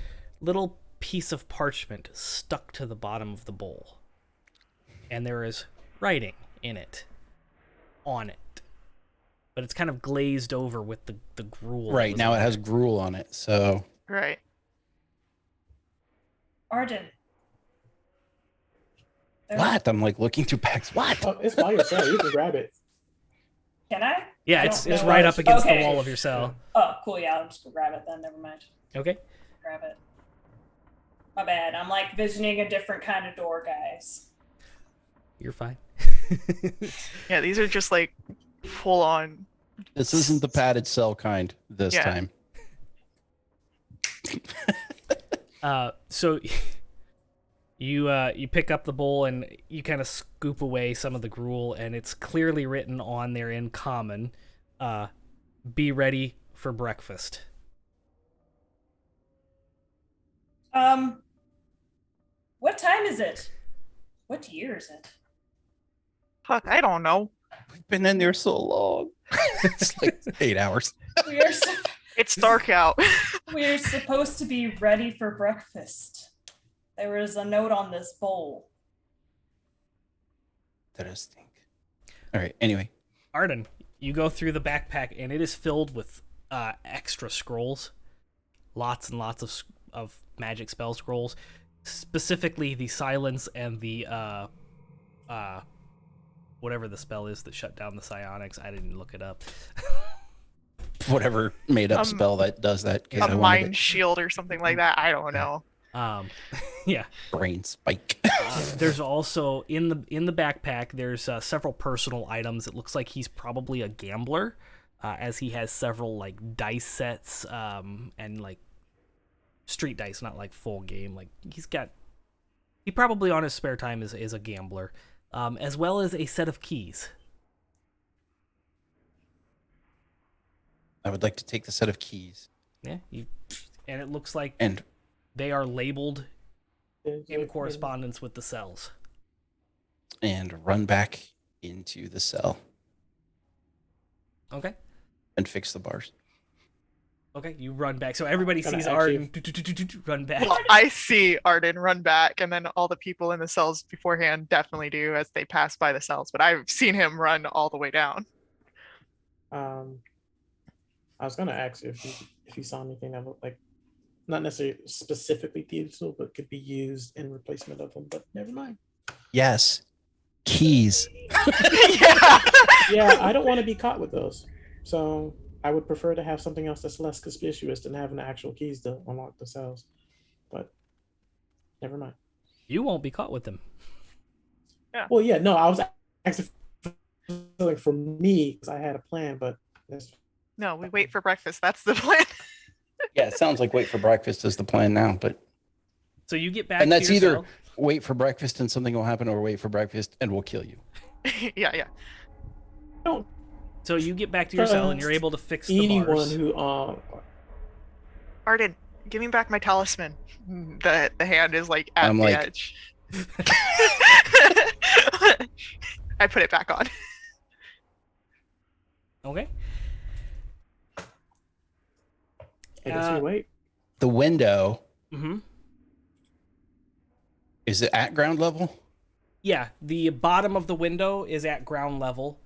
S2: little piece of parchment stuck to the bottom of the bowl, and there is writing in it, on it, but it's kind of glazed over with the gruel.
S1: Right, now it has gruel on it, so...
S3: Right.
S6: Arden.
S1: What? I'm like looking through packs. What?
S5: Oh, it's by yourself. You can grab it.
S6: Can I?
S2: Yeah,
S6: I
S2: it's
S6: don't know
S2: right
S6: why
S2: up against
S6: okay.
S2: the wall of your cell.
S6: Oh, cool. Yeah, I'll just go grab it then. Never mind.
S2: Okay.
S6: Grab it. My bad. I'm like visioning a different kind of door, guys.
S2: You're fine.
S3: Yeah, these are just like full on.
S1: This isn't the padded cell kind this
S3: Yeah.
S1: time.
S2: So you pick up the bowl and you kind of scoop away some of the gruel, and it's clearly written on there in common, be ready for breakfast.
S6: What time is it? What year is it?
S3: Fuck, I don't know.
S1: We've been in there so long. It's like 8 hours.
S6: We are su-
S3: It's dark out.
S6: we are supposed to be ready for breakfast. There is a note on this bowl.
S1: That does stink. All right, anyway.
S2: Arden, you go through the backpack, and it is filled with extra scrolls, lots and lots of magic spell scrolls, specifically the silence and the whatever the spell is that shut down the psionics. I didn't look it up.
S1: Whatever made up spell that does that. 'cause I
S3: A
S1: wanted
S3: mind
S1: it.
S3: shield or something like that. I don't know.
S2: Yeah.
S1: Brain spike.
S2: There's also in the backpack. There's several personal items. It looks like he's probably a gambler, as he has several like dice sets and like street dice, not like full game. Like he probably on his spare time is a gambler, as well as a set of keys.
S1: I would like to take the set of keys
S2: Yeah, and it looks like
S1: and
S2: they are labeled
S5: Is
S2: in
S5: it-
S2: correspondence with the cells.
S1: run back into the cell
S2: Okay.
S1: and fix the bars.
S2: Okay, you run back. So everybody
S5: Gonna
S2: sees
S5: actually-
S2: Arden run back.
S3: Well, I see Arden run back, and then all the people in the cells beforehand definitely do as they pass by the cells. But I've seen him run all the way down.
S5: I was gonna ask if you saw anything that looked like not necessarily specifically diesel, but could be used in replacement of them. But never mind.
S1: Yes. Keys.
S3: Yeah.
S5: Yeah, I don't want to be caught with those. So I would prefer to have something else that's less conspicuous than having the actual keys to unlock the cells. But never mind.
S2: You won't be caught with them.
S5: Well, yeah, no, I was actually like for me because I had a plan, but that's
S3: No, we wait for breakfast. That's the plan.
S1: Yeah, it sounds like wait for breakfast is the plan now, but
S2: So you get back
S1: and that's
S2: to your
S1: either
S2: cell.
S1: wait for breakfast and something will happen, or wait for breakfast and we'll kill you.
S3: Yeah.
S2: So you get back to your cell and you're able to fix the
S5: anyone
S2: bars.
S5: who
S3: Arden, give me back my talisman. The hand is like at
S1: I'm
S3: the
S1: like-
S3: edge. I put it back on.
S2: Okay.
S5: I guess we wait.
S1: The window,
S2: Mm-hmm.
S1: is it at ground level?
S2: Yeah, the bottom of the window is at ground level.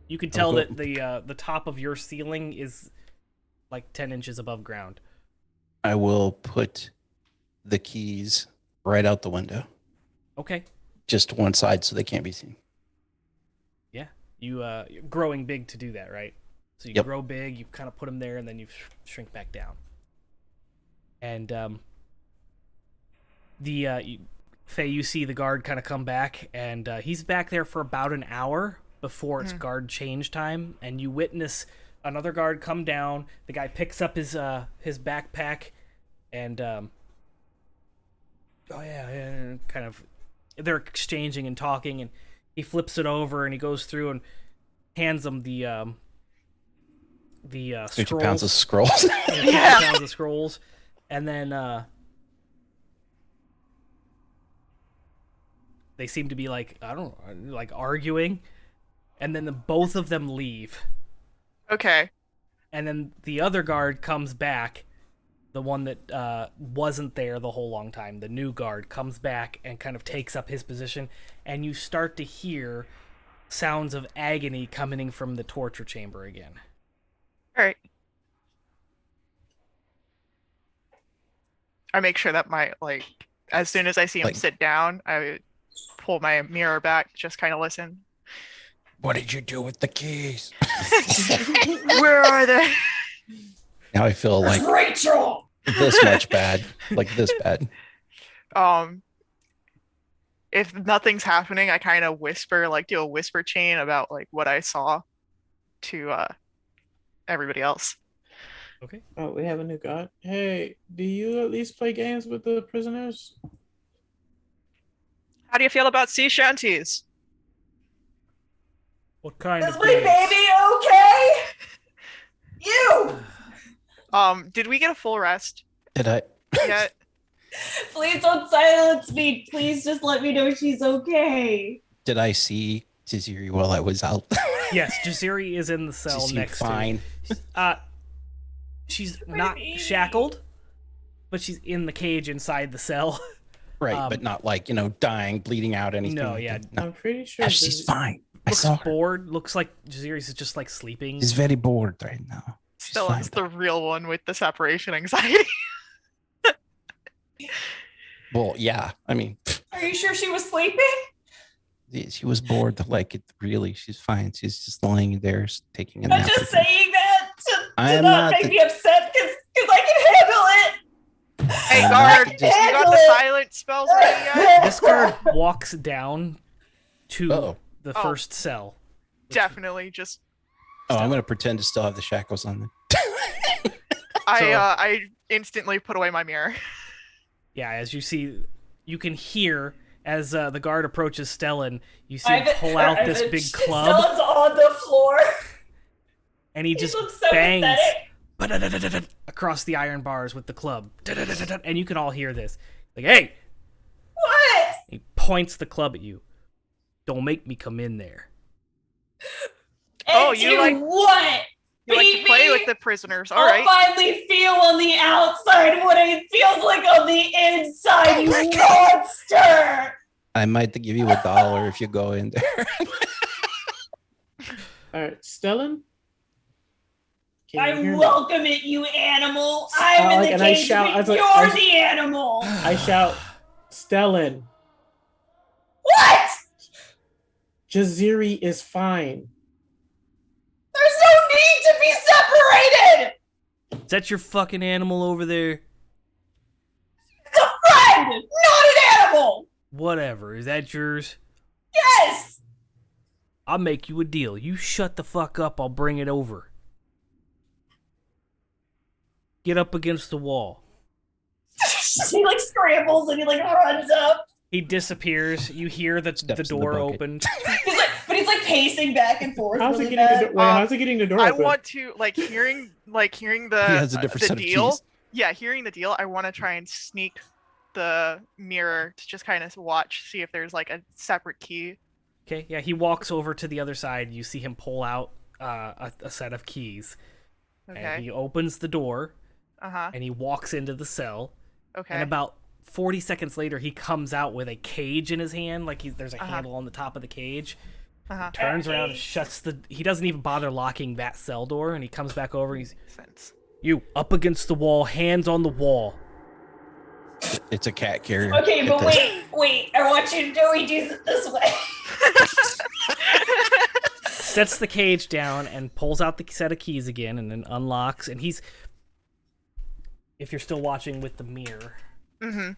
S2: You can tell
S1: Okay.
S2: that the top of your ceiling is like 10 inches above ground.
S1: I will put the keys right out the window,
S2: Okay.
S1: just to one side so they can't be seen.
S2: Yeah. You're growing big to do that, right? So you
S1: Yep.
S2: grow big, you kind of put them there, and then you shrink back down. And Faye, you see the guard kind of come back, and he's back there for about an hour before it's guard change time, and you witness another guard come down. The guy picks up his backpack, and kind of they're exchanging and talking, and he flips it over and he goes through and hands them the the
S1: 50
S2: scrolls.
S1: pounds of scrolls.
S3: Yeah.
S2: 50 pounds of scrolls, and then they seem to be like, I don't know, like arguing, and then both of them leave,
S3: Okay.
S2: and then the other guard comes back, the one that wasn't there the whole long time. The new guard comes back and kind of takes up his position, and you start to hear sounds of agony coming from the torture chamber again.
S3: All right. I make sure that as soon as I see him
S1: Like-
S3: sit down, I pull my mirror back, just kind of listen.
S1: What did you do with the keys?
S3: Where are they?
S1: Now I feel like
S6: Rachel.
S1: this much bad. Like this bad.
S3: If nothing's happening, I kind of whisper, do a whisper chain about what I saw to everybody else.
S2: Okay.
S5: Oh, we have a new god. Hey, do you at least play games with the prisoners?
S3: How do you feel about sea shanties?
S2: What kind
S6: Is
S2: of
S6: my
S2: games?
S6: baby okay? You!
S3: Did we get a full rest
S1: Did I?
S3: yet?
S6: Please don't silence me. Please just let me know she's okay.
S1: Did I see Tiziri while I was out?
S2: Yes, Jasiri is in the
S1: She
S2: cell
S1: seemed
S2: next
S1: fine.
S2: to. She's not
S6: Baby.
S2: shackled, but she's in the cage inside the cell.
S1: Right, but not dying, bleeding out, anything.
S2: No,
S1: like
S2: yeah.
S1: that. No.
S5: I'm pretty sure.
S1: She's
S5: this-
S1: fine. I
S2: Looks
S1: saw her.
S2: bored. Looks like Jasiri's just sleeping.
S1: She's very bored right now. She's
S3: Still,
S1: fine.
S3: it's the real one with the separation anxiety.
S1: Well, yeah. I mean,
S6: Are you sure she was sleeping?
S1: she was bored. Really, she's fine. She's just laying there, taking a
S6: I'm
S1: nap.
S6: just
S1: or something.
S6: saying that
S1: I
S6: to
S1: am
S6: not
S1: not
S6: make
S1: the-
S6: me upset because I can handle it.
S3: Hey,
S1: I'm
S3: guard,
S1: not
S3: you
S1: just-
S3: got the silent spells ready yet?
S2: This guard walks down to
S1: Uh-oh.
S2: the
S3: Oh.
S2: first cell.
S3: Definitely, just
S1: Oh, I'm gonna pretend to still have the shackles on.
S3: I instantly put away my mirror.
S2: Yeah, as you see, you can hear as the guard approaches Stellan, you see him pull out this big club,
S6: Stellan's on the floor.
S2: and he
S6: He
S2: just
S6: looks so
S2: bangs
S6: pathetic.
S2: across the iron bars with the club. And you can all hear this. Like, hey!
S6: What?
S2: He points the club at you. Don't make me come in there.
S3: Oh,
S6: And
S3: you
S6: do
S3: like-
S6: what?
S3: You like to play
S6: Baby,
S3: with the prisoners. All
S6: I'll
S3: right.
S6: finally feel on the outside what it feels like on the inside, you monster!
S1: I might give you $1 if you go in there.
S5: All right, Stellan. Can you
S6: I
S5: hear me?
S6: welcome it, you animal. I'm in the
S5: and I
S6: cage,
S5: shout-
S6: but
S5: I was like-
S6: you're
S5: I-
S6: the animal.
S5: I shout, Stellan.
S6: What?
S5: Jaziri is fine.
S6: There's no need to be separated.
S2: Is that your fucking animal over there?
S6: It's a friend, not an animal.
S2: Whatever. Is that yours?
S6: Yes.
S2: I'll make you a deal. You shut the fuck up, I'll bring it over. Get up against the wall.
S6: He scrambles and he runs up.
S2: He disappears. You hear the
S1: Steps in the
S2: door
S1: bucket.
S2: open.
S6: He's pacing back and forth.
S5: How's
S6: really
S5: it getting
S6: bad.
S5: the door? How's it getting the door
S3: I
S5: open?
S3: want to hearing the
S1: He has a different
S3: the
S1: set of
S3: deal.
S1: keys.
S3: Yeah, hearing the deal, I want to try and sneak the mirror to just kind of watch, see if there's a separate key.
S2: Okay, yeah, he walks over to the other side. You see him pull out a set of keys. And
S3: Okay.
S2: he opens the door,
S3: Uh-huh.
S2: and he walks into the cell.
S3: Okay.
S2: And about 40 seconds later, he comes out with a cage in his hand. There's a
S3: Uh-huh.
S2: handle on the top of the cage.
S3: Uh-huh.
S2: Turns around and shuts the... He doesn't even bother locking that cell door, and he comes back over and he's...
S3: Sense.
S2: You, up against the wall, hands on the wall.
S1: It's a cat carrier.
S6: Okay,
S1: It
S6: but
S1: does-
S6: wait. I want you to do it this way.
S2: Sets the cage down and pulls out the set of keys again and then unlocks. And he's... If you're still watching with the mirror...
S3: Mm-hmm.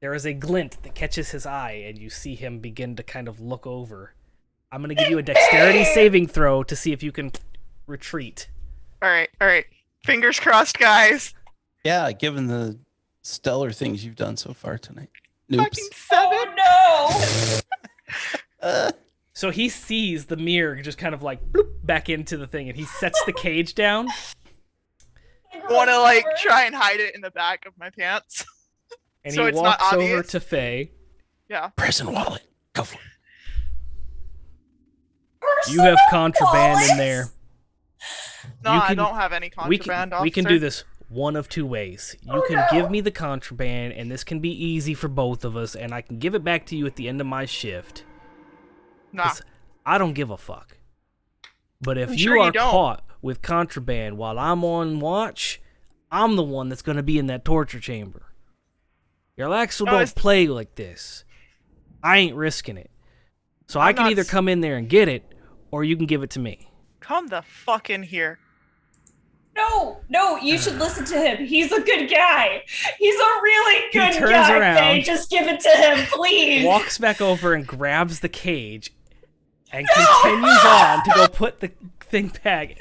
S2: There is a glint that catches his eye, and you see him begin to kind of look over. I'm going to give you a dexterity saving throw to see if you can retreat.
S3: All right. Fingers crossed, guys.
S1: Yeah, given the stellar things you've done so far tonight. Noops.
S3: Fucking 7.
S6: Oh no!
S2: So he sees the mirror just kind of like bloop back into the thing, and he sets the cage down.
S3: I want to like try and hide it in the back of my pants.
S2: And
S3: So
S2: he
S3: it's not
S2: walks over
S3: obvious?
S2: to Faye.
S3: Yeah.
S1: Present wallet. Go for it.
S2: You have contraband in there.
S3: No,
S2: You
S3: I
S2: can-
S3: don't have any contraband.
S2: We can
S3: officer.
S2: do this one of two ways. You can give me the contraband, and this can be easy for both of us, and I can give it back to you at the end of my shift.
S3: Nah.
S2: 'Cause I don't give a fuck. But if
S3: I'm
S2: you
S3: sure you
S2: are
S3: don't.
S2: caught with contraband while I'm on watch, I'm the one that's going to be in that torture chamber. Your Laxel
S3: Oh,
S2: don't
S3: it's-
S2: play like this. I ain't risking it. So I
S3: I'm
S2: can
S3: not
S2: either
S3: s-
S2: come in there and get it, or you can give it to me.
S3: Come the fuck in here.
S6: No, you should listen to him. He's a good guy. He's a really
S2: He
S6: good
S2: turns
S6: guy.
S2: around,
S6: Faye. Just give it to him, please.
S2: Walks back over and grabs the cage and continues on to go put the thing back.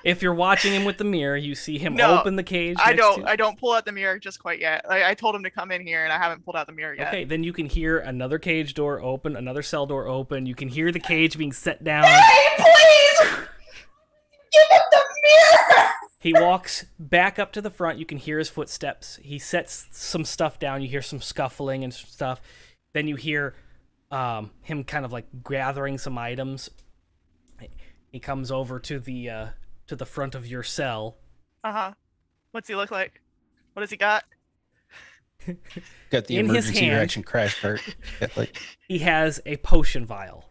S2: If you're watching him with the mirror, you see him
S3: No,
S2: open the cage.
S3: I
S2: next
S3: don't.
S2: to-
S3: I don't pull out the mirror just quite yet. I told him to come in here, and I haven't pulled out the mirror yet.
S2: Okay, then you can hear another cage door open, another cell door open. You can hear the cage being set down.
S6: Hey, please! Give him the mirror!
S2: He walks back up to the front. You can hear his footsteps. He sets some stuff down. You hear some scuffling and stuff. Then you hear him kind of like gathering some items. He comes over to the front of your cell.
S3: Uh-huh. What's he look like? What has he got?
S1: Got the
S2: In his
S1: emergency
S2: hand.
S1: reaction crash cart. Got, like,
S2: He has a potion vial,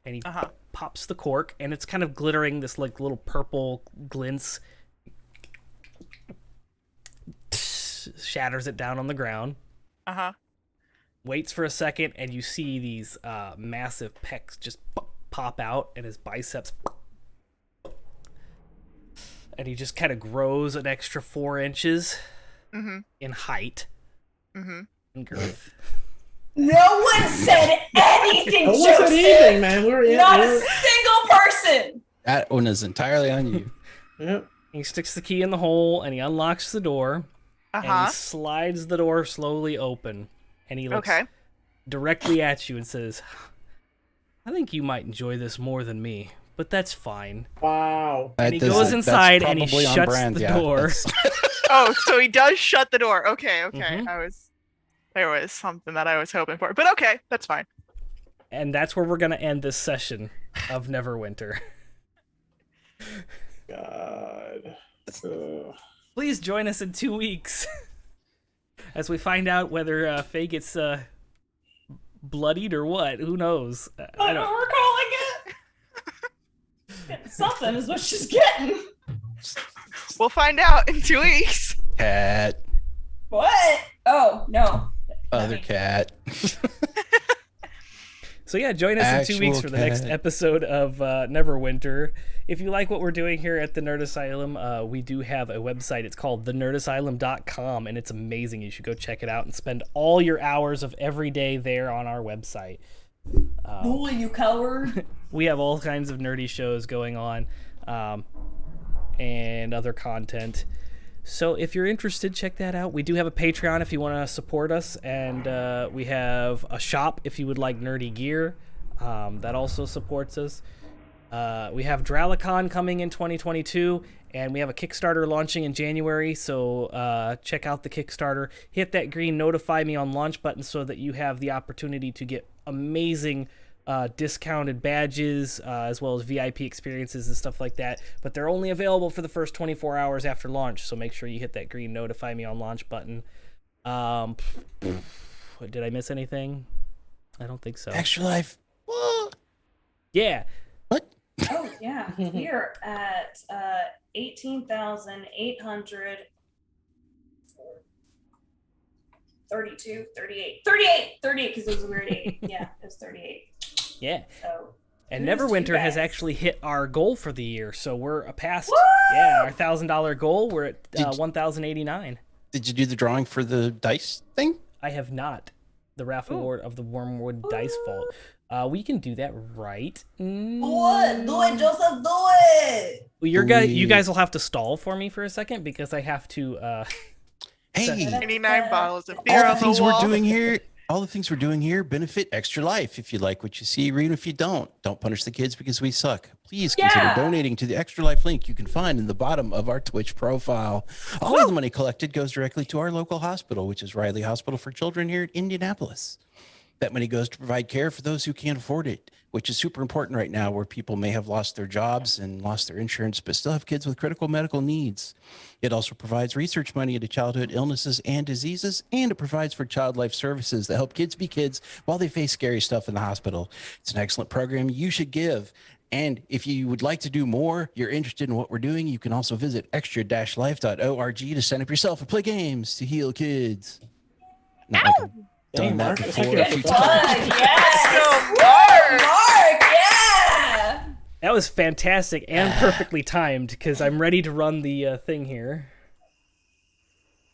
S2: and he
S3: Uh-huh.
S2: pops the cork, and it's kind of glittering, this like little purple glints. Shatters it down on the ground.
S3: Uh-huh.
S2: Waits for a second, and you see these massive pecs just pop out, and his biceps. And he just kind of grows an extra 4 inches
S3: Mm-hmm.
S2: in height
S3: Mm-hmm.
S2: and girth.
S6: No one said anything,
S5: No one
S6: Joseph.
S5: said anything, man.
S6: Not a single person.
S1: that one is entirely on you.
S5: Yep.
S2: He sticks the key in the hole, and he unlocks the door, and
S3: Uh-huh.
S2: he slides the door slowly open, and he looks
S3: Okay.
S2: directly at you and says, "I think you might enjoy this more than me, but that's fine."
S5: Wow.
S2: And he
S1: That
S2: goes
S1: that's
S2: inside and he
S1: probably on
S2: shuts
S1: brand,
S2: the
S1: yeah.
S2: door.
S1: That's-
S3: Oh, so he does shut the door. Okay.
S2: Mhm.
S3: There was something that I was hoping for, but okay, that's fine.
S2: And that's where we're going to end this session of Neverwinter.
S5: God. Ugh.
S2: Please join us in 2 weeks as we find out whether Faye gets bloodied or what. Who knows? I
S6: That's what
S2: don't.
S6: we're calling it. Something is what she's getting.
S3: We'll find out in 2 weeks.
S1: Cat.
S6: What? Oh, no.
S1: Other cat.
S2: So yeah, join us in 2 weeks
S1: Actual
S2: for the next
S1: cat.
S2: episode of Neverwinter. If you like what we're doing here at the Nerd Asylum, we do have a website. It's called thenerdasylum.com, and it's amazing. You should go check it out and spend all your hours of every day there on our website.
S6: Boy, you coward.
S2: We have all kinds of nerdy shows going on, and other content. So if you're interested, check that out. We do have a Patreon if you want to support us, and we have a shop if you would like nerdy gear. That also supports us. We have Dralicon coming in 2022, and we have a Kickstarter launching in January, so check out the Kickstarter. Hit that green notify me on launch button so that you have the opportunity to get amazing discounted badges, as well as VIP experiences and stuff like that. But they're only available for the first 24 hours after launch, so make sure you hit that green notify me on launch button. Did I miss anything? I don't think so.
S1: Extra life. What?
S2: Yeah.
S1: What?
S6: Oh, yeah. We're at 18,800. 32, 38, 38, because it was a weird 8. Yeah, it was 38.
S2: Yeah.
S6: So,
S2: And
S6: Who's
S2: Neverwinter
S6: too
S2: has
S6: bad?
S2: actually hit our goal for the year, so we're past.
S6: Woo!
S2: Yeah, our $1,000 goal. We're at
S1: Did-
S2: 1,089.
S1: Did you do the drawing for the dice thing?
S2: I have not. The Raffle
S3: Ooh.
S2: Award of the Wormwood Dice Vault. We can do that right.
S6: do it, Joseph, do it.
S2: Well, you guys will have to stall for me for a second because I have to.
S1: Hey,
S3: 99 bottles of
S1: all
S3: beer
S1: the
S3: on the
S1: things
S3: wall.
S1: we're doing here, All the things we're doing here benefit Extra Life. If you like what you see, even if you don't punish the kids because we suck. Please consider
S6: Yeah.
S1: donating to the Extra Life link you can find in the bottom of our Twitch profile. All of the money collected goes directly to our local hospital, which is Riley Hospital for Children here in Indianapolis. That money goes to provide care for those who can't afford it, which is super important right now where people may have lost their jobs and lost their insurance, but still have kids with critical medical needs. It also provides research money into childhood illnesses and diseases, and it provides for child life services that help kids be kids while they face scary stuff in the hospital. It's an excellent program you should give. And if you would like to do more, you're interested in what we're doing, you can also visit extra-life.org to sign up yourself and play games to heal kids. Not like I've done that
S5: Mark, it's like
S1: before
S5: you're
S1: a few
S6: Fun,
S1: times.
S6: yes.
S3: Mark!
S6: Mark, yeah.
S2: That was fantastic and perfectly timed because I'm ready to run the thing here.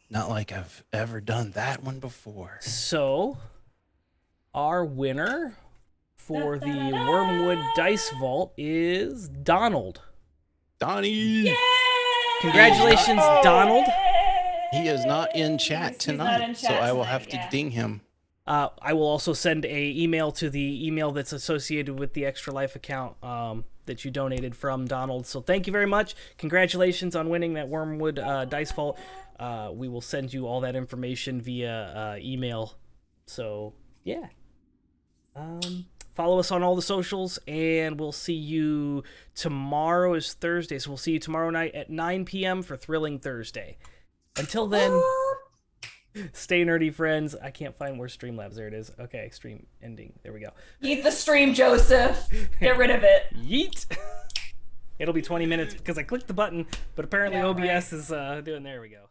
S1: Not like I've ever done that one before.
S2: So, our winner for the Wormwood Dice Vault is Donald.
S1: Donnie!
S2: Congratulations,
S3: Oh.
S2: Donald.
S1: He is not in chat
S6: He's not
S1: tonight,
S6: in
S1: so
S6: chat
S1: I will
S6: tonight,
S1: have to
S6: yeah.
S1: ding him.
S2: I will also send a email to the email that's associated with the Extra Life account that you donated from Donald. So thank you very much. Congratulations on winning that Wormwood Dice Vault. We will send you all that information via email. So yeah. Follow us on all the socials, and we'll see you tomorrow. Is Thursday, so we'll see you tomorrow night at 9 p.m. for Thrilling Thursday. Until then, stay nerdy, friends. I can't find where Streamlabs. There it is. Okay, stream ending. There we go.
S6: Eat the stream, Joseph. Get rid of it.
S2: Yeet. It'll be 20 minutes because I clicked the button, but apparently
S6: Yeah,
S2: OBS is doing. There we go.